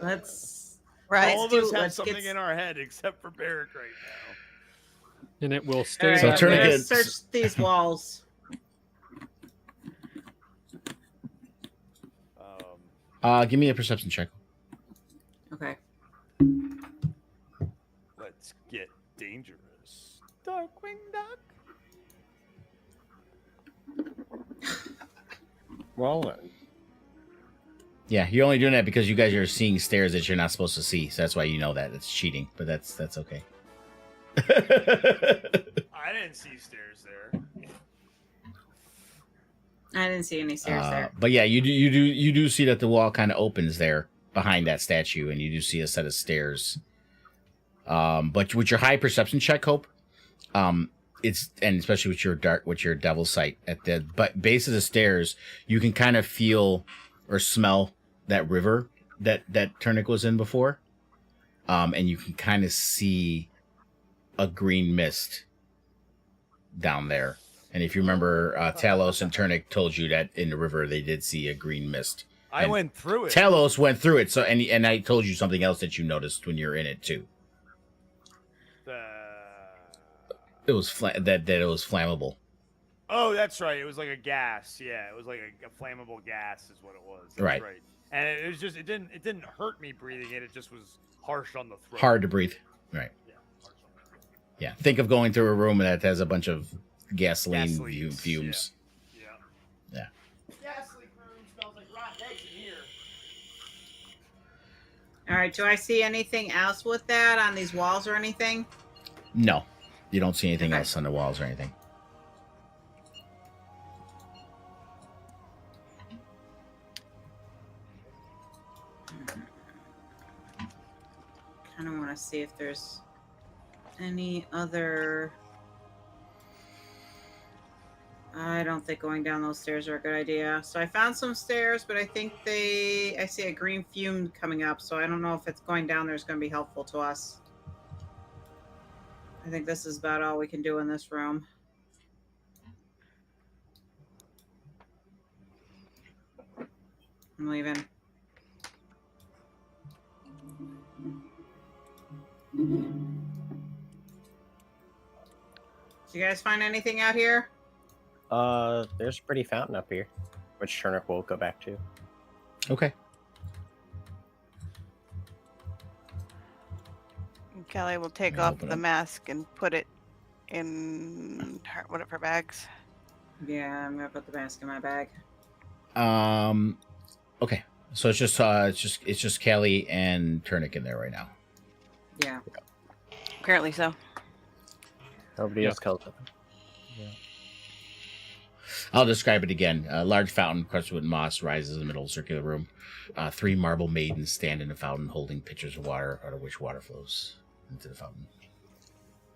Let's Right. All of do- us have let's something get- in our head except for Barrick right now. And it will All stay right, So that turn way. again. let's search these walls. Give me a perception check. Okay. Let's get dangerous. Darkwing Duck. Well then. Yeah, you're only doing that because you guys are seeing stairs that you're not supposed to see. So that's why you know that. It's cheating, but that's okay. I didn't see stairs there. I didn't see any stairs there. But yeah, you do see that the wall kind of opens there behind that statue, and you do see a set of stairs. But with your high perception check, Hope, it's and especially with your devil sight at the base of the stairs, you can kind of feel or smell that river that Turnick was in before, and you can kind of see a green mist down there. And if you remember, Talos and Turnick told you that in the river they did see a green mist I And went through it. Talos went through it. So and I told you something else that you noticed when you're in it too. It was that it was flammable. Oh, that's right. It was like a gas. Yeah, it was like a flammable gas, is what it was. That's right. And it was just it didn't hurt me breathing it. It just was harsh on the throat. Hard to breathe. Right. Yeah. Harsh on the throat. Yeah. Think of going through a room that has a bunch of gasoline Gasolines, fumes. Yeah. Gas leak room smells like rotten eggs in here. All right. Do I see anything else with that on these walls or anything? No, you don't see anything Okay. else on the walls or anything. Kind of want to see if there's any other. I don't think going down those stairs are a good idea. So I found some stairs, but I think I see a green fume coming up. So I don't know if it's going down there is going to be helpful to us. I think this is about all we can do in this room. I'm leaving. Did you guys find anything out here? There's a pretty fountain up here, which Turnip will go back to. Okay. Kelly will take Yeah, off open the up. mask and put it in one of her bags. Yeah, I'm gonna put the mask in my bag. Okay. So it's just Kelly and Turnick in there right now. Yeah. Apparently so. Nobody Yeah. else calls it. I'll describe it again. A large fountain crusted with moss rises in the middle of the circular room. 3 marble maidens stand in the fountain holding pitchers of water, out of which water flows into the fountain.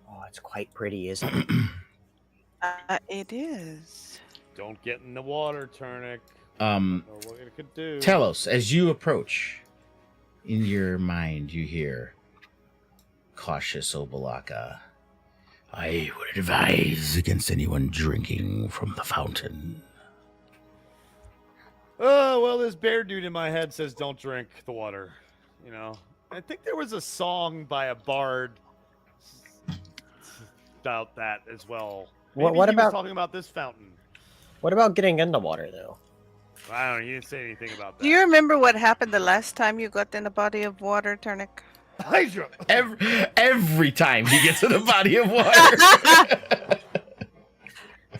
Oh, it's quite pretty, isn't it? It is. Don't get in the water, Turnick. Um, Know what it could do. Talos, as you approach, in your mind you hear, "Cautious, Obalaka. I would advise against anyone drinking from the fountain." Oh, well, this bear dude in my head says don't drink the water. You know, I think there was a song by a bard about that as well. What Maybe he was about- talking about this fountain? What about getting in the water, though? I don't know. You didn't say anything about that. Do you remember what happened the last time you got in a body of water, Turnick? Hydra. Every time he gets in a body of water.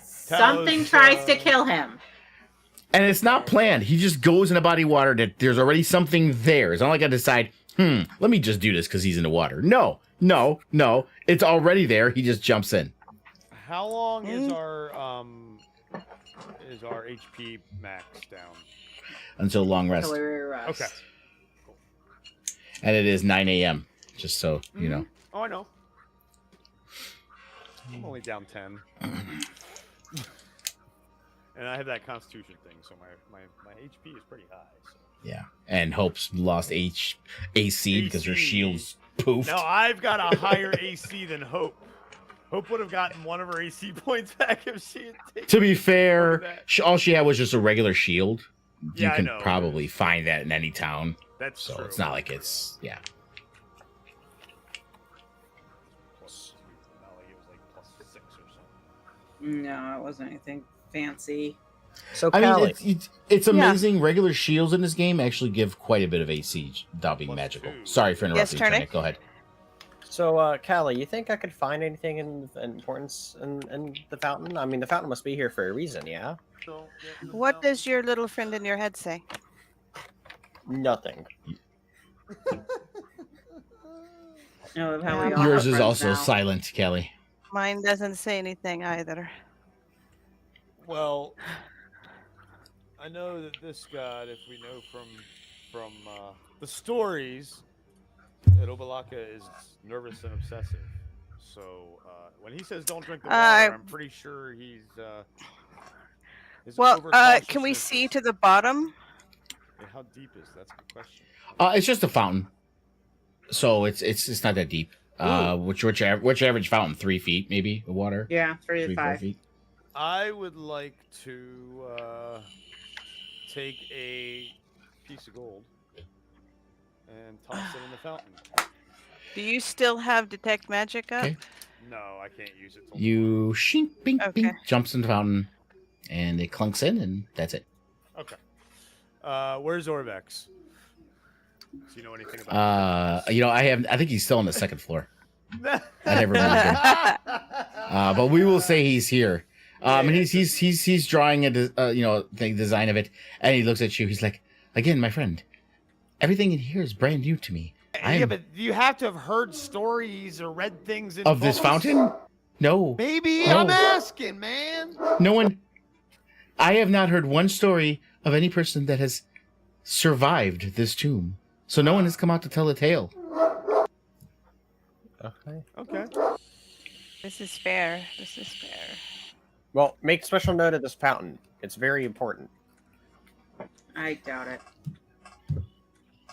Something tries to kill him. And it's not planned. He just goes in a body of water that there's already something there. It's not like I decide, let me just do this because he's in the water. No. It's already there. He just jumps in. How long is our HP max down? Until long rest. Hilary rest. Okay. And it is 9 a.m. Just so you know. Oh, I know. I'm only down 10. And I have that Constitution thing, so my HP is pretty high. So. Yeah. And Hope's lost AC because her AC. shield's poofed. Now I've got a higher AC than Hope. Hope would have gotten one of her AC points back if she had taken. To be fair, Look at all she had was just a regular shield. Yeah, You I can know. probably find that in any town. That's So true. it's not like it's, yeah. Plus 2. Not like it was like plus 6 or something. No, it wasn't anything fancy. So, I Callie, mean, it's Yeah. amazing. Regular shields in this game actually give quite a bit of AC without being Plus magical. 2. Sorry for Yes, interrupting. Turnick? Turnick. Go ahead. so Callie, you think I could find anything in importance in the fountain? I mean, the fountain must be here for a reason, yeah? What does your little friend in your head say? Nothing. No, how we all Yours have is friends also now. silent, Kelly. Mine doesn't say anything either. Well, I know that this god, if we know from the stories, that Obalaka is nervous and obsessive. So when he says don't drink the water, I'm pretty sure he's. Well, can we see to the bottom? How deep is that's the question. It's just a fountain, so it's not that deep. Which average fountain? 3 feet, maybe, of water. Yeah, 3 to 3, 4 5. feet. I would like to take a piece of gold and toss it in the fountain. Do you still have detect magic up? Okay. No, I can't use it. Till You shink, bink, Okay. bink, jumps in the fountain, and it clunks in, and that's it. tomorrow. Okay. Where's Orvex? Do you know anything about? I think he's still on the second floor. Orvex? I never moved him. But we will say he's here. And he's drawing the design of it, and he looks at you. He's like, again, my friend, everything in here is brand new to me. Yeah, but you have to have heard stories or read things in Of this books. fountain? No. Baby, No. I'm asking, man. No one. I have not heard one story of any person that has survived this tomb. So no one has come out to tell a tale. Okay. Okay. This is fair. This is fair. Well, make special note of this fountain. It's very important. I doubt it.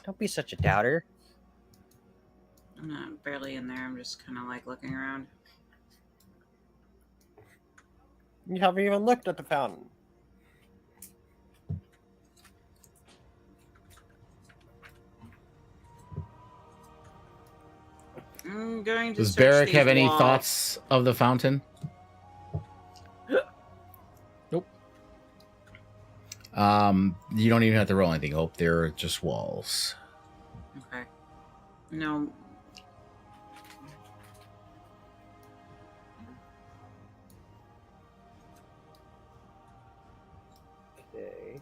Don't be such a doubter. I'm not barely in there. I'm just kind of like looking around. You haven't even looked at the fountain. I'm going to Does search Barrick these have any walls. thoughts of the fountain? Nope. You don't even have to roll anything, Hope. They're just walls. Okay. No. Okay.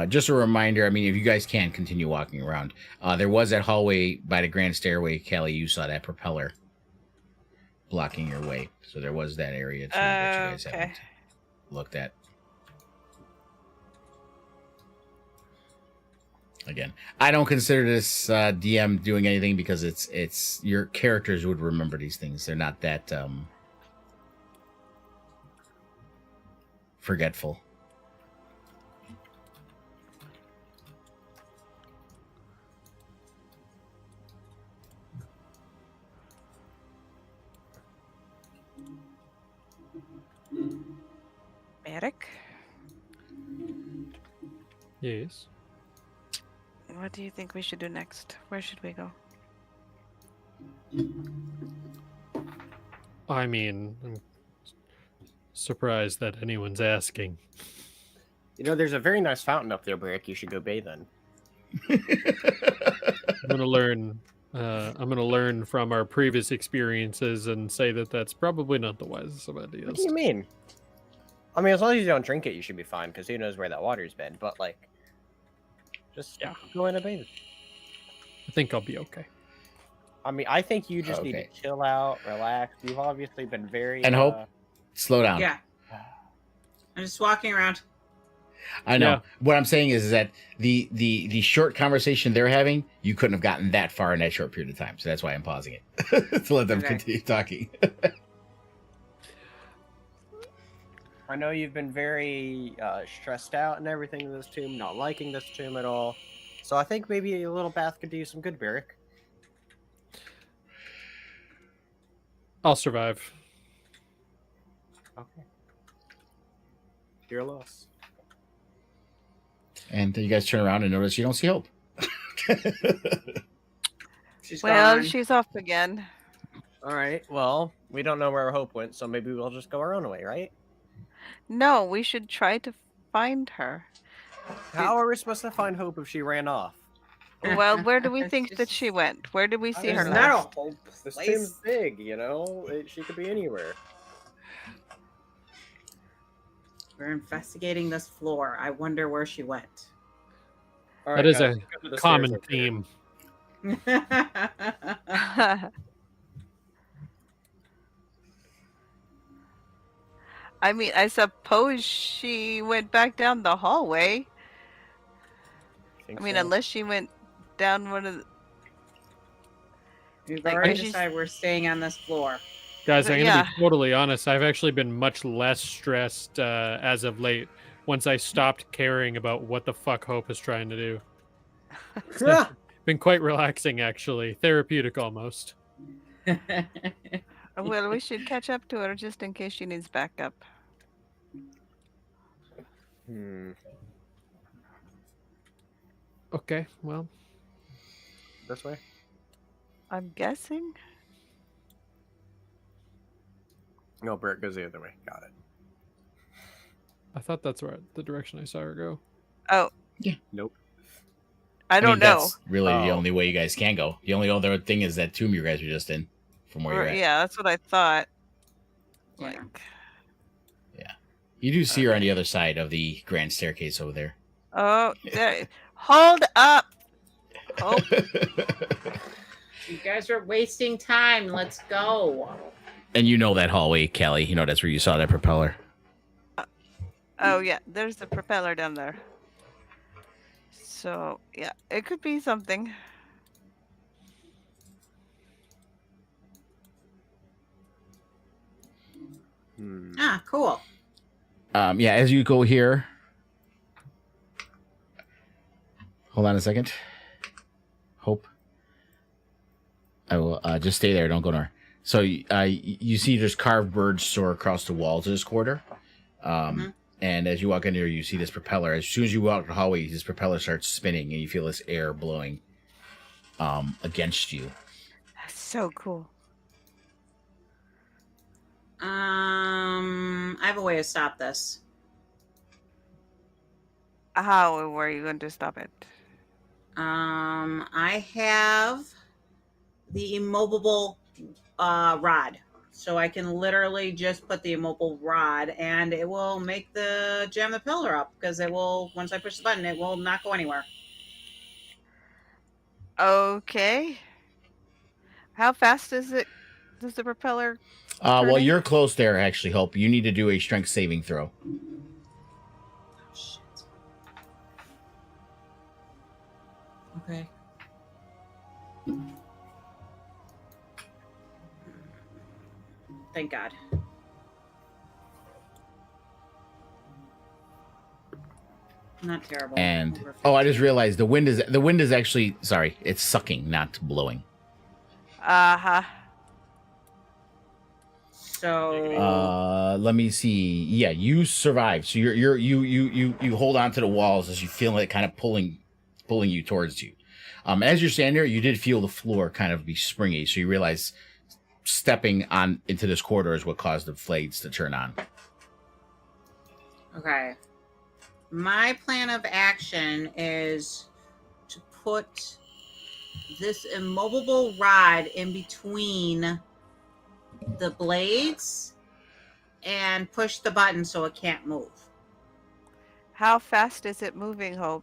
Just a reminder, I mean, if you guys can continue walking around, there was that hallway by the grand stairway, Callie, you saw that propeller blocking your way. So there was that area too that you guys Okay. haven't looked at. Again, I don't consider this DM doing anything because it's your characters would remember these things. They're not that forgetful. Barrick, Yes. what do you think we should do next? Where should we go? I mean, I'm surprised that anyone's asking. You know, there's a very nice fountain up there, Brick. You should go bathe in. I'm gonna learn. I'm gonna learn from our previous experiences and say that that's probably not the wisest of ideas. What do you mean? I mean, as long as you don't drink it, you should be fine, because who knows where that water's been. But, like, just go in and bathe. I think I'll be okay. I mean, I think you just need Okay. to chill out, relax. You've obviously been very... And Hope, slow down. Yeah. I'm just walking around. I know. Yeah. What I'm saying is that the short conversation they're having, you couldn't have gotten that far in that short period of time. So that's why I'm pausing it to let them Okay. continue talking. I know you've been very stressed out and everything in this tomb, not liking this tomb at all. So I think maybe a little bath could do you some good, Barrick. I'll survive. Okay. Your loss. And you guys turn around and notice you don't see Hope. She's Well, gone. she's off again. All right. Well, we don't know where our Hope went, so maybe we'll just go our own way, right? No, we should try to find her. How are we supposed to find Hope if she ran off? Well, where do we think that she went? Where did we see her There's not a last? whole This place. tomb's big, you know? She could be anywhere. We're investigating this floor. I wonder where she went. All That is guys, a let's go to the common stairs over here. theme. I mean, I suppose she went back down the hallway. Think I mean, so? unless she went down one of the... We've Like, already she's- decided we're staying on this floor. Guys, I'm gonna Yeah. be totally honest. I've actually been much less stressed as of late. Once I stopped caring about what the fuck Hope is trying to do. Been quite relaxing, actually. Therapeutic almost. Well, we should catch up to her just in case she needs backup. Okay, well, This way? I'm guessing. No, Bert goes the other way. Got it. I thought that's where the direction I saw her go. Oh, Nope. I don't know. That's really the Oh. only way you guys can go. The only other thing is that tomb you guys were just in from where you're at. Yeah, that's what I thought. Yeah. Like, You do see her on the other side of the grand staircase over there. oh, there. Hold up. Oh, You guys are wasting time. Let's go. And you know that hallway, Callie. You know that's where you saw that propeller. oh yeah. There's the propeller down there. So yeah, it could be something. Ah, cool. Yeah, as you go here. Hold on a second. Hope. I will just stay there. Don't go nowhere. So you see there's carved birds soar across the walls of this corridor. And as you walk in here, you see this propeller. As soon as you walk the hallway, this propeller starts spinning, and you feel this air blowing against you. That's so cool. I have a way to stop this. How were you going to stop it? I have the immobile rod. So I can literally just put the immobile rod and it will make the jam the pillar up because it will, once I push the button, it will not go anywhere. Okay. How fast is it? Does the propeller? Well, turning? you're close there, actually, Hope. You need to do a strength saving throw. Oh, shit. Okay. Thank God. Not terrible. And Over I just realized the wind is actually it's sucking, not blowing. Uh-huh. So Let me see. Yeah, you survive. So you hold on to the walls as you feel it kind of pulling you towards you. As you're standing there, you did feel the floor kind of be springy. So you realize stepping on into this corridor is what caused the blades to turn on. okay. My plan of action is to put this immovable rod in between the blades and push the button so it can't move. How fast is it moving, Hope?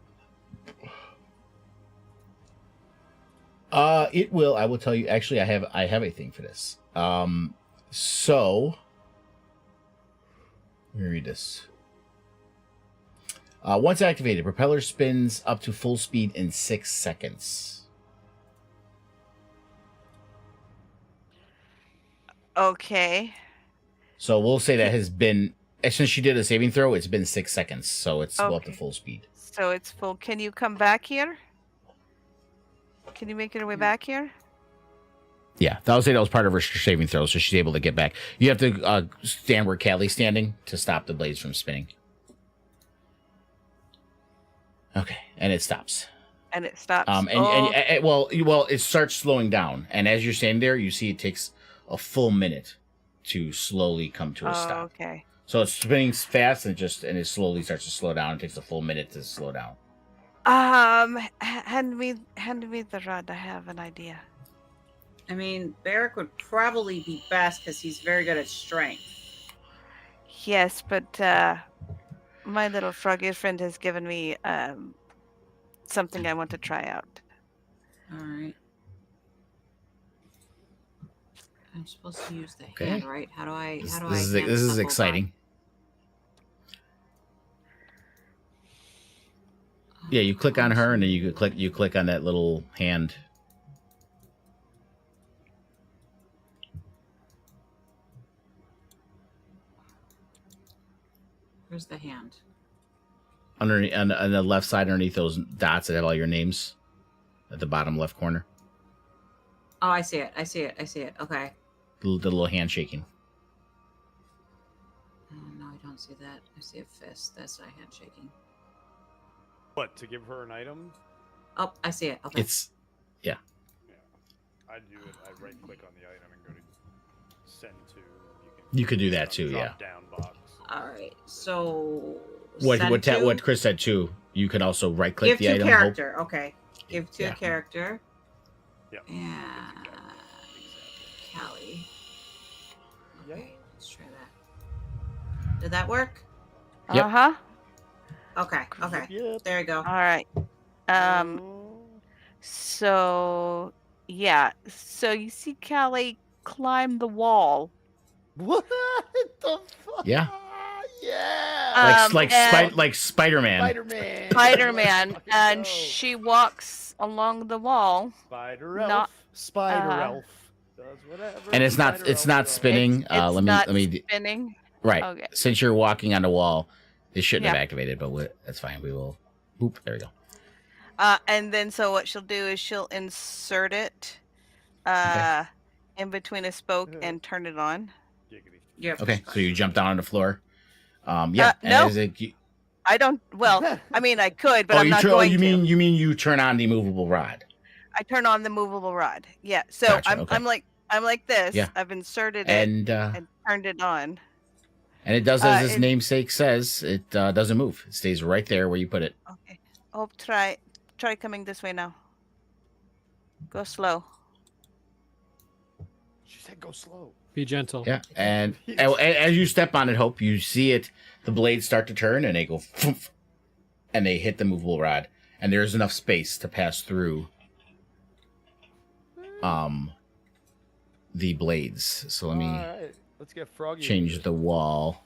It will. I will tell you. Actually, I have a thing for this. So let me read this. Once activated, propeller spins up to full speed in 6 seconds. Okay. So we'll say that has been, since she did a saving throw, it's been 6 seconds. So it's well up to Okay. full speed. So it's full. Can you come back here? Can you make your way back here? Yeah, that was part of her saving throw, so she's able to get back. You have to stand where Callie's standing to stop the blades from spinning. Okay, and it stops. And it stops. Well, it starts slowing down, and as you're standing there, you see it takes a full minute to slowly come to a stop. Okay. So it's spinning fast and it slowly starts to slow down. It takes a full minute to slow down. Hand me the rod. I have an idea. I mean, Barrick would probably be best because he's very good at strength. Yes, but my little froggy friend has given me something I want to try out. All right. I'm supposed to use the Okay. hand, right? How do I? This hand is stuff over? exciting. Yeah, you click on her, and then you click on that little hand. Where's the hand? Underneath on the left side, underneath those dots that have all your names, at the bottom left corner. Oh, I see it. I see it. I see it. Okay. The little hand shaking. Oh, no, I don't don't see that. I see a fist. That's not handshaking. What, to give her an item? Oh, I see it. Okay. It's Yeah. I do it. I right click on the item and go to send to. You could do put it that on too, the yeah. drop-down box. All right. So what Chris said too. You can also right click give the to item. character. Okay. Give to Yeah. character. Yep. And Exactly. Callie. Yay. Okay, let's try that. Did that work? Yep. Uh-huh. Okay. Okay. Yep. There you go. All right. So yeah. So you see Callie climb the wall. What the fuck? Yeah. Yeah. Like Spider-Man. Spider-Man. Spider-Man, Let's fucking and go. she walks along the wall. Spider elf. Not- Spider uh, elf. Does whatever. And it's not Spider it's elf not does. spinning. It's let not me spinning. right. Okay. Since you're walking on the wall, it shouldn't have Yeah. activated, but that's fine. We will. Oop, there we go. And then so what she'll do is she'll insert it in between a spoke and turn it on. Giggity. Yep. Okay, so you jump down on the floor. Yeah. and no. as it- I don't. Well, I mean, I could, but oh, I'm you not turn. going You mean to. you turn on the movable rod? I turn on the movable rod. Yeah. So Gotcha, I'm okay. I'm like this. Yeah. I've inserted it And turned it on. it does as its it- namesake says. It doesn't move. It stays right there where you put it. Okay. Oh, try coming this way now. Go slow. She said go slow. Be gentle. Yeah, and as you step on it, Hope, you see it. The blades start to turn, and they go, thump, and they hit the movable rod, and there's enough space to pass through. The blades. So let me Alright, let's get Froggy. change the wall.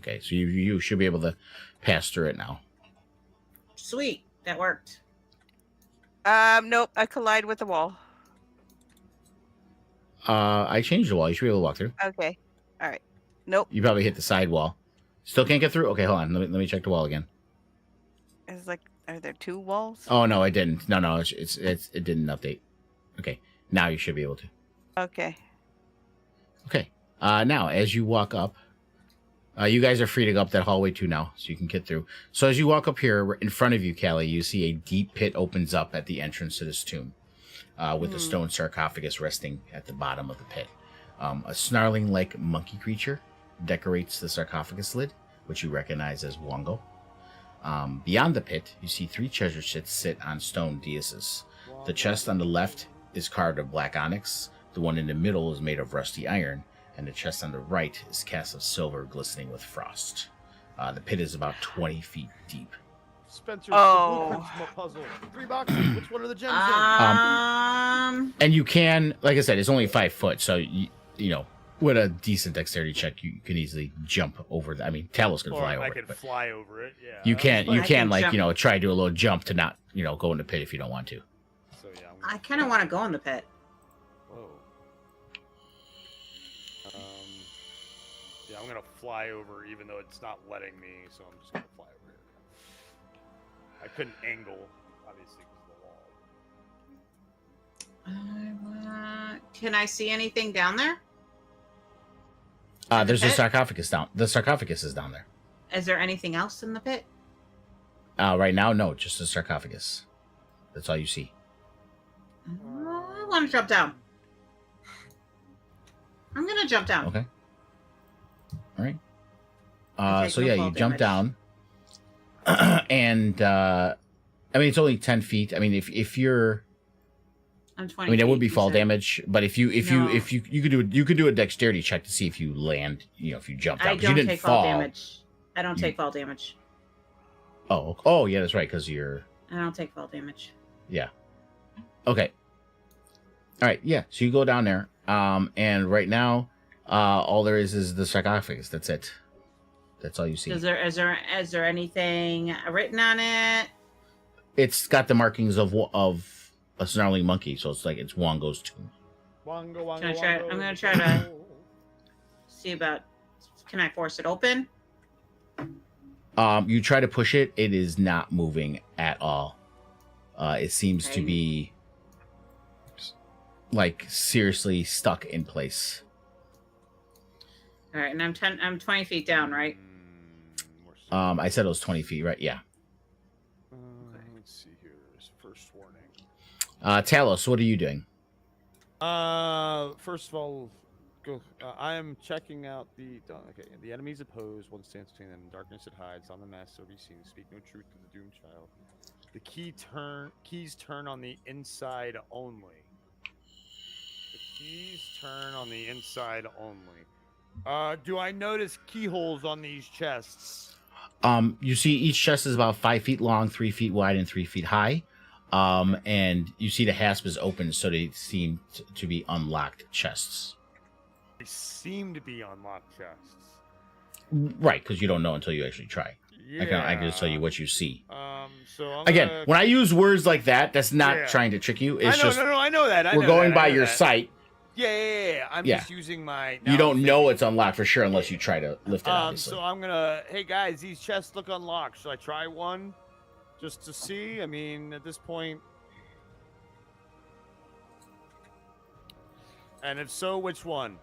Okay, so you should be able to pass through it now. Sweet. That worked. Nope. I collide with the wall. I changed the wall. You should be able to walk through. Okay. All right. Nope. You probably hit the side wall. Still can't get through. Okay, hold on. Let me check the wall again. It's like, are there two walls? Oh no, I didn't. No, it didn't update. Okay, now you should be able to. Okay. Okay. Now as you walk up, you guys are free to go up that hallway too now, so you can get through. So as you walk up here, in front of you, Callie, you see a deep pit opens up at the entrance to this tomb, with a stone sarcophagus resting at the bottom of the pit. A snarling-like monkey creature decorates the sarcophagus lid, which you recognize as Wongo. Beyond the pit, you see 3 treasure chests sit on stone daises. The chest on the left is carved of black onyx, the one in the middle is made of rusty iron, and the chest on the right is cast of silver glistening with frost. The pit is about 20 feet deep. Spencer, Oh. the blueprints puzzle. 3 boxes. Which one are the gems in? And you can, like I said, it's only 5 foot, so you know, with a decent dexterity check, you can easily jump over that. I mean, Talos can Or fly I over could it, but fly over it. Yeah. you that was can't, fun. you I can can like, jump. you know, try to do a little jump to not, you know, go in the pit if you don't want to. So yeah. I kind of want to go in the pit. Whoa. Yeah, I'm gonna fly over, even though it's not letting me. So I'm just gonna fly over here. I couldn't angle, obviously, because of the wall. Can I see anything down there? There's a pit? sarcophagus down. The sarcophagus is down there. Is there anything else in the pit? Right now, no, just a sarcophagus. That's all you see. I want to jump down. I'm gonna jump down. Okay. All right. I take So no yeah, fall you jump damage. down, and I mean it's only 10 feet. I mean if you're, I'm 20. I mean there would feet, be you fall said. damage, but if you No. you could do a dexterity check to see if you land. You know, if you jump down, I 'cause you don't didn't take fall. fall damage. I don't You- take fall damage. Oh yeah, that's right, because you're. I don't take fall damage. Yeah. Okay. All right. Yeah. So you go down there, and right now, all there is the sarcophagus. That's it. That's all you see. Is there anything written on it? It's got the markings of a snarling monkey, so it's like it's Wongo's tomb. Wongo, Can I try- I'm gonna try to- See about. Can I force it open? You try to push it, it is not moving at all. It seems to Okay. be like seriously stuck in place. All right, and I'm 20 feet down, right? I said it was 20 feet, right? Yeah. Let's see here. There's first warning. Talos, what are you doing? First of all, go. I am checking out the. Okay, the enemies opposed. One stands between them. In darkness it hides. On the mask so be seen. Speak no truth to the doomed child. The keys turn on the inside only. The keys turn on the inside only. Do I notice keyholes on these chests? You see each chest is about 5 feet long, 3 feet wide, and 3 feet high. And you see the hasp is open, so they seem to be unlocked chests. They seem to be unlocked chests. Right, because you don't know until you actually try. Yeah. I can just tell you what you see. So I'm Again, gonna... when I use words like that, that's not Yeah. trying to trick you. It's just I know that. we're going by your sight. Yeah. I'm Yeah. just using my. You don't know it's unlocked for sure unless you try to lift it. Obviously. So I'm gonna. Hey guys, these chests look unlocked. Should I try one, just to see? I mean, at this point. And if so, which one?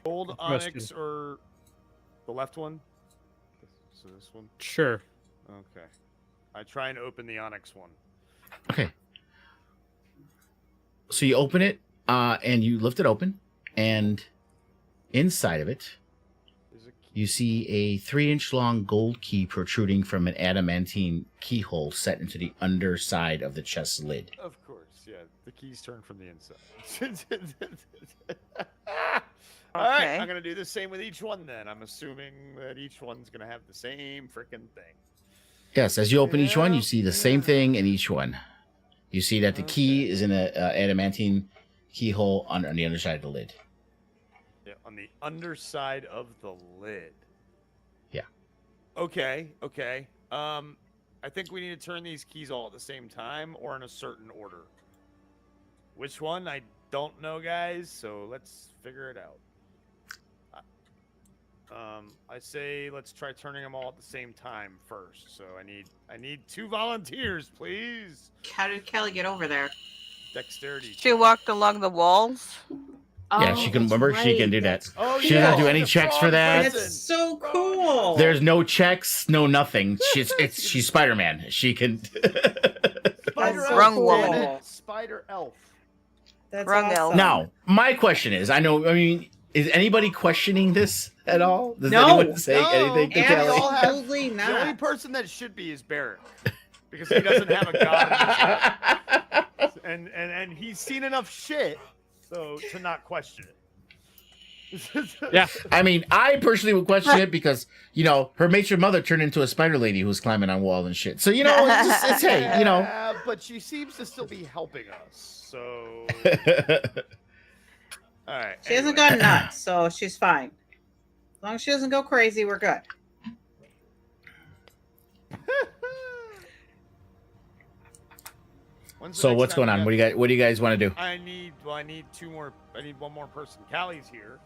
Gold, Good onyx, question. or the left one? So this one. Sure. Okay. I try and open the onyx one. Okay. So you open it, and you lift it open, and inside of it, There's a key. you see a 3-inch long gold key protruding from an adamantine keyhole set into the underside of the chest's lid. Of course, yeah. The keys turn from the inside. All right, Okay. I'm gonna do the same with each one then. I'm assuming that each one's gonna have the same freaking thing. Yes, as you open each one, you see the same Yeah. thing in each one. You see that the key is in a adamantine keyhole on the underside of the lid. Yeah, on the underside of the lid. Yeah. Okay. I think we need to turn these keys all at the same time or in a certain order. Which one? I don't know, guys. So let's figure it out. I say let's try turning them all at the same time first. So I need 2 volunteers, please. How did Kelly get over there? Dexterity. She walked along the walls. Yeah, she can remember. She can do that. Oh, She doesn't do any the checks for frog that. prison. That's so Frog cool. There's no checks, no nothing. She's Spider-Man. She can. Spider That's elf, Wrong damn woman. it. Spider elf. That's Wrong awesome. elf. Now, my question is, I mean, is anybody questioning this at all? Does No. anyone say anything to Yeah, Kelly? we all have- Absolutely The only not. person that should be is Barrett, because he doesn't have a god in his head. and he's seen enough shit so to not question it. Yeah. I mean, I personally would question it because, her matron mother turned into a spider lady who was climbing on walls and shit. So, it's hey, Yeah, but she seems to still be helping us. So, all right. She hasn't gone nuts, so she's fine. As long as she doesn't go crazy, we're good. When's the So next what's time going on? we What do you guys want to do? I need one more person. Callie's here,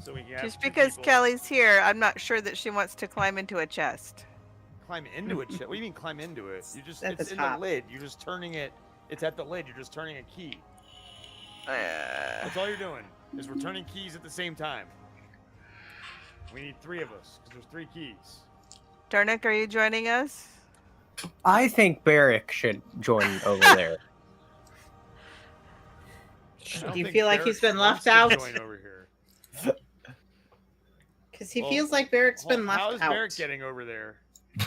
so we can. Have Just 2 because people Kelly's here, I'm not sure that she wants to climb into a chest. climb into it. What do you mean climb into it? You just At it's the in top. the lid. You're just turning it. It's at the lid. You're just turning a key. Uh, That's all you're doing. Is we're turning keys at the same time. We need 3 of us because there's 3 keys. Darnick, are you joining us? I think Barrick should join over there. I don't Do you think feel like Barrett he's been wants left to out? join over here. Because he Well, feels like Barrick's been left How is out. Barrett getting over there?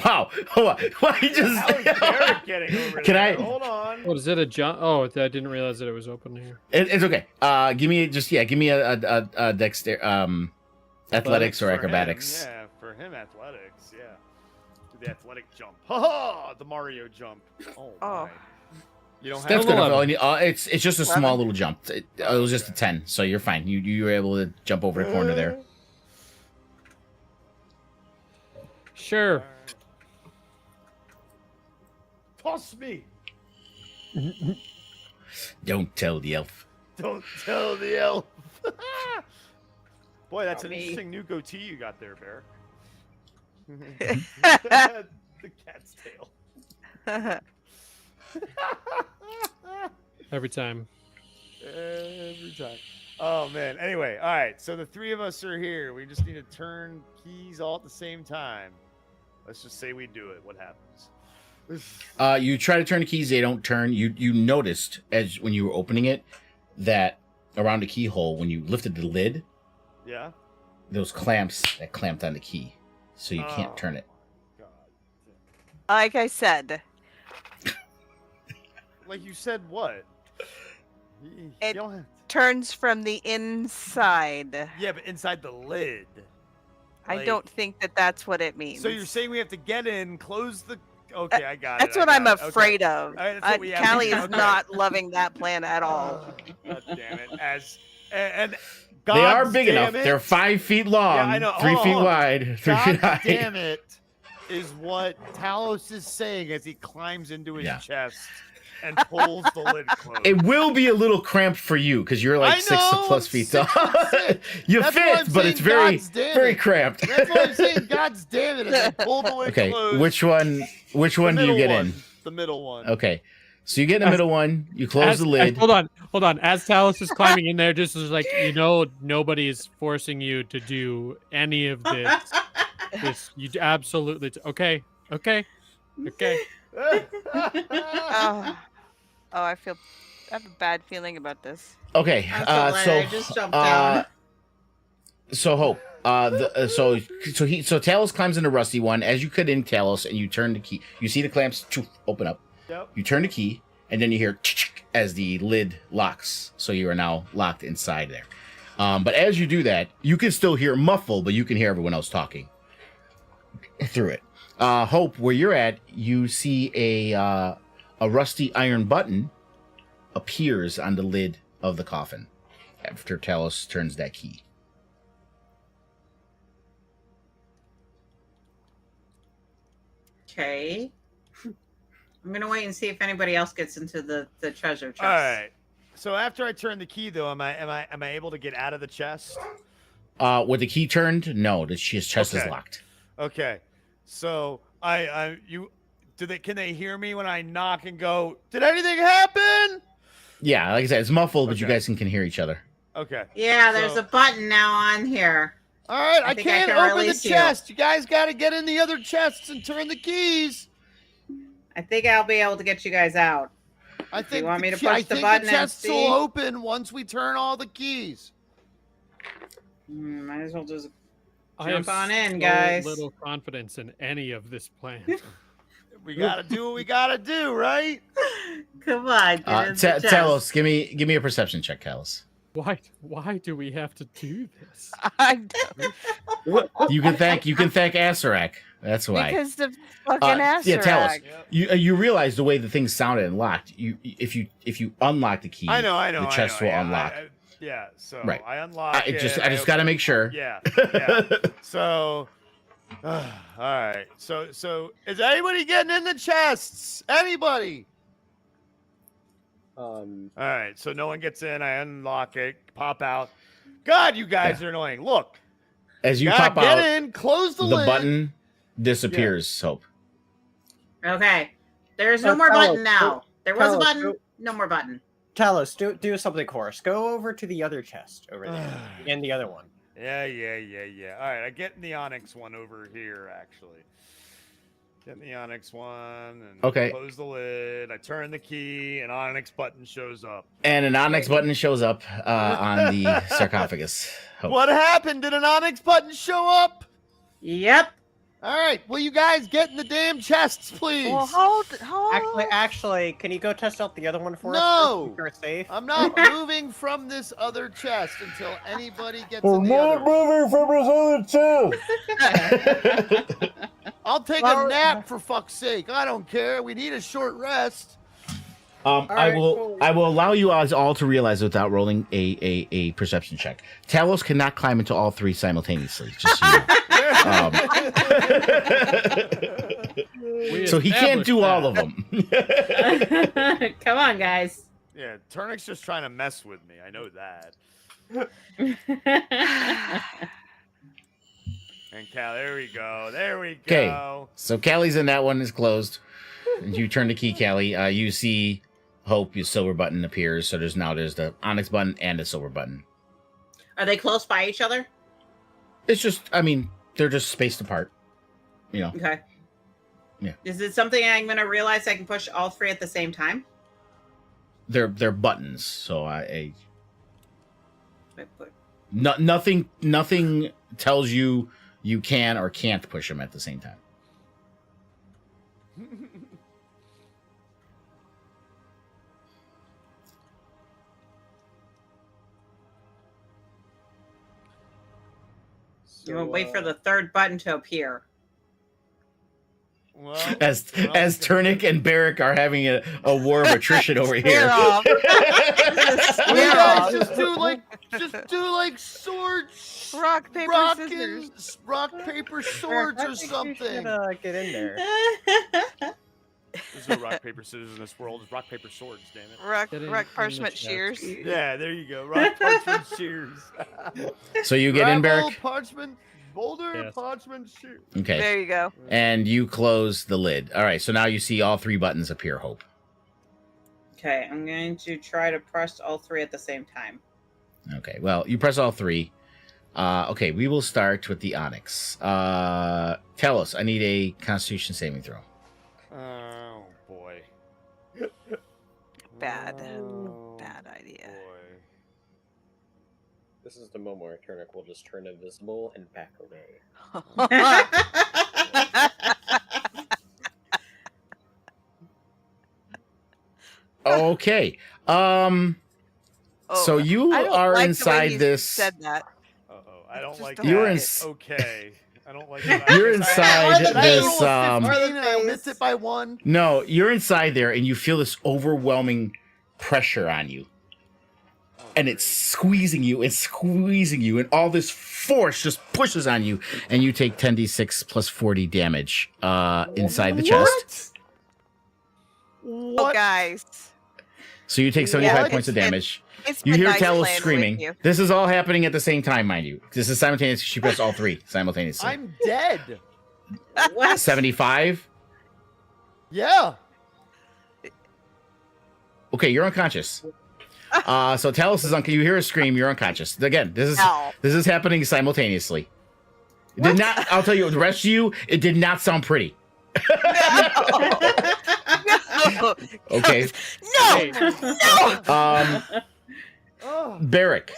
Wow. Hold on. Why just... How is Barrett getting over Can there? I- Hold on. What is it? A jump? Oh, I didn't realize that it was open here. It's okay. Give me a dexter athletics or For him, acrobatics. yeah, for him, athletics. Yeah. Do the athletic jump. Ha ha! The Mario jump. Oh. Oh. My. You don't That's have good. 11. enough. It's just a 11. small little jump. It was just a 10, so you're fine. You were able to jump over the corner there. Sure. Alright. Toss me. Don't tell the elf. Don't tell the elf. Boy, that's Not an me. interesting new goatee you got there, Bear. The cat's tail. Every time. Every time. Oh man. Anyway, all right. So the three of us are here. We just need to turn keys all at the same time. Let's just say we do it. What happens? You try to turn the keys, they don't turn. You noticed as when you were opening it that around the keyhole, when you lifted the lid, Yeah. those clamps that clamped on the key, so you can't turn it. God. Like I said, Like you said, what? It- You don't have- turns from the inside. Yeah, but inside the lid. I Like- don't think that that's what it means. So you're saying we have to get in, close the. Okay, I got that's it. what I I'm got it. Okay. afraid of. All right, that's what we have to Callie do. is Okay. not loving that plan at all. God damn it! And They are God's big enough. damn it, They're 5 feet long, Yeah, I know. 3 Hold feet on. wide, 3 feet God high. damn it! Is what Talos is saying as he climbs into his Yeah. chest and pulls the lid closed. It will be a little cramped for you because you're like I 6 know, plus I'm feet 6 tall. foot 6. You That's why fit, I'm but saying it's very, God's damn very it. cramped. That's what I'm saying. God's damn it! As I pull the lid Okay, closed. which one do you middle get one. in? The middle one. Okay, so you get in the middle one. You close the lid. Hold on. As Talos is climbing in there, just as like nobody is forcing you to do any of this. You absolutely okay. Oh, I have a bad feeling about this. Okay, I'm so glad I just jumped down. So Hope, so Talos climbs in the rusty one. As you cut in Talos and you turn the key, you see the clamps open up. Yep. You turn the key, and then you hear as the lid locks. So you are now locked inside there. But as you do that, you can still hear muffled, but you can hear everyone else talking through it. Hope, where you're at, you see a rusty iron button appears on the lid of the coffin after Talos turns that key. Okay. I'm gonna wait and see if anybody else gets into the treasure chest. All right. So after I turn the key, though, am I able to get out of the chest? With the key turned, no, his chest is Okay. locked. Okay. So can they hear me when I knock and go, did anything happen? Yeah, like I said, it's muffled, but you Okay. guys can hear each other. Okay. Yeah, there's So- a button now on here. All right, I think I can't can open the release you. chest. You guys got to get in the other chests and turn the keys. I think I'll be able to get you guys out. I think want me to the push the button and chests see? will open once we turn all the keys. Might as well just I have jump on in, so guys. little confidence in any of this plan. We got to do what we got to do, right? Come on. Get in the chest. Talos, give me a perception check, Talos. Why do we have to do this? I don't, You can thank Asarak. That's why. because the fucking ass. yeah, Talos. Yep. You realize the way the thing sounded and locked. If you unlock the key, I know. The chest will yeah, unlock. Yeah, so Right. I unlock I just open- got to make sure. Yeah. So, all right. So is anybody getting in the chests? Anybody? All right. So no one gets in. I unlock it, pop out. God, you guys are annoying. Look, As you gotta pop get out, in, close the the lid. button disappears. Hope. Okay. There's no Oh, more Talos, button now. There was a Talos, button. go- No more button. Talos, do something for us. Go over to the other chest over there. And the other one. Yeah. All right, I get in the onyx one over here, actually. Get in the onyx one and Okay. close the lid. I turn the key, an onyx button shows up. And an onyx button shows up on the sarcophagus. Hope. What happened? Did an onyx button show up? Yep. All right. Will you guys get in the damn chests, please? Well, hold. Actually, can you go test out the other one for us? No. First? We're safe. I'm not moving from this other chest until anybody gets in the other. moving from this other two. I'll take a nap for fuck's sake. I don't care. We need a short rest. I will allow you all to realize without rolling a perception check. Talos cannot climb into all three simultaneously. Just so you know. So he can't do all of them. Come on, guys. Yeah, Turnick's just trying to mess with me. I know that. And Cal, there we go. There we Okay. go. So Callie's in that one is closed. And you turn the key, Callie. You see Hope, your silver button appears. So there's the onyx button and a silver button. Are they close by each other? It's just, I mean, they're just spaced apart. You know. Okay. Yeah. Is it something I'm going to realize I can push all three at the same time? They're buttons, so I Wait, wait. nothing tells you you can or can't push them at the same time. You will wait for the third button to appear. Well, As well, Turnick and Barrick are having a war of attrition over here. Square off. Well, you guys Yeah. just do like swords, Rock, paper, rock, scissors. rock, paper, swords, I or think you something. should, get in there. There's no rock, paper, scissors in this world. It's rock, paper, swords, damn it. Rock, Get in rock, the parchment, chest. shears. Yeah, there you go. Rock, parchment, shears. So you get in, Gravel, Barrick? parchment, boulder, Yes. parchment, shears. Okay. There you go. And you close the lid. All right, so now you see all three buttons appear, Hope. Okay, I'm going to try to press all three at the same time. Okay, well, you press all three. Okay, we will start with the Onyx. Tell us, I need a Constitution saving throw. Oh, boy. Bad. Oh, Bad idea. boy. This is the moment where Turnick will just turn invisible and back away. Okay. So you I don't are like the way inside he this. Said that. Uh-oh. I don't Just like don't that. You're like in- it. Okay. I don't like that. You're inside Did I this. roll a 15 Or and I missed it by one. No, you're inside there, and you feel this overwhelming pressure on you, Oh, and it's great. squeezing you, and all this force just pushes on you, and you take 10d6 plus 40 damage inside the chest. Oh, What? guys. So you take 75 Yeah, points of it's been- damage. It's You been hear nice Talos playing with screaming. you. This is all happening at the same time, mind you. This is simultaneous. She pressed all three simultaneously. I'm dead. What? 75. Yeah. Okay, you're unconscious. So Talos is you hear a scream, you're unconscious. Again, this Ow. is happening simultaneously. It did not. I'll tell you, the rest of you, it did not sound pretty. No. Okay. Hey, No. Oh. Barrick.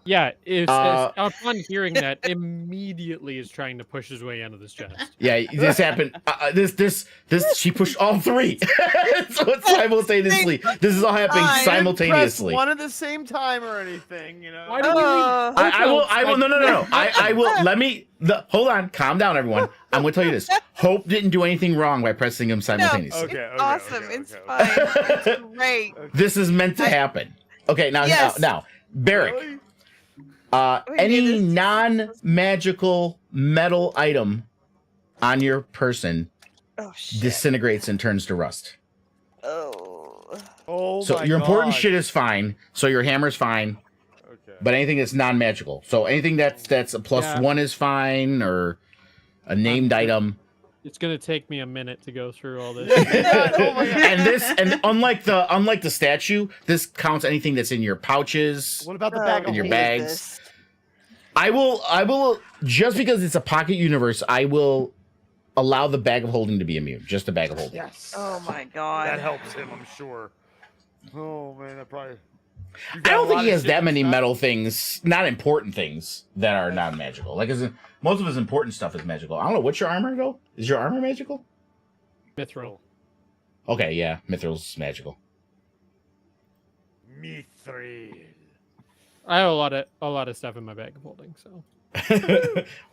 yeah, Uh, upon hearing that, immediately is trying to push his way into this chest. Yeah, this happened. This. She pushed all three. So it's simultaneously. This is all happening I didn't Press simultaneously. one at the same time or anything, you know. Why do we leave? I will. No. I will. Hold on. Calm down, everyone. I'm going to tell you this. Hope didn't do anything wrong by pressing them simultaneously. Okay, It's okay, awesome. okay, It's okay, fine. It's great. This is meant to happen. Okay, now, Yes. now, Barrick. Really? We Any knew this. non-magical metal item on your person Oh shit. disintegrates and turns to rust. Oh. Oh So my your important God. shit is fine. So your hammer's fine, Okay. but anything that's non-magical. So anything that's a plus Yeah. one is fine, or a named item. It's gonna take me a minute to go through all this. Oh my God. And unlike the statue, this counts anything that's in your pouches. What about the bag In of your holding? bags. I will just because it's a pocket universe, I will allow the bag of holding to be immune. Just the bag of holding. Yes. Oh my That god. helps him, I'm sure. Oh man, that probably. You've I got a don't think lot he of has shit that many that's not- metal things, not important things that are non-magical. Like most of his important stuff is magical. I don't know, what's your armor though? Is your armor magical? Mithril. Okay, yeah, Mithril's magical. Mithril. I have a lot of stuff in my bag of holding. So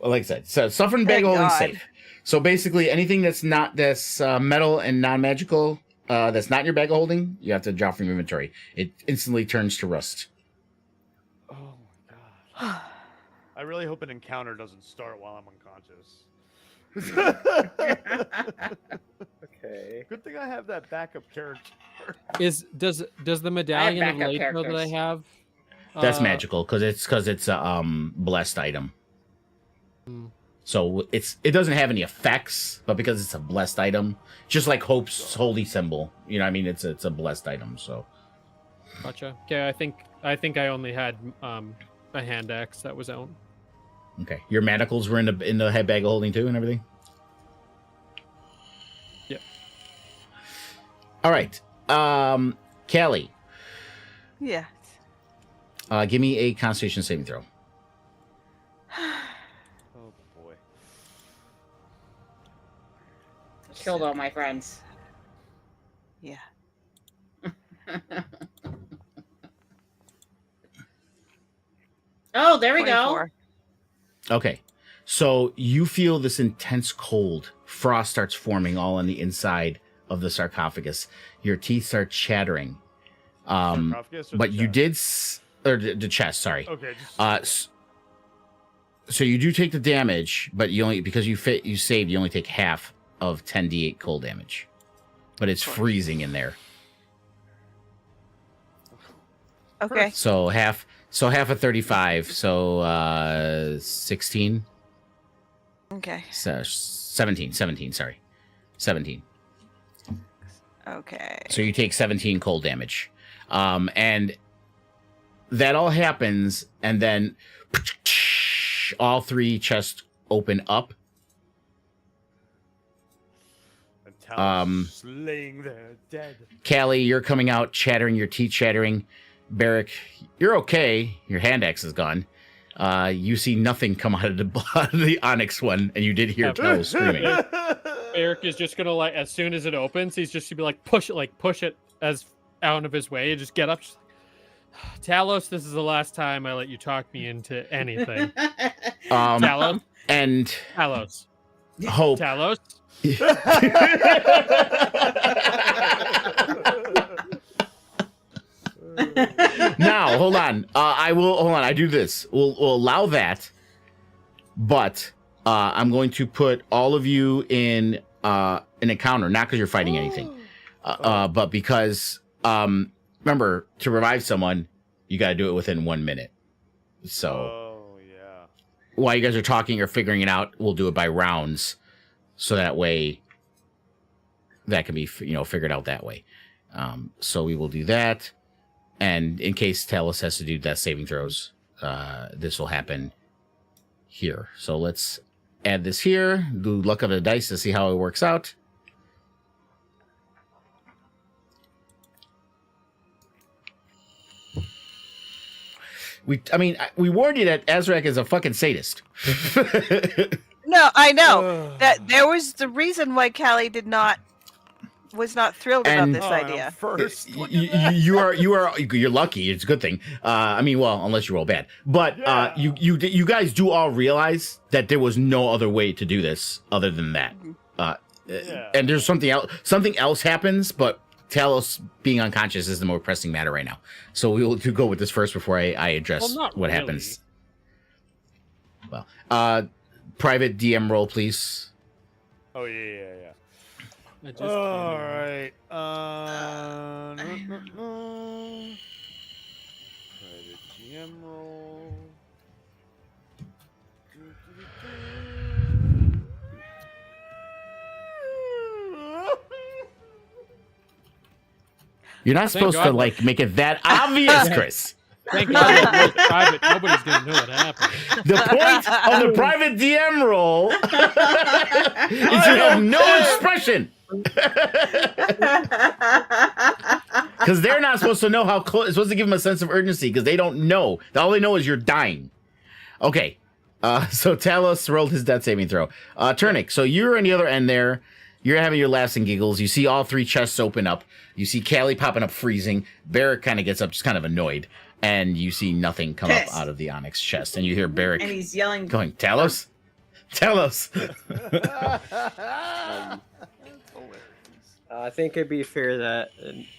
Well, like I said, so suffering bag Thank holding God. safe. So basically, anything that's metal and non-magical, that's not in your bag of holding, you have to drop from your inventory. It instantly turns to rust. Oh my god. I really hope an encounter doesn't start while I'm unconscious. Okay. Good thing I have that backup character. does the medallion of backup light that I characters. have? That's magical because it's a blessed item. Hmm. So it doesn't have any effects, but because it's a blessed item, just like Hope's holy symbol, you know what I mean? It's a blessed item. So Gotcha. Okay, I think I only had a hand axe that was out. Okay. Your manacles were in the head bag of holding too and everything? Yep. All right. Callie, Yeah. give me a Constitution saving throw. Oh boy. Killed all my friends. Yeah. Oh, there we 24. Okay. So you feel this intense cold. Frost starts forming all on the inside of the sarcophagus. Your teeth start chattering. Sarcophagus or But the you chest? did... Or the chest, sorry. Okay. Just, So you do take the damage, but you only... Because you saved, you only take half of 10d8 cold damage. But it's freezing in there. Okay. So half of 35, so 16. Okay. So 17, sorry. 17. Okay. So you take 17 cold damage. And that all happens, and then all three chests open up. and Talon slaying their dead. Callie, you're coming out, chattering, your teeth chattering. Barrick, you're okay. Your hand axe is gone. You see nothing come out of the onyx one, and you did hear Talos screaming. Eric is just gonna like as soon as it opens, he's just gonna be like push it as out of his way and just get up. Just like, Talos, this is the last time I let you talk me into anything. Talos And Talos. Hope. Talos. Now, hold on. I do this. We'll allow that, but I'm going to put all of you in an encounter, not because you're fighting anything, but because remember, to revive someone, you got to do it within 1 minute. So Oh yeah. while you guys are talking or figuring it out, we'll do it by rounds, so that way that can be figured out that way. So we will do that. And in case Talos has to do death saving throws, this will happen here. So let's add this here. Do luck of the dice to see how it works out. We warned you that Azrak is a fucking sadist. No, I know that there was the reason why Callie was not thrilled about And- this Oh, and I'm idea. first. Look at that. You're lucky. It's a good thing. Unless you roll bad. But Yeah. you guys do all realize that there was no other way to do this other than that. Yeah. And there's something else. Something else happens, but Talos being unconscious is the more pressing matter right now. So we will go with this first before I address Well, not what really. happens. Well, private DM roll, please. Oh yeah. I just All came in. right. Private GM roll. You're not Thank supposed to God. make it that obvious, Chris. Thank God it was private. Nobody's gonna know what happened. The point of the private DM roll is you have no expression. Because they're not supposed to know how close. It's supposed to give them a sense of urgency because they don't know. All they know is you're dying. Okay. So Talos rolled his death saving throw. Turnik, so you're on the other end there. You're having your laughs and giggles. You see all three chests open up. You see Callie popping up freezing. Barrick kind of gets up, just kind of annoyed. And you see nothing come Pissed. up out of the onyx chest. And you hear Barrick And he's yelling. going, Talos? Talos! I think it'd be fair that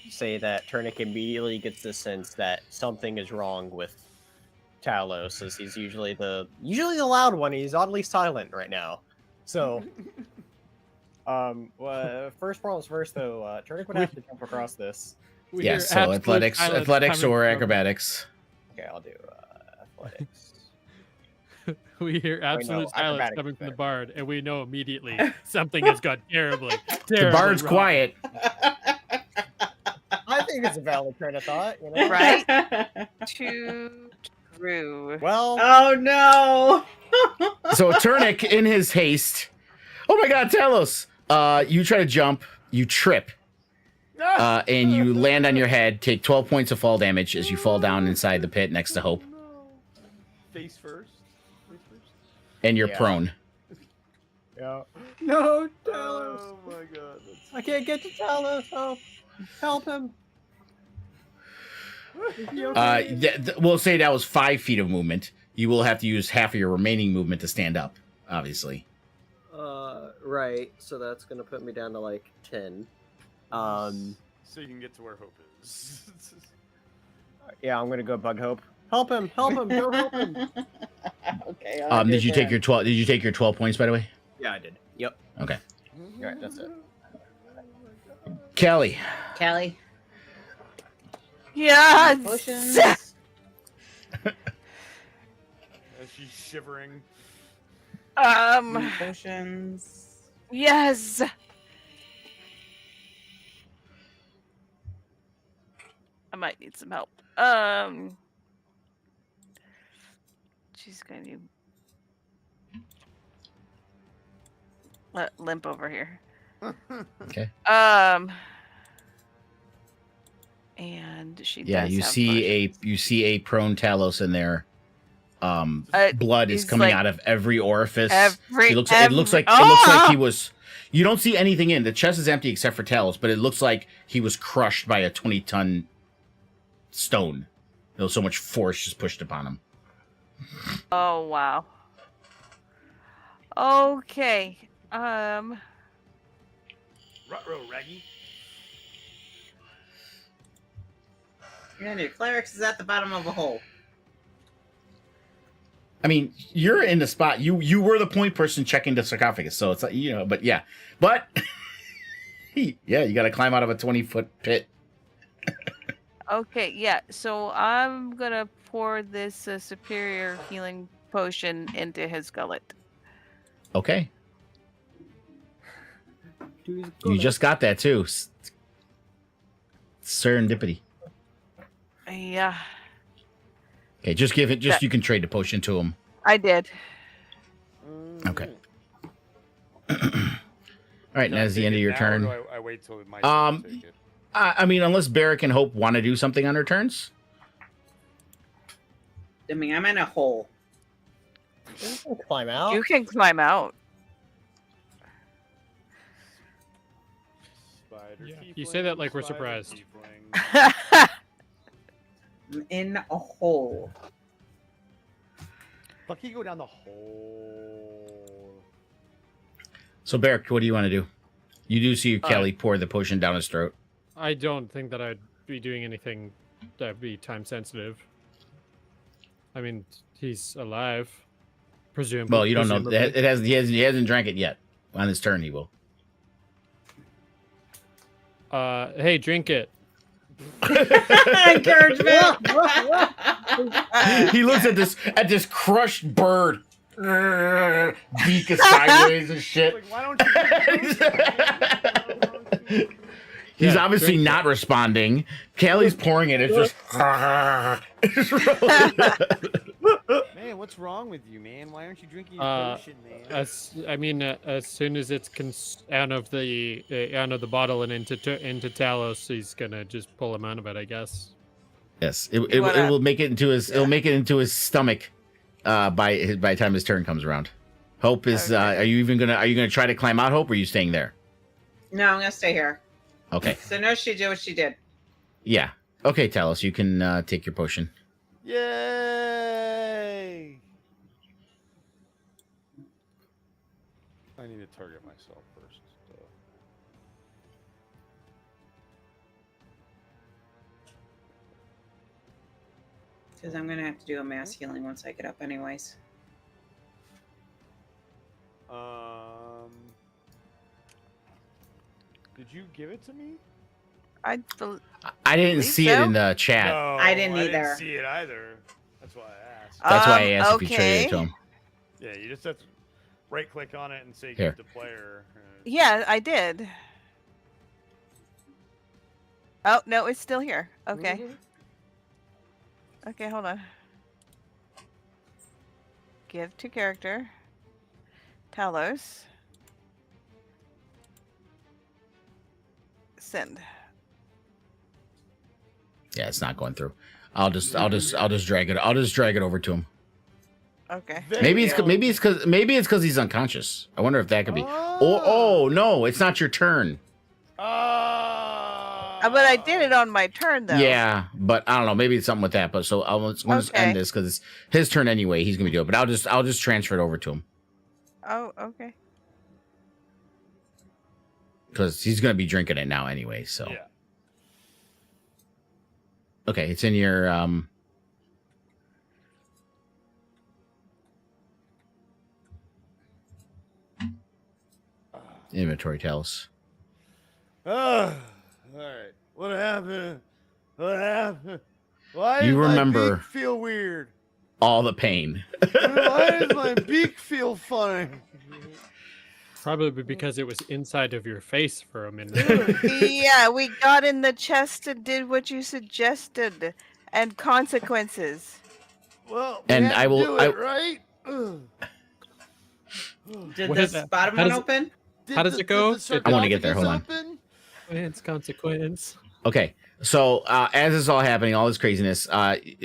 say that Turnik immediately gets the sense that something is wrong with Talos, as he's usually the loud one. He's oddly silent right now. So, first problems first though. Turnik would have to jump across this. We Yeah, hear so absolute athletics silence or coming from- acrobatics. Okay, I'll do athletics. We hear absolute silence acrobatics coming from the better. bard, and we know immediately something has gone terribly. The bard's wrong. quiet. I think it's a valid train of thought. You know? Right? 2, through. Well, Oh no! So Turnic, in his haste, oh my God, Talos! You try to jump, you trip, and you land on your head. Take 12 points of fall damage as you fall down inside the pit next to Hope, Face first. and you're Yeah. prone. yeah. No, Talos. Oh my god. I can't get to Talos. Help him. Is he okay? We'll say that was 5 feet of movement. You will have to use half of your remaining movement to stand up, obviously. Right. So that's gonna put me down to like 10. So you can get to where Hope is. Yeah, I'm gonna go bug Hope. Help him! Help him! Go help him! Okay. I'll Did do you take that. your 12? Did you take your 12 points, by the way? Yeah, I did. Yep. Okay. All right, that's it. Kelly. Callie? Yes. Potions. As she's shivering. Potions. Yes. I might need some help. She's going to limp over here. Okay. And she Yeah, does you have see a prone Talos in there. Blood is he's coming like- out of every orifice. every. It looks like he was. You don't see anything in the chest is empty except for Talos, but it looks like he was crushed by a 20-ton stone. There was so much force just pushed upon him. Oh wow. Okay. Ruh-roh, Raggy. And your clerics is at the bottom of a hole. I mean, you're in the spot. You were the point person checking the sarcophagus, so it's like, but yeah, but yeah, you got to climb out of a 20-foot pit. Okay, yeah. So I'm gonna pour this superior healing potion into his gullet. Okay, you just got that too. Serendipity. Yeah, Okay, just give it. You can trade the potion to him. I did. Okay. All right, and that's the end of your Now, turn. or do I wait till my turn to take it? I mean, unless Barrick and Hope want to do something on their turns. I mean, I'm in a hole. You can climb out. You can climb out. Spider, Yeah, you say that like we're spider, surprised. tiefling. I'm in a hole. Bucky, go down the hole. So Barrick, what do you want to do? You do see Kelly pour the potion down his throat. I don't think that I'd be doing anything that'd be time sensitive. I mean, he's alive. Presumably. Well, you don't know. He hasn't drank it yet. On his turn, he will. Hey, drink it. Encouragement. He looks at this crushed bird. Beak is sideways and shit. Like, why don't you? He's Yeah, obviously drink not responding. Kelly's pouring it. It's just. Man, what's wrong with you, man? Why aren't you drinking your Uh, potion, man? As soon as it's out of the bottle and into Talos, he's gonna just pull him out of it, I guess. Yes, it will make it into his. It'll make it into his stomach. By the time his turn comes around. Hope is. Okay. Are you gonna try to climb out, Hope, or are you staying there? No, I'm gonna stay here. Okay. So no, she did what she did. Yeah. Okay, Talos, you can take your potion. Yay! I need to target myself first. So. Because I'm gonna have to do a mass healing once I get up, anyways. Did you give it to me? I I didn't Believe see it so? in the chat. No, I didn't I either. didn't see it either. That's why I asked. That's why I asked if you okay. traded it to him. Yeah, you just have to right click on it and say Here. give to player. Yeah, I did. Oh no, it's still here. Okay. Okay, hold on. give to character. Talos. Send. Yeah, it's not going through. I'll just drag it. I'll just drag it over to him. Okay. Maybe it's because he's unconscious. I wonder if that could be. Oh no, it's not your turn. But I did it on my turn though. Yeah, but I don't know. Maybe it's something with that. But so I'll just end this because it's his turn anyway. He's gonna be doing it. But I'll just transfer it over to him Oh, okay. because he's gonna be drinking it now anyway. So Yeah. okay, it's in your inventory. Tell us. All right. What happened? What happened? Why You does remember- my beak feel weird? All the pain. Why does my beak feel funny? Probably because it was inside of your face for a minute. Yeah, we got in the chest and did what you suggested, and consequences. Well, And we had I to will- do I- it, right? Ugh. Did What this is that? bottom How one does it- open? How does it go? I wanna get there, hold on. Open? It's consequence. Okay, so as this is all happening, all this craziness,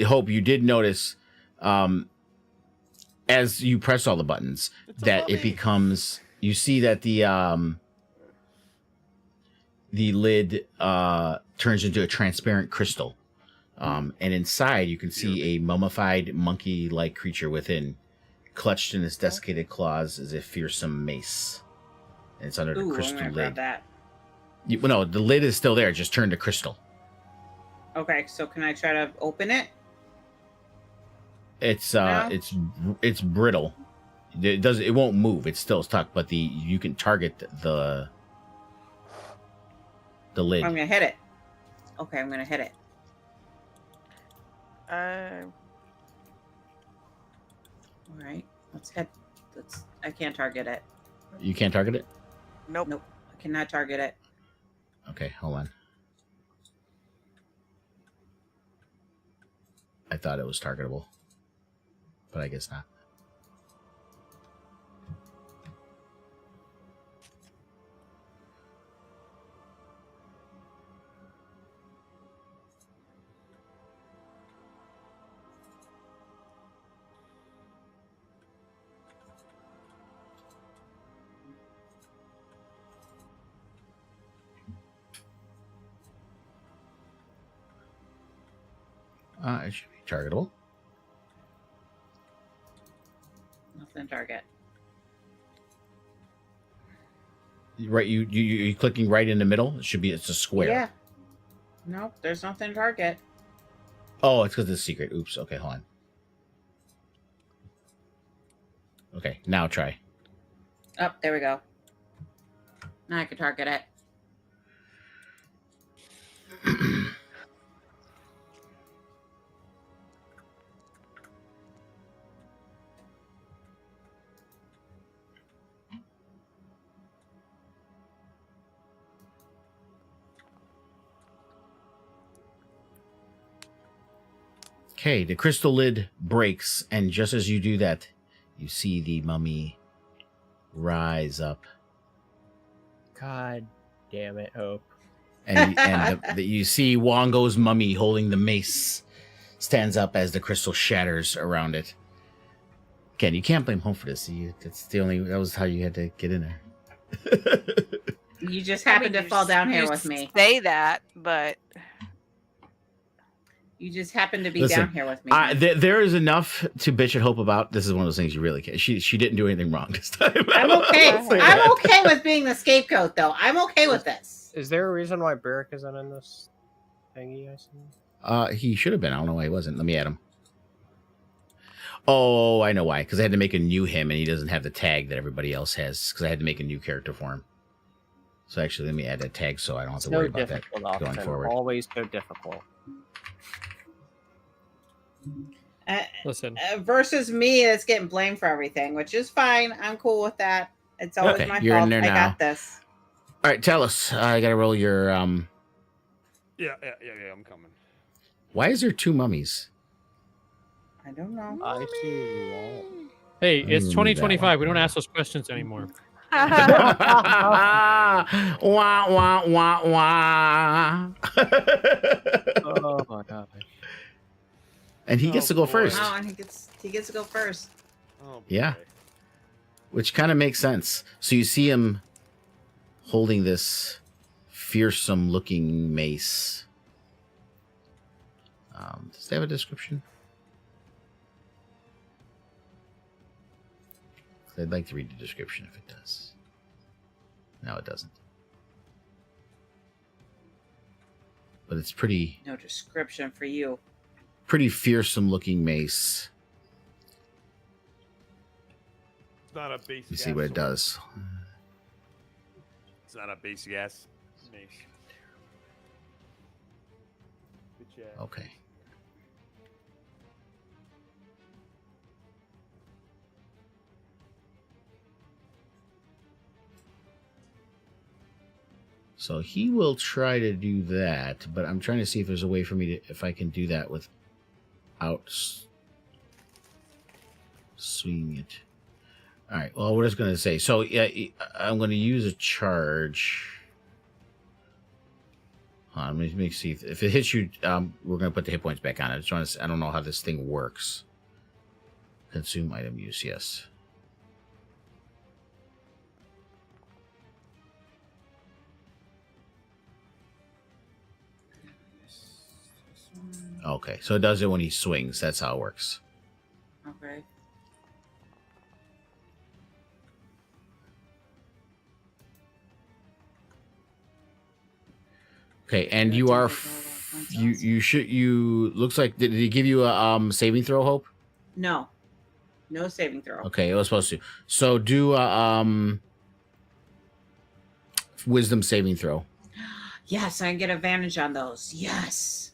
Hope, you did notice, as you press all the buttons, It's a that it mummy. becomes. You see that the lid turns into a transparent crystal, and inside you can see a mummified monkey-like creature within, clutched in its desiccated claws as a fearsome mace. And it's under the Ooh, I'm crystal gonna grab lid. that. Well, no, the lid is still there, just turned to crystal. Okay, so can I try to open it? It's No? it's brittle. It won't move. It's still stuck, but you can target the lid. I'm gonna hit it. Okay, I'm gonna hit it. Uh, All right, let's hit. I can't target it. You can't target it? nope. Nope, I cannot target it. Okay, hold on. I thought it was targetable, but I guess not. It should be targetable. Nothing target. Right, you clicking right in the middle. It should be. It's a square. Yeah. Nope, there's nothing target. Oh, it's because it's secret. Oops. Okay, hold on. Okay, now try. Oh, there we go. Now I can target it. Okay, the crystal lid breaks, and just as you do that, you see the mummy rise up, God damn it, Hope. and you see Wongo's mummy holding the mace stands up as the crystal shatters around it. Again, you can't blame Home for this. That was how you had to get in there. You just happened to fall down here You with me. Say that, but You just happened to be Listen, down here with me. there is enough to bitch at Hope about. This is one of those things you really can't. She didn't do anything wrong this time. I'm okay. I'll say I'm that. okay with being the scapegoat, though. I'm okay with this. Is there a reason why Barrick isn't in this thingy I see? He should have been. I don't know why he wasn't. Let me add him. Oh, I know why. Because I had to make a new him, and he doesn't have the tag that everybody else has. Because I had to make a new character for him. So actually, let me add that tag so I don't have to worry about that going Austin. forward. Always so difficult. Listen, Versus me, that's getting blamed for everything, which is fine. I'm cool with that. It's always Okay, my you're in fault. there I now. got this. All right, tell us. I gotta roll your. Yeah, I'm coming. Why is there two mummies? I don't know. I see one. Hey, I it's remember that 2025. We don't ask those questions anymore. wah, wah, wah, wah. Oh my gosh. And he gets to go boy. first. Oh, and he gets to go first. Oh, Yeah. boy. Which kind of makes sense. So you see him holding this fearsome looking mace. Does it have a description? I'd like to read the description if it does. No, it doesn't. But it's pretty No description for you. fearsome looking mace. It's not a basic. Let me see what it does. It's not a basic ass mace. Bitch ass. Okay. So he will try to do that, but I'm trying to see if there's a way for me to, if I can do that without swinging it. All right. Well, what I was going to say. So yeah, I'm going to use a charge. Let me see if it hits you. We're going to put the hit points back on. I don't know how this thing works. Consume item use. Yes. Okay, so it does it when he swings. That's how it works. Okay. Okay, and you are you looks like did he give you a saving throw, Hope? No. No saving throw. Okay, it was supposed to. So do a wisdom saving throw. Yes, I can get advantage on those. Yes.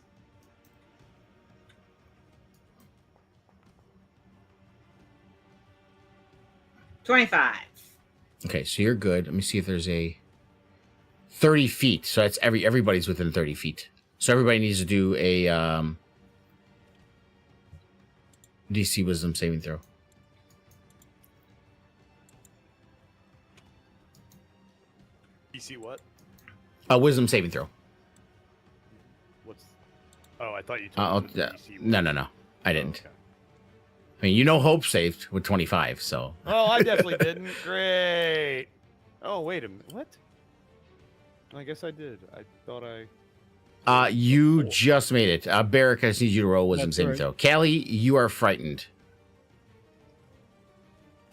$25. Okay, so you're good. Let me see if there's a 30 feet. So that's everybody's within 30 feet. So everybody needs to do a DC wisdom saving throw. DC what? Wisdom saving throw. What's? Oh, I thought you told me what the DC was. No. I Oh, didn't. okay. I mean, you know, Hope saved with 25. So Oh, I definitely didn't. Great. Oh, wait a minute. What? I guess I did. I thought I. you Four. just made it. Barrick, I just need you to roll wisdom That's saving right. throw. Callie, you are frightened.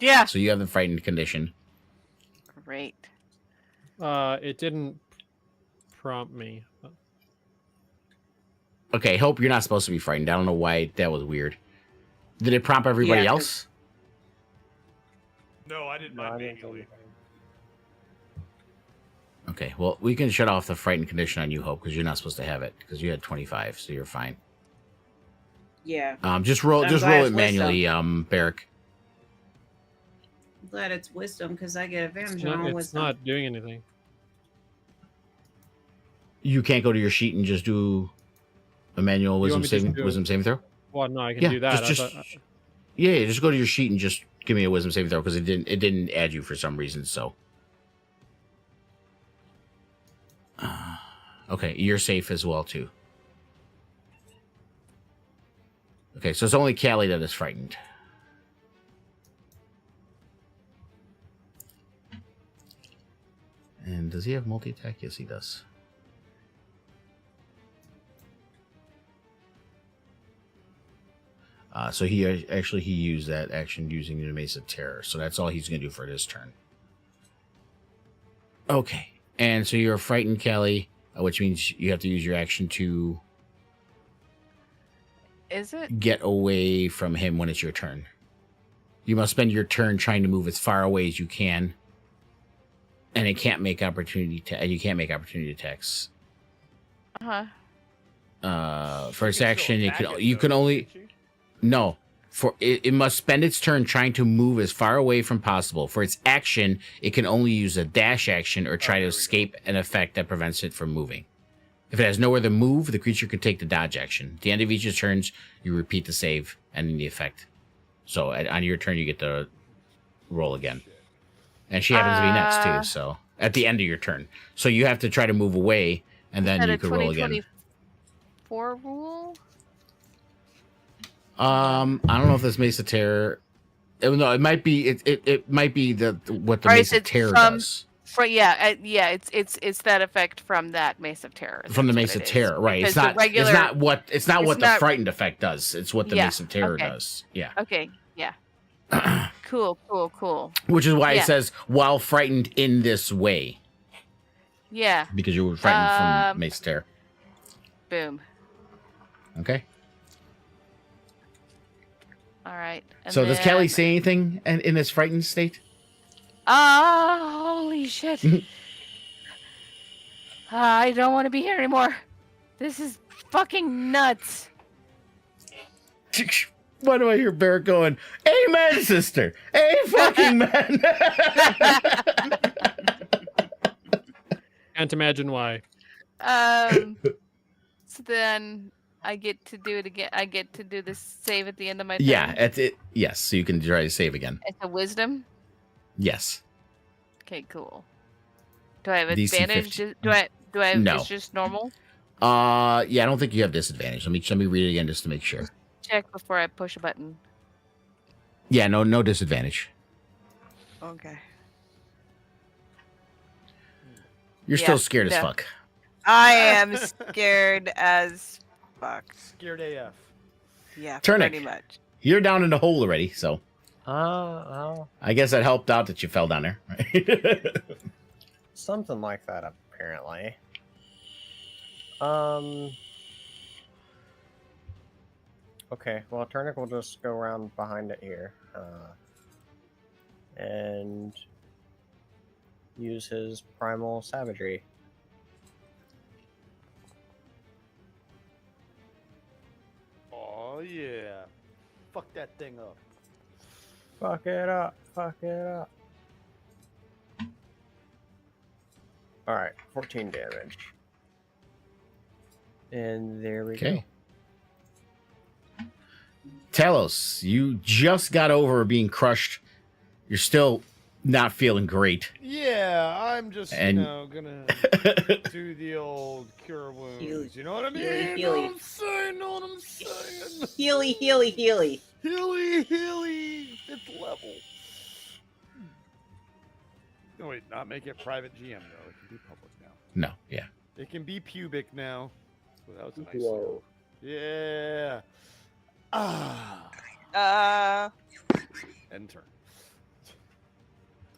Yeah. So you have the frightened condition. Great. It didn't prompt me. Okay, Hope, you're not supposed to be frightened. I don't know why that was weird. Did it prompt everybody Yeah, 'cause- else? No, I didn't No, I mind didn't manually. Okay, well, we can shut off the frightened condition on you, Hope, because you're not supposed to have it, because you had 25, so you're fine. Yeah. Just roll I'm just glad roll it's it manually, Barrick. I'm glad it's wisdom because I get advantage It's on not, all it's wisdom. not doing anything. You can't go to your sheet and just do a manual You want me to just do it? wisdom saving throw? Well, no, I can Yeah, do that. just- Yeah, just go to your sheet and just give me a wisdom saving throw, because it didn't add you for some reason, so. Okay, you're safe as well, too. Okay, so it's only Callie that is frightened. And does he have multi-attack? Yes, he does. So he used that action using the Mace of Terror. So that's all he's going to do for this turn. Okay. And so you're frightened, Kelly, which means you have to use your action to Is it? get away from him when it's your turn. You must spend your turn trying to move as far away as you can. And it can't make opportunity you can't make opportunity attacks. For its action, you can only no. For it must spend its turn trying to move as far away from possible. For its action, it can only use a dash action or try to escape an effect that prevents it from moving. If it has nowhere to move, the creature can take the dodge action. At the end of each of its turns, you repeat the save, ending the effect. So on your turn, you get to roll again. And she happens to be next too. So at the end of your turn, so you have to try to move away, and then you can roll again. 2024 rule. I don't know if this Mace of Terror. No, it might be. It might be what the Mace of Terror does. It's that effect from that Mace of Terror. From the Mace of Terror, right? It's not. It's not what the frightened effect does. It's what the Mace of Terror does. Yeah. Okay. Yeah. Cool. Which is why it says while frightened in this way. Yeah. Because you were frightened from Mace of Terror. Boom. Okay. All right. So does Kelly say anything in this frightened state? Holy shit. I don't want to be here anymore. This is fucking nuts. Why do I hear Barrett going, amen, sister? A fucking man. Can't imagine why. So then I get to do it again. I get to do this save at the end of my turn. Yeah, that's it. Yes, so you can try to save again. It's a wisdom? Yes. Okay, cool. Do I have DC advantage? 15. Do I have No. it's just normal? Yeah, I don't think you have disadvantage. Let me read it again just to make sure. Check before I push a button. Yeah, no disadvantage. Okay. You're still scared as fuck. I am scared as fuck. Scared AF. Yeah, Turnic. pretty much. You're down in the hole already, so Oh, I guess that helped out that you fell down there. Right? something like that apparently. Okay, well, Turnic will just go around behind it here, and use his primal savagery. Oh yeah. Fuck that thing up. Fuck it up, fuck it up. Alright, 14 damage. And there we go. Talos, you just got over being crushed. You're still not feeling great. Yeah, I'm just, And- gonna do the old cure wounds. Healy. You know what I mean? Healy, Know what healy. I'm saying? Know what I'm saying? Healy, healy, healy. Healy, 5th level. No, wait, not make it private GM, though. It can be public now. No, yeah. It can be pubic now. So that was a nice Whoa. Yeah. Ah. End turn.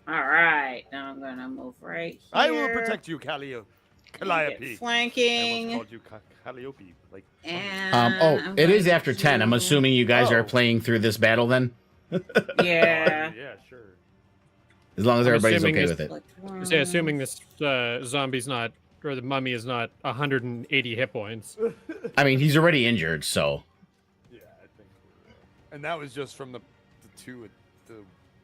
All right, now I'm gonna move right here. I will protect you, Calliope. Get Calliope. I flanking. once called you Calliope. Like, And Oh, it is after 10. I'm assuming you guys are Oh. playing through this battle then? Yeah. yeah, sure. As long as I'm everybody's assuming okay this- with it. Say, assuming this zombie's not, or the mummy is not 180 hit points. I mean, he's already injured, so. Yeah, I think and that was just from the two, the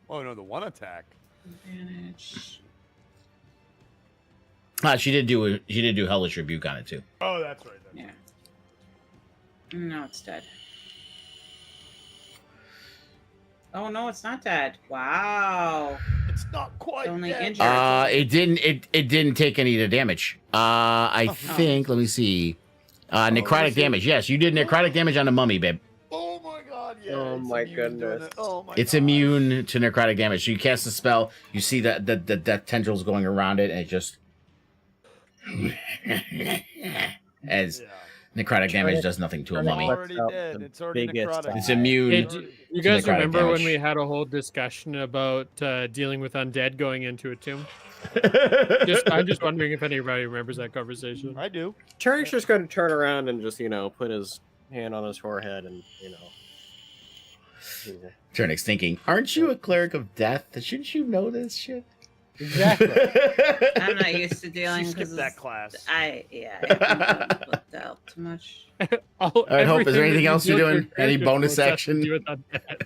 one attack. Advantage. She did do Hellish Rebuke on it too. Oh, that's right. Yeah. No, it's dead. Oh no, it's not dead. Wow. It's not quite Only dead. injured. It didn't take any of the damage. I think, let me see. Necrotic damage. Yes, you did necrotic damage on the mummy, babe. Oh my god, yeah. Oh it's my immune doing goodness. it. Oh my It's god. immune to necrotic damage. So you cast the spell, you see that the death tendrils going around it, and it just as Yeah. necrotic damage does nothing to a It's mummy. already Out dead. the It's already biggest necrotic. It's immune. Hey, do you guys necrotic remember when damage. we had a whole discussion about dealing with undead going into a tomb? I'm just wondering if anybody remembers that conversation. I do. Turnic's just going to turn around and just, put his hand on his forehead and, Turnic's thinking, aren't you a cleric of death? Shouldn't you know this shit? Exactly. I'm not used to dealing Skip because that class. I haven't looked out too much. Hope, is there anything else you're doing? Any bonus action?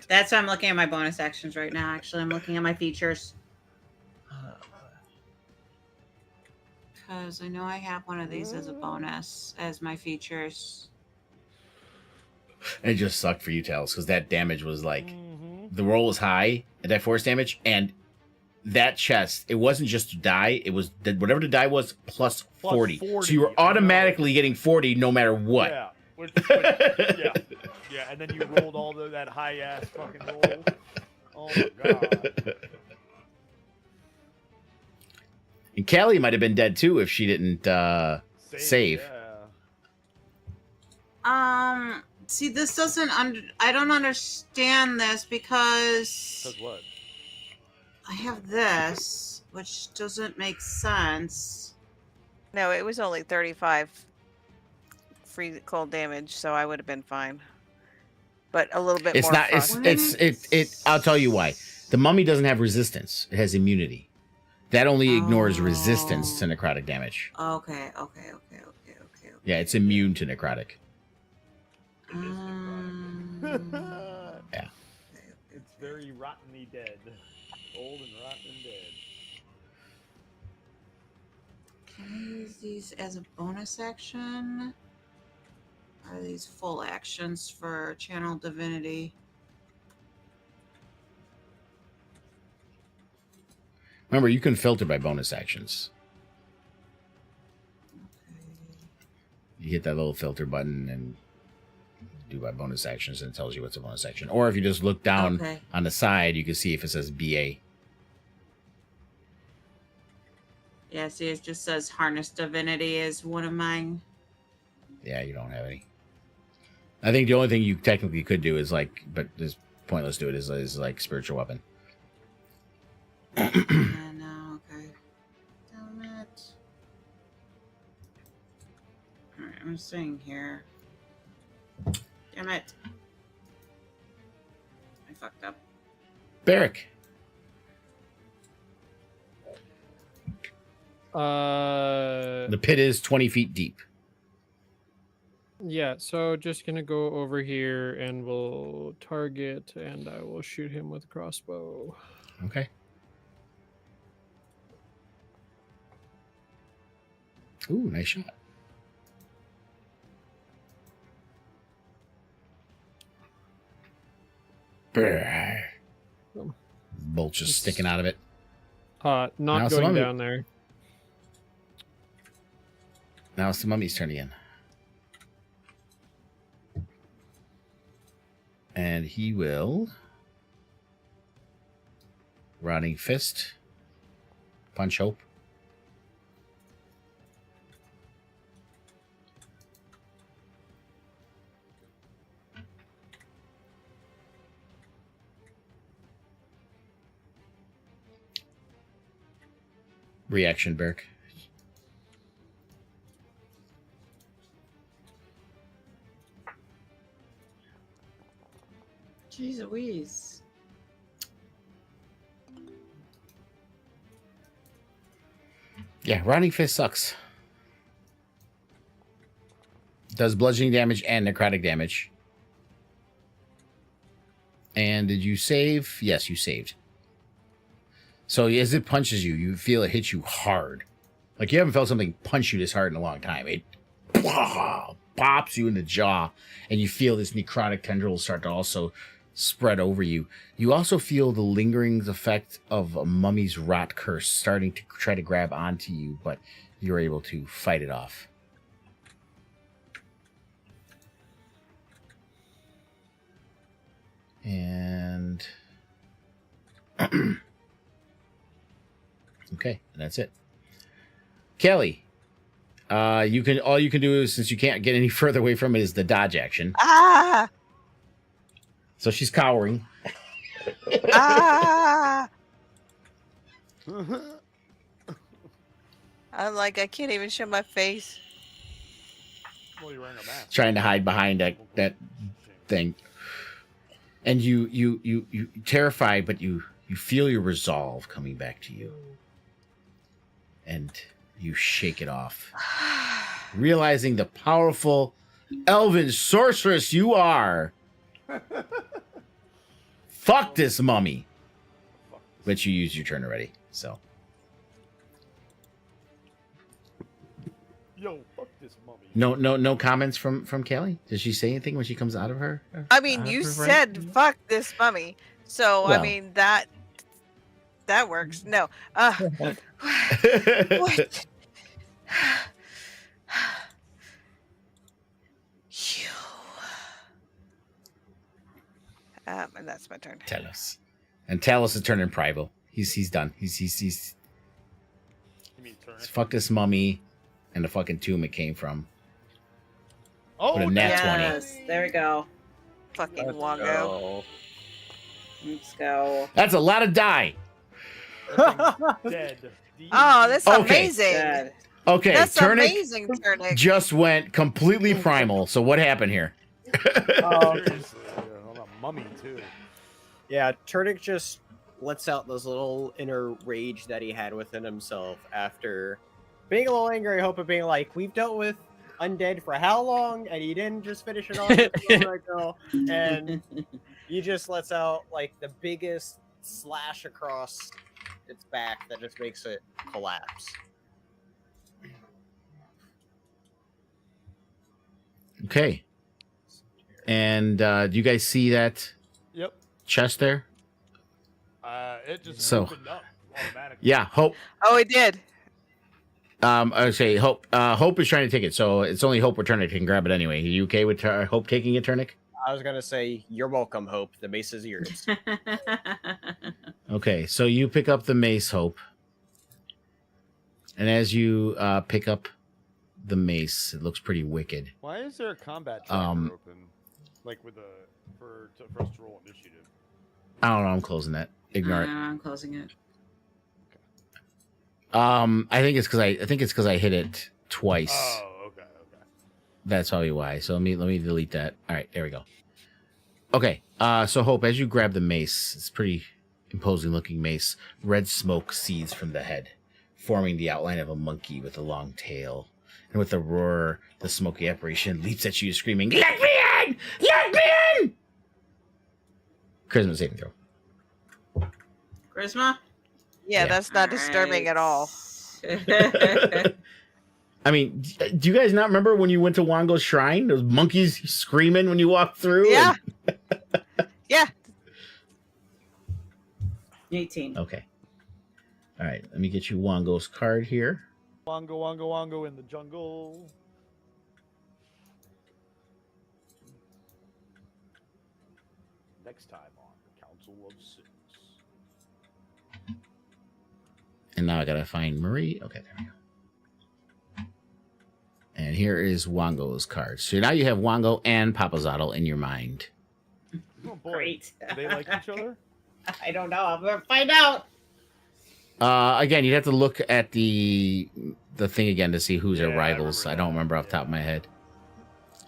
That's why I'm looking at my bonus actions right now. Actually, I'm looking at my features because I know I have one of these as a bonus as my features. It just sucked for you, Tails, because that damage was like the roll was high at that force damage, and that chest, it wasn't just a die, it was whatever the die was plus 40. So you were 40, I know. automatically getting 40 no matter what. Yeah. Yeah. Yeah. And then you rolled all that high ass fucking roll. Oh my god. And Callie might have been dead too if she didn't save. Yeah. See, this doesn't I don't understand this because Because what? I have this, which doesn't make sense. No, it was only 35 free cold damage, so I would have been fine. But a little bit It's more. not. frost- It. I'll tell you why. The mummy doesn't have resistance. It has immunity. That only ignores resistance to necrotic damage. Okay. Yeah, it's immune to necrotic. Yeah. It's very rottenly dead. Old and rotten and dead. Can I use these as a bonus action? Are these full actions for Channel Divinity? Remember, you can filter by bonus actions. Okay. You hit that little filter button and do by bonus actions, and it tells you what's a bonus action. Or if you just look down Okay. on the side, you can see if it says BA. Yeah, see, it just says Harness Divinity is one of mine. Yeah, you don't have any. I think the only thing you technically could do is like, but it's pointless to do it, is like spiritual weapon. Yeah, no, okay. Damn it. Alright, I'm staying here. Damn it. I fucked up. Barrick. The pit is 20 feet deep. Yeah, so just gonna go over here and we'll target, and I will shoot him with a crossbow. Okay. Ooh, nice shot. Brrr. Bolt just sticking out of it. Now Not it's going the mummy. down there. Now it's the mummy's turn again. And he will Rotting Fist. Punch Hope. Reaction, Berk. Jeez Louise. Yeah, Rotting Fist sucks. Does bludgeoning damage and necrotic damage. And did you save? Yes, you saved. So as it punches you, you feel it hit you hard. Like you haven't felt something punch you this hard in a long time. It pops you in the jaw, and you feel this necrotic tendrils start to also spread over you. You also feel the lingering effect of a mummy's rot curse starting to try to grab onto you, but you're able to fight it off. And okay, and that's it. Kelly, all you can do is, since you can't get any further away from it, is the dodge action. Ah! So she's cowering. Ah! I'm like, I can't even show my face. Well, you're wearing a mask. Trying to hide behind that thing. And you terrified, but you feel your resolve coming back to you. And you shake it off. Realizing the powerful elven sorceress you are. Fuck this mummy. But you used your turn already, so. Yo, fuck this mummy. No comments from Kelly? Does she say anything when she comes out of her? I mean, out of you her said friend? fuck this mummy. So I Well. mean that works. No. What? You. And that's my turn. Talos. And Talos is turning primal. He's done. He's You mean turn it? fucked this mummy and the fucking tomb it came from. Oh, With a nat 20. Yes, there we go. Fucking Let's Wongo. go. Let's go. That's a lot of die. Dead. Oh, that's Okay. amazing. Good. Okay, That's Turnic amazing, Turnic. just went completely primal. So what happened here? Seriously, on a mummy too. Yeah, Turnic just lets out this little inner rage that he had within himself after being a little angry, hoping being like, we've dealt with undead for how long? And he didn't just finish it off a moment ago. And he just lets out like the biggest slash across its back that just makes it collapse. Okay. And do you guys see that Yep. chest there? It just So- opened up automatically. Yeah, Hope. Oh, it did. I say Hope. Hope is trying to take it, so it's only Hope or Turnic can grab it anyway. Are you okay with Hope taking it, Turnic? I was gonna say, you're welcome, Hope. The mace is yours. Okay, so you pick up the mace, Hope. And as you pick up the mace, it looks pretty wicked. Why is there a combat tracker open? Like with for us to roll initiative. I don't know. I'm closing that. Ignore it. I'm closing it. I think it's because I hit it twice. Oh, okay. That's probably why. So let me delete that. All right, there we go. Okay. So Hope, as you grab the mace, it's a pretty imposing looking mace. Red smoke seethes from the head, forming the outline of a monkey with a long tail. And with a roar, the smoky apparition leaps at you, screaming, "Let me in! Let me in!" Charisma saving throw. Charisma? Yeah, Yeah. that's not disturbing at all. I mean, do you guys not remember when you went to Wango's shrine? Those monkeys screaming when you walked through? Yeah. Yeah. 18. Okay. All right. Let me get you Wango's card here. Wongo, wongo, wongo in the jungle. Next time on the Council of Six. And now I gotta find Marie. Okay, there we go. And here is Wango's card. So now you have Wango and Papazotl in your mind. Oh boy. Great. Do they like each other? I don't know. I'm going to find out. Again, you'd have to look at the thing again to see who's Yeah, their I rivals. remember I don't that. remember off the top of my head.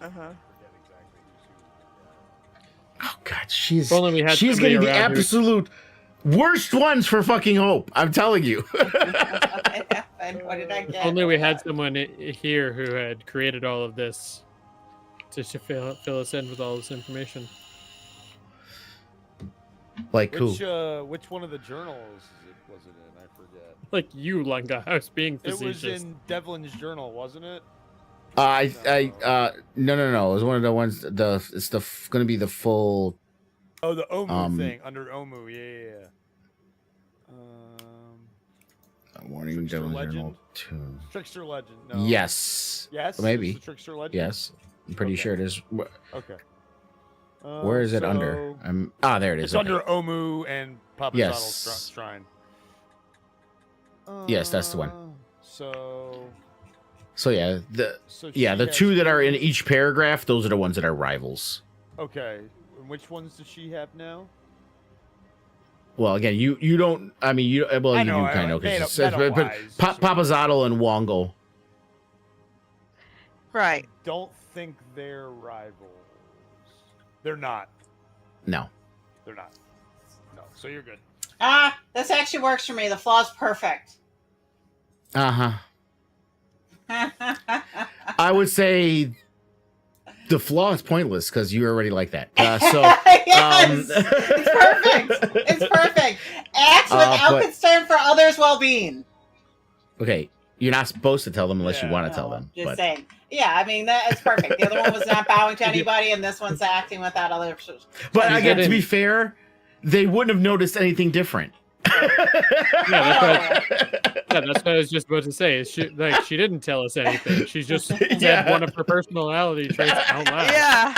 Uh-huh. Forget exactly who's who. Oh God, she's If only we had she's somebody getting the around who- absolute worst ones for fucking Hope. I'm telling you. And what did I get? Only we had someone here who had created all of this to fill us in with all this information. Like who? Which one of the journals was it in? I forget. Like you, Lunga. I was being It was facetious. in Devlin's journal, wasn't it? No. It was one of the ones. It's going to be the full. Oh, the Omu Um, thing under Omu. Yeah. Warning, Trickster Devil's Legend? Journal 2. Trickster Legend. No. Yes. Yes. Maybe. It's the Trickster Legend. Yes. I'm pretty Okay. sure it is. Okay. Where is it under? There it is. It's Okay. under Omu and Papazottle's Yes. shrine. Yes, that's the one. So. So yeah, So the she has two that are in each paragraph, those are the ones that are rivals. Okay. And which ones does she have now? Well, again, you don't. I mean, you. Well, I you know, do kind of. meta- But meta-wise, sure. Papazotl and Wongo. Right. Don't think they're rivals. They're not. No. They're not. No. So you're good. This actually works for me. The flaw's perfect. Uh huh. I would say the flaw is pointless because you already like that. So yes, it's perfect. It's perfect. Act without but- concern for others' well-being. okay, you're not supposed to tell them unless you Yeah. want to tell No, them. Just But saying. Yeah, I mean that's perfect. The other one was not bowing to anybody, and this one's acting without other. but You again, to didn't- be fair, they wouldn't have noticed anything different. Yeah, that's what I was just about to say. She didn't tell us anything. She just said one of her personality traits out loud. Yeah.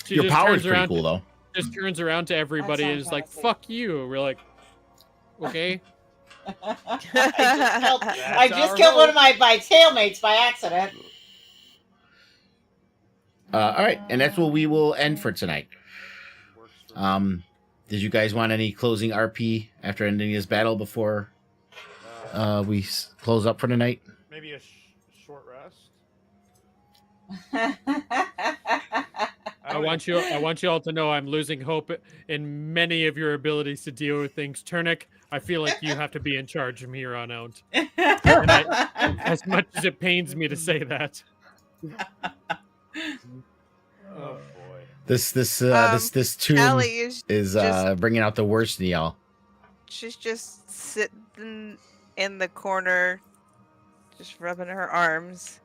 She Your just power's turns pretty around, cool, though. just turns around to everybody and is like, "Fuck you." We're like, "Okay." I just killed one of my tailmates by accident. All right, and that's what we will end for tonight. Works for me. Did you guys want any closing RP after ending this battle before we close up for the night? Maybe a short rest. I want you all to know I'm losing hope in many of your abilities to deal with things. Turnic, I feel like you have to be in charge from here on out. As much as it pains me to say that. Oh boy. This tomb Allie is just- bringing out the worst in y'all. She's just sitting in the corner, just rubbing her arms.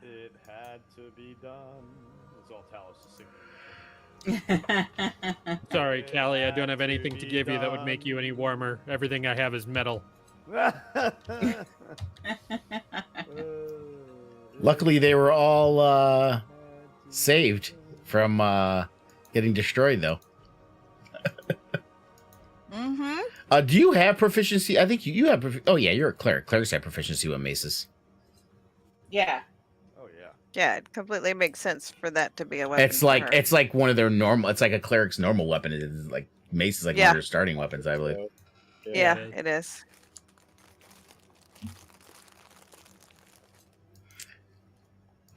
It had to be done. That's all Talos is singing. Sorry, Callie, I don't have anything to give you that would make you any warmer. Everything I have is metal. Luckily, they were all saved from getting destroyed, though. Mm-hmm. Do you have proficiency? I think you have. Oh yeah, you're a cleric. Clerics have proficiency with maces. Yeah. Oh yeah. Yeah, it completely makes sense for that to be a weapon. It's for like her. one of their normal. It's like a cleric's normal weapon. It's like mace is like one Yeah. of their starting weapons, I believe. Yeah, it is.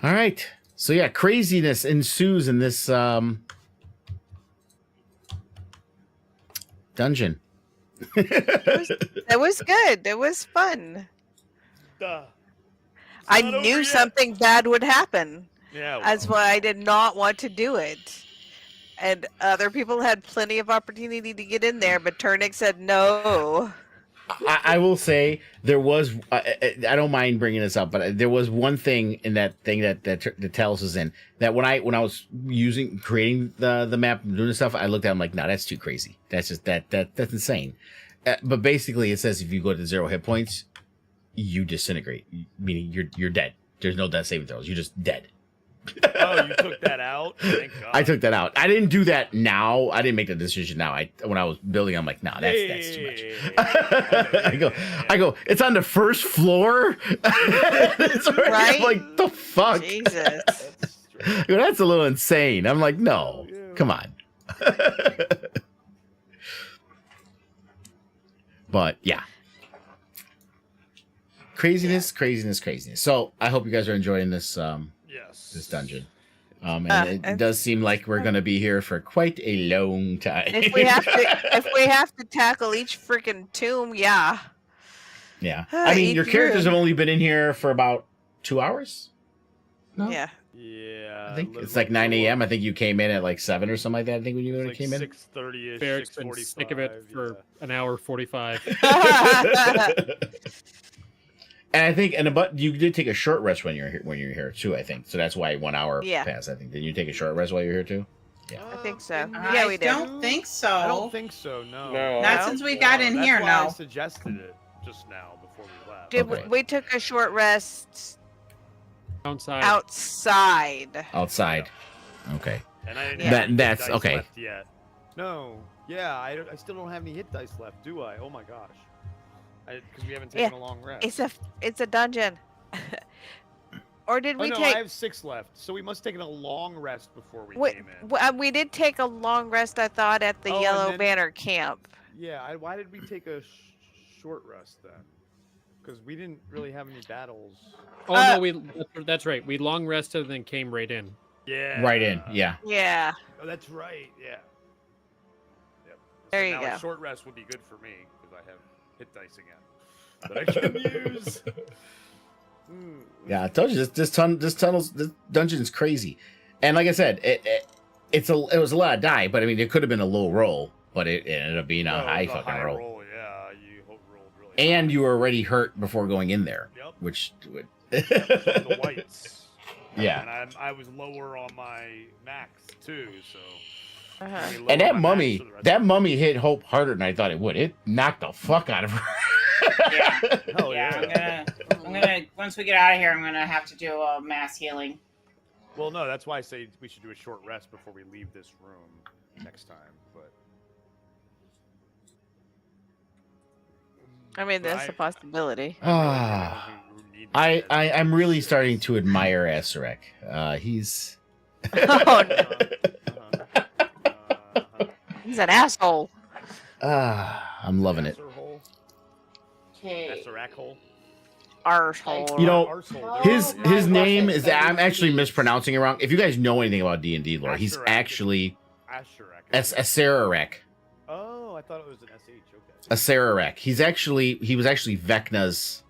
All right. So yeah, craziness ensues in this dungeon. It was good. It was fun. Duh. It's I not over knew yet. something bad would happen. Yeah. That's well, why I did not want to do it. And other people had plenty of opportunity to get in there, but Turnic said no. I will say there was. I don't mind bringing this up, but there was one thing in that thing that Talos is in that when I was creating the map and doing this stuff, I looked at it, I'm like, no, that's too crazy. That's just that's insane. But basically, it says if you go to 0 hit points, you disintegrate, meaning you're dead. There's no death saving throws. You're just dead. oh, you took that out? Thank God. I took that out. I didn't do that now. I didn't make the decision now. When I was building, I'm like, no, that's too much. I go. It's on the first floor. It's already- Right? I'm like, the fuck. Jesus. I go, that's a little insane. I'm like, no, come on. But yeah, craziness. So I hope you guys are enjoying this. Yes. This dungeon. And it does seem like we're going to be here for quite a long time. If we have to tackle each freaking tomb, yeah. Yeah. I mean, your characters have only been in here for about 2 hours? No? Yeah. Yeah. I think it's like 9 a.m. I think you came in at like 7 or something like that. I think when you like came in. 6:30ish. Barrick's been sick of it for an hour 45. And I think, but you did take a short rest when you're here too. I think so. That's why 1 hour Yeah. passed. I think. Did you take a short rest while you're here too? I think so. I Yeah, we did. don't think so. I don't think so. No. Not No? since we got in That's here, why I no. suggested it just now before we left. Did Okay. we took a short rest Outside. outside. Outside. Okay. And I didn't Yeah. have any That's hit dice okay. left yet. No. Yeah, I still don't have any hit dice left, do I? Oh my gosh. Because we haven't taken Yeah, a long rest. It's a dungeon. Or did we no, take? I have 6 left, so we must have taken a long rest before we we, came in. we did take a long rest, I thought, at the Oh, and Yellow then- Banner camp. Yeah, why did we take a short rest then? Because we didn't really have any battles. Oh no, that's right. We long rested and then came right in. Yeah. Right in. Yeah. Yeah. Oh, that's right. Yeah. Yep. There you now go. A short rest would be good for me because I have hit dice again that I can use. Yeah, I told you this dungeon is crazy, and like I said, it was a lot of die, but I mean it could have been a low roll, but it ended up being a high fucking roll. Yeah, you rolled really. And you were already hurt before going in there, Yep. which the whites. Yeah. And I was lower on my max too, so. Uh-huh. we lowered And that my max mummy, for the rest that of it. mummy hit Hope harder than I thought it would. It knocked the fuck out of her. Yeah. Hell Yeah, I'm gonna once we get out of here, I'm gonna have to do a mass healing. Well, no, that's why I say we should do a short rest before we leave this room next time. But I mean, But that's a possibility. I'm really starting to admire Asurek. He's Oh, no. He's an asshole. I'm loving it. Okay. Arsehole. You know, Arsehole. His Oh, his my name gosh, is that I'm is actually sweet. mispronouncing it wrong. If you guys know anything about D&D lore, he's Asherek. actually Asherek. Asurek. Oh, I thought it was an SH. Okay. Asurek. He was actually Vecna's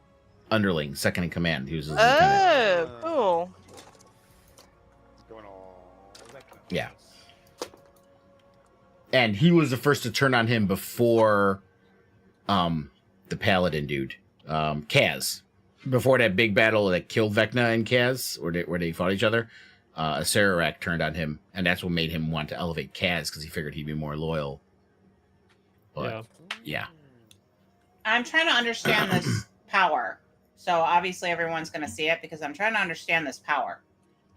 underling, second in command. He was his lieutenant. Oh, cool. What's going on? Yeah. And he was the first to turn on him before the paladin dude, Kaz. Before that big battle that killed Vecna and Kaz, where they fought each other, Asurek turned on him, and that's what made him want to elevate Kaz, because he figured he'd be more loyal. But, yeah. I'm trying to understand this power. So obviously everyone's going to see it because I'm trying to understand this power.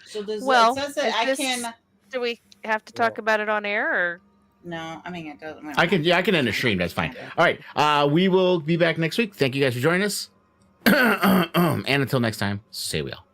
So does Well, it says that is I this- can? Do we have to talk about it on air, or No, I mean it doesn't. I can end the stream. That's fine. All right. We will be back next week. Thank you guys for joining us. And until next time, stay well.